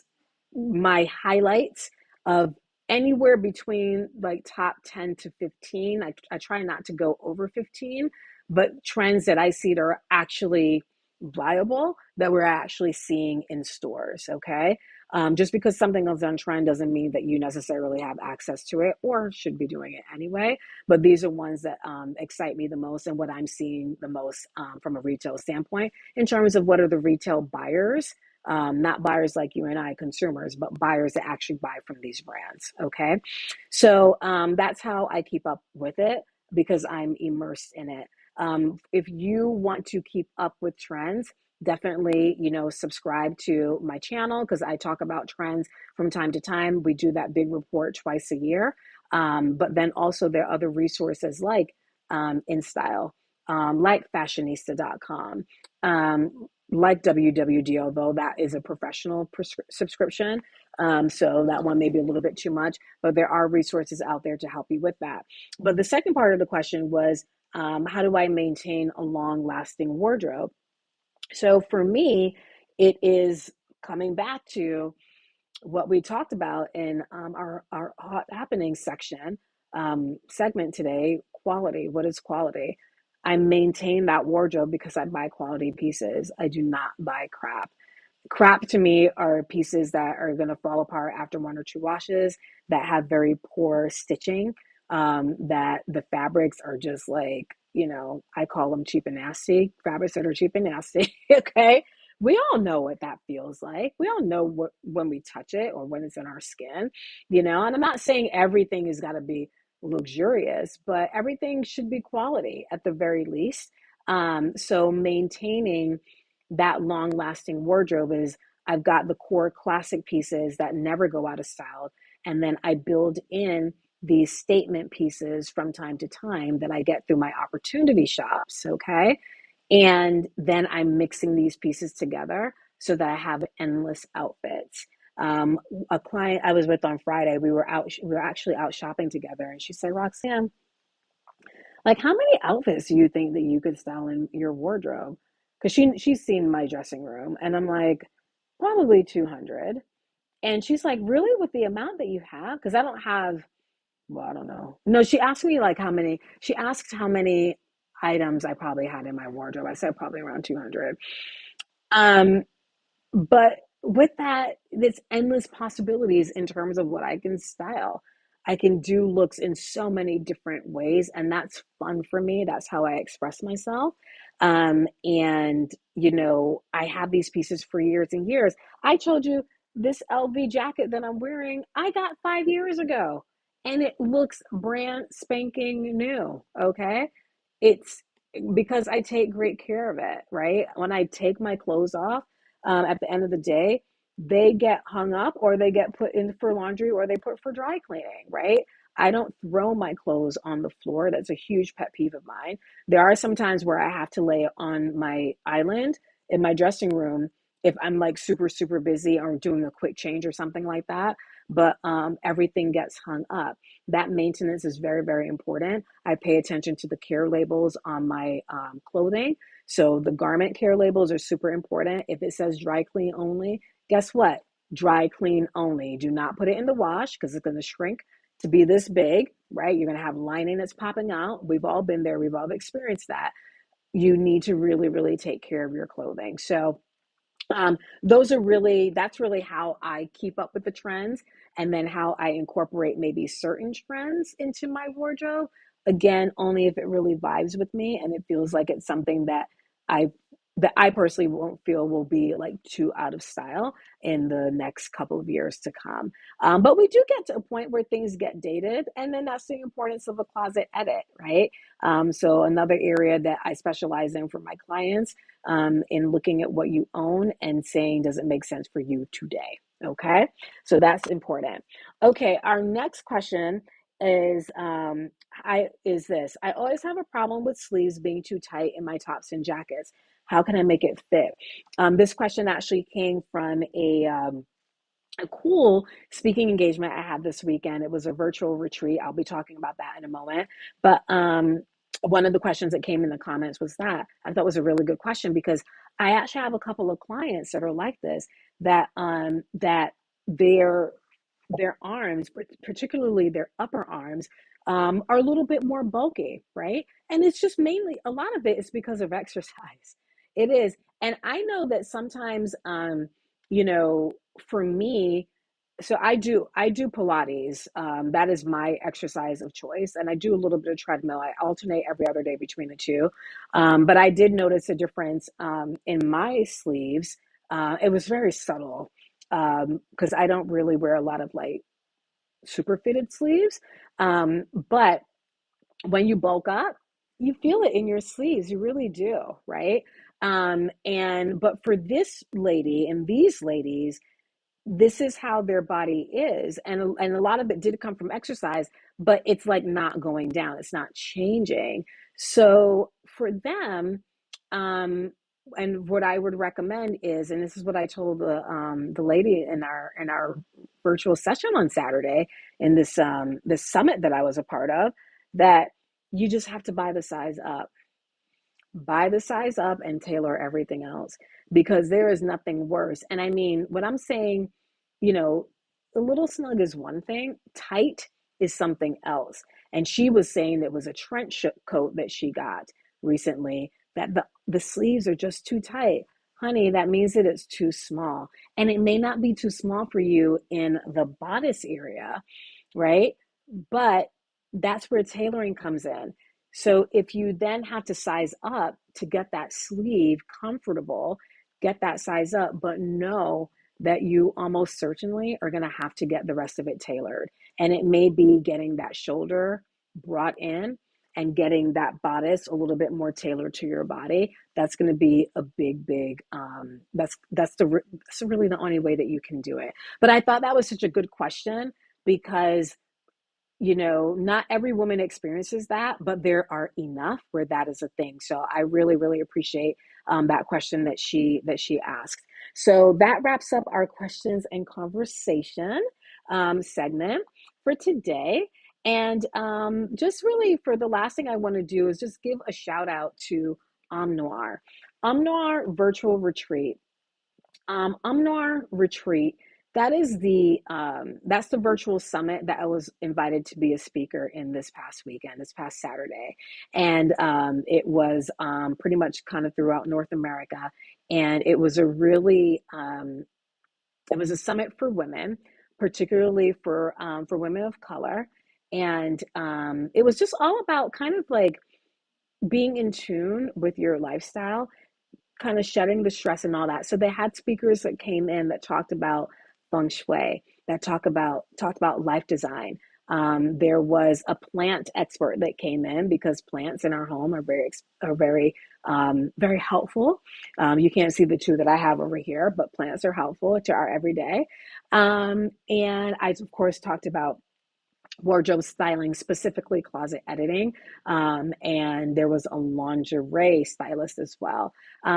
my highlights of anywhere between like top 10 to 15. I try not to go over 15, but trends that I see that are actually viable that we're actually seeing in stores. Okay. Just because something is on trend doesn't mean that you necessarily have access to it or should be doing it anyway. But these are ones that excite me the most and what I'm seeing the most from a retail standpoint in terms of what are the retail buyers, not buyers like you and I, consumers, but buyers that actually buy from these brands. Okay. So that's how I keep up with it because I'm immersed in it. If you want to keep up with trends, definitely, subscribe to my channel because I talk about trends from time to time. We do that big report twice a year. But then also there are other resources like InStyle, like fashionista.com, like WWD, although that is a professional subscription. So that one may be a little bit too much, but there are resources out there to help you with that. But the second part of the question was, how do I maintain a long lasting wardrobe? So for me, it is coming back to what we talked about in our hot happenings section segment today. Quality. What is quality? I maintain that wardrobe because I buy quality pieces. I do not buy crap. Crap to me are pieces that are going to fall apart after one or two washes, that have very poor stitching, that the fabrics are just like, I call them cheap and nasty, fabrics that are cheap and nasty. Okay. We all know what that feels like. We all know what when we touch it or when it's in our skin, and I'm not saying everything has got to be luxurious, but everything should be quality at the very least. So maintaining that long lasting wardrobe is, I've got the core classic pieces that never go out of style. And then I build in these statement pieces from time to time that I get through my opportunity shops. Okay. And then I'm mixing these pieces together so that I have endless outfits. Um, a client I was with on Friday, we were actually out shopping together, and she said, Roxanne, like, how many outfits do you think that you could style in your wardrobe? Because she's seen my dressing room, and I'm like, probably 200. And she's like, really, with the amount that you have? Because I don't have, well, I don't know. No, she asked me like how many. She asked how many items I probably had in my wardrobe. I said probably around 200. Um, but with that, there's endless possibilities in terms of what I can style. I can do looks in so many different ways, and that's fun for me. That's how I express myself. And, I have these pieces for years and years. I told you this LV jacket that I'm wearing, I got 5 years ago, and it looks brand spanking new. Okay. It's because I take great care of it, right? When I take my clothes off, at the end of the day, they get hung up or they get put in for laundry or they put for dry cleaning, right? I don't throw my clothes on the floor. That's a huge pet peeve of mine. There are some times where I have to lay it on my island in my dressing room if I'm like super, super busy or doing a quick change or something like that. But everything gets hung up. That maintenance is very, very important. I pay attention to the care labels on my clothing. So the garment care labels are super important. If it says dry clean only, guess what? Dry clean only. Do not put it in the wash because it's going to shrink to be this big, right? You're going to have lining that's popping out. We've all been there. We've all experienced that. You need to really, really take care of your clothing. So that's really how I keep up with the trends, and then how I incorporate maybe certain trends into my wardrobe. Again, only if it really vibes with me and it feels like it's something I I personally won't feel will be like too out of style in the next couple of years to come. But we do get to a point where things get dated, and then that's the importance of a closet edit, right? So another area that I specialize in for my clients, in looking at what you own and saying, does it make sense for you today? Okay, so that's important. Okay, our next question is, I always have a problem with sleeves being too tight in my tops and jackets. How can I make it fit? This question actually came from a cool speaking engagement I had this weekend. It was a virtual retreat. I'll be talking about that in a moment. But one of the questions that came in the comments was that I thought was a really good question, because I actually have a couple of clients that are like this, that their arms, particularly their upper arms, are a little bit more bulky, right? And it's just mainly, a lot of it is because of exercise. It is. And I know that sometimes, you know, for me, so I do Pilates. That is my exercise of choice, and I do a little bit of treadmill. I alternate every other day between the two. But I did notice a difference in my sleeves. It was very subtle, because I don't really wear a lot of like super fitted sleeves. But when you bulk up, you feel it in your sleeves. You really do, right? But for this lady and these ladies, this is how their body is, and a lot of it did come from exercise, but it's like not going down, it's not changing. So for them, um and what I would recommend is, and this is what I told the lady in our virtual session on Saturday, in this summit that I was a part of, that you just have to buy the size up and tailor everything else, because there is nothing worse. And I mean, what I'm saying, you know, a little snug is one thing, tight is something else. And she was saying that it was a trench coat that she got recently, that the sleeves are just too tight. Honey, that means that it's too small. And it may not be too small for you in the bodice area, right? But that's where tailoring comes in. So if you then have to size up to get that sleeve comfortable, get that size up, but know that you almost certainly are going to have to get the rest of it tailored. And it may be getting that shoulder brought in and getting that bodice a little bit more tailored to your body. That's going to be a big that's really the only way that you can do it. But I thought that was such a good question, because not every woman experiences that, but there are enough where that is a thing. So I really appreciate that question that she asked. So that wraps up our questions and conversation segment for today. And just really, for the last thing I want to do is just give a shout out to OMNoire. OMNoire Virtual Retreat. OMNoire Retreat, that's the virtual summit that I was invited to be a speaker in this past weekend, this past Saturday. And it was pretty much kind of throughout North America. And it was it was a summit for women, particularly for women of color. And it was just all about kind of like being in tune with your lifestyle, kind of shedding the stress and all that. So they had speakers that came in that talked about feng shui, that talked about life design. There was a plant expert that came in, because plants in our home are very helpful. You can't see the two that I have over here, but plants are helpful to our everyday. And I, of course, talked about wardrobe styling, specifically closet editing. And there was a lingerie stylist as well.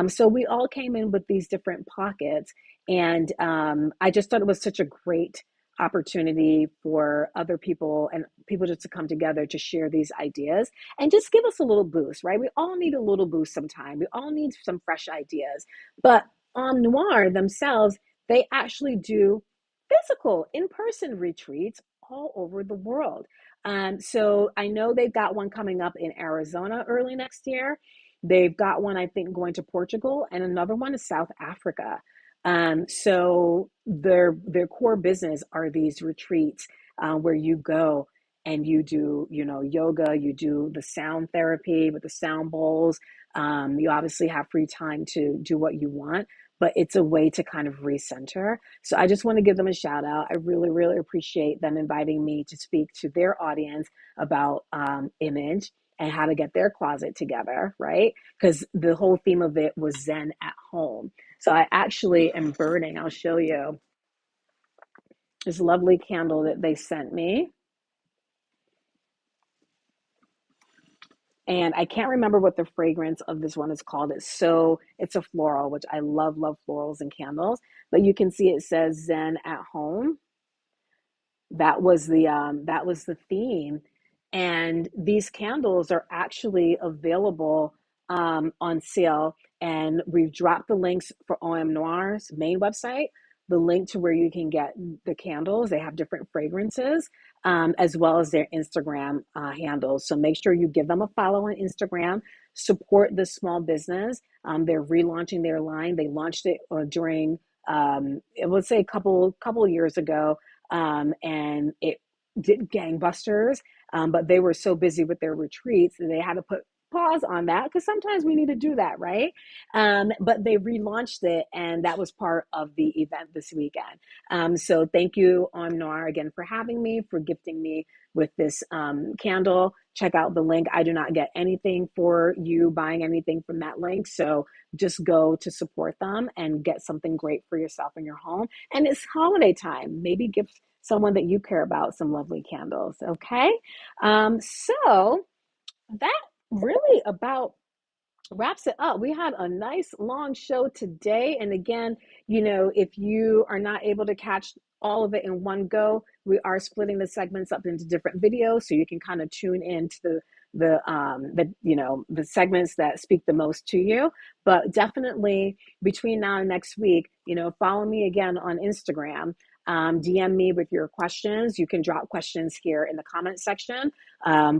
So we all came in with these different pockets. And I just thought it was such a great opportunity for other people and people just to come together to share these ideas and just give us a little boost, right? We all need a little boost sometime. We all need some fresh ideas. But OMNoire themselves, they actually do physical in-person retreats all over the world. So I know they've got one coming up in Arizona early next year. They've got one, I think, going to Portugal, and another one is South Africa. So their core business are these retreats where you go and you do, yoga, you do the sound therapy with the sound bowls. You obviously have free time to do what you want, but it's a way to kind of recenter. So I just want to give them a shout out. I really appreciate them inviting me to speak to their audience about image and how to get their closet together, right? Because the whole theme of it was Zen at home. So I actually am burning, I'll show you this lovely candle that they sent me. And I can't remember what the fragrance of this one is called. It's a floral, which I love florals and candles. But you can see it says Zen at home. That was the theme. And these candles are actually available on sale. And we've dropped the links for OMNoire's main website, the link to where you can get the candles. They have different fragrances, as well as their Instagram handles. So make sure you give them a follow on Instagram. Support the small business. They're relaunching their line. They launched it during, I would say, a couple years ago, and it did gangbusters. But they were so busy with their retreats that they had to put pause on that, because sometimes we need to do that, right? But they relaunched it, and that was part of the event this weekend. So thank you, OMNoire, again for having me, for gifting me with this candle. check out the link. I do not get anything for you buying anything from that link. So just go to support them and get something great for yourself in your home. And it's holiday time. Maybe give someone that you care about some lovely candles. Okay. So that really about wraps it up. We had a nice long show today. And again, if you are not able to catch all of it in one go, we are splitting the segments up into different videos so you can kind of tune into the segments that speak the most to you. But definitely between now and next week, follow me again on Instagram. DM me with your questions. You can drop questions here in the comment section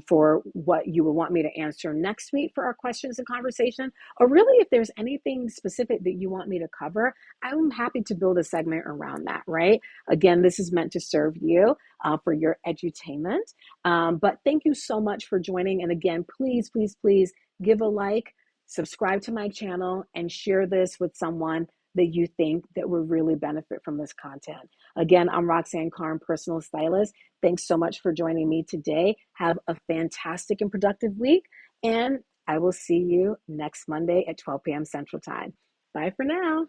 for what you would want me to answer next week for our questions and conversation. Or really, if there's anything specific that you want me to cover, I'm happy to build a segment around that, right? Again, this is meant to serve you for your edutainment. But thank you so much for joining. And again, please, please, please give a like, subscribe to my channel, and share this with someone that you think that would really benefit from this content. Again, I'm Roxanne Carne, personal stylist. Thanks so much for joining me today. Have a fantastic and productive week, and I will see you next Monday at 12 p.m. Central Time. Bye for now.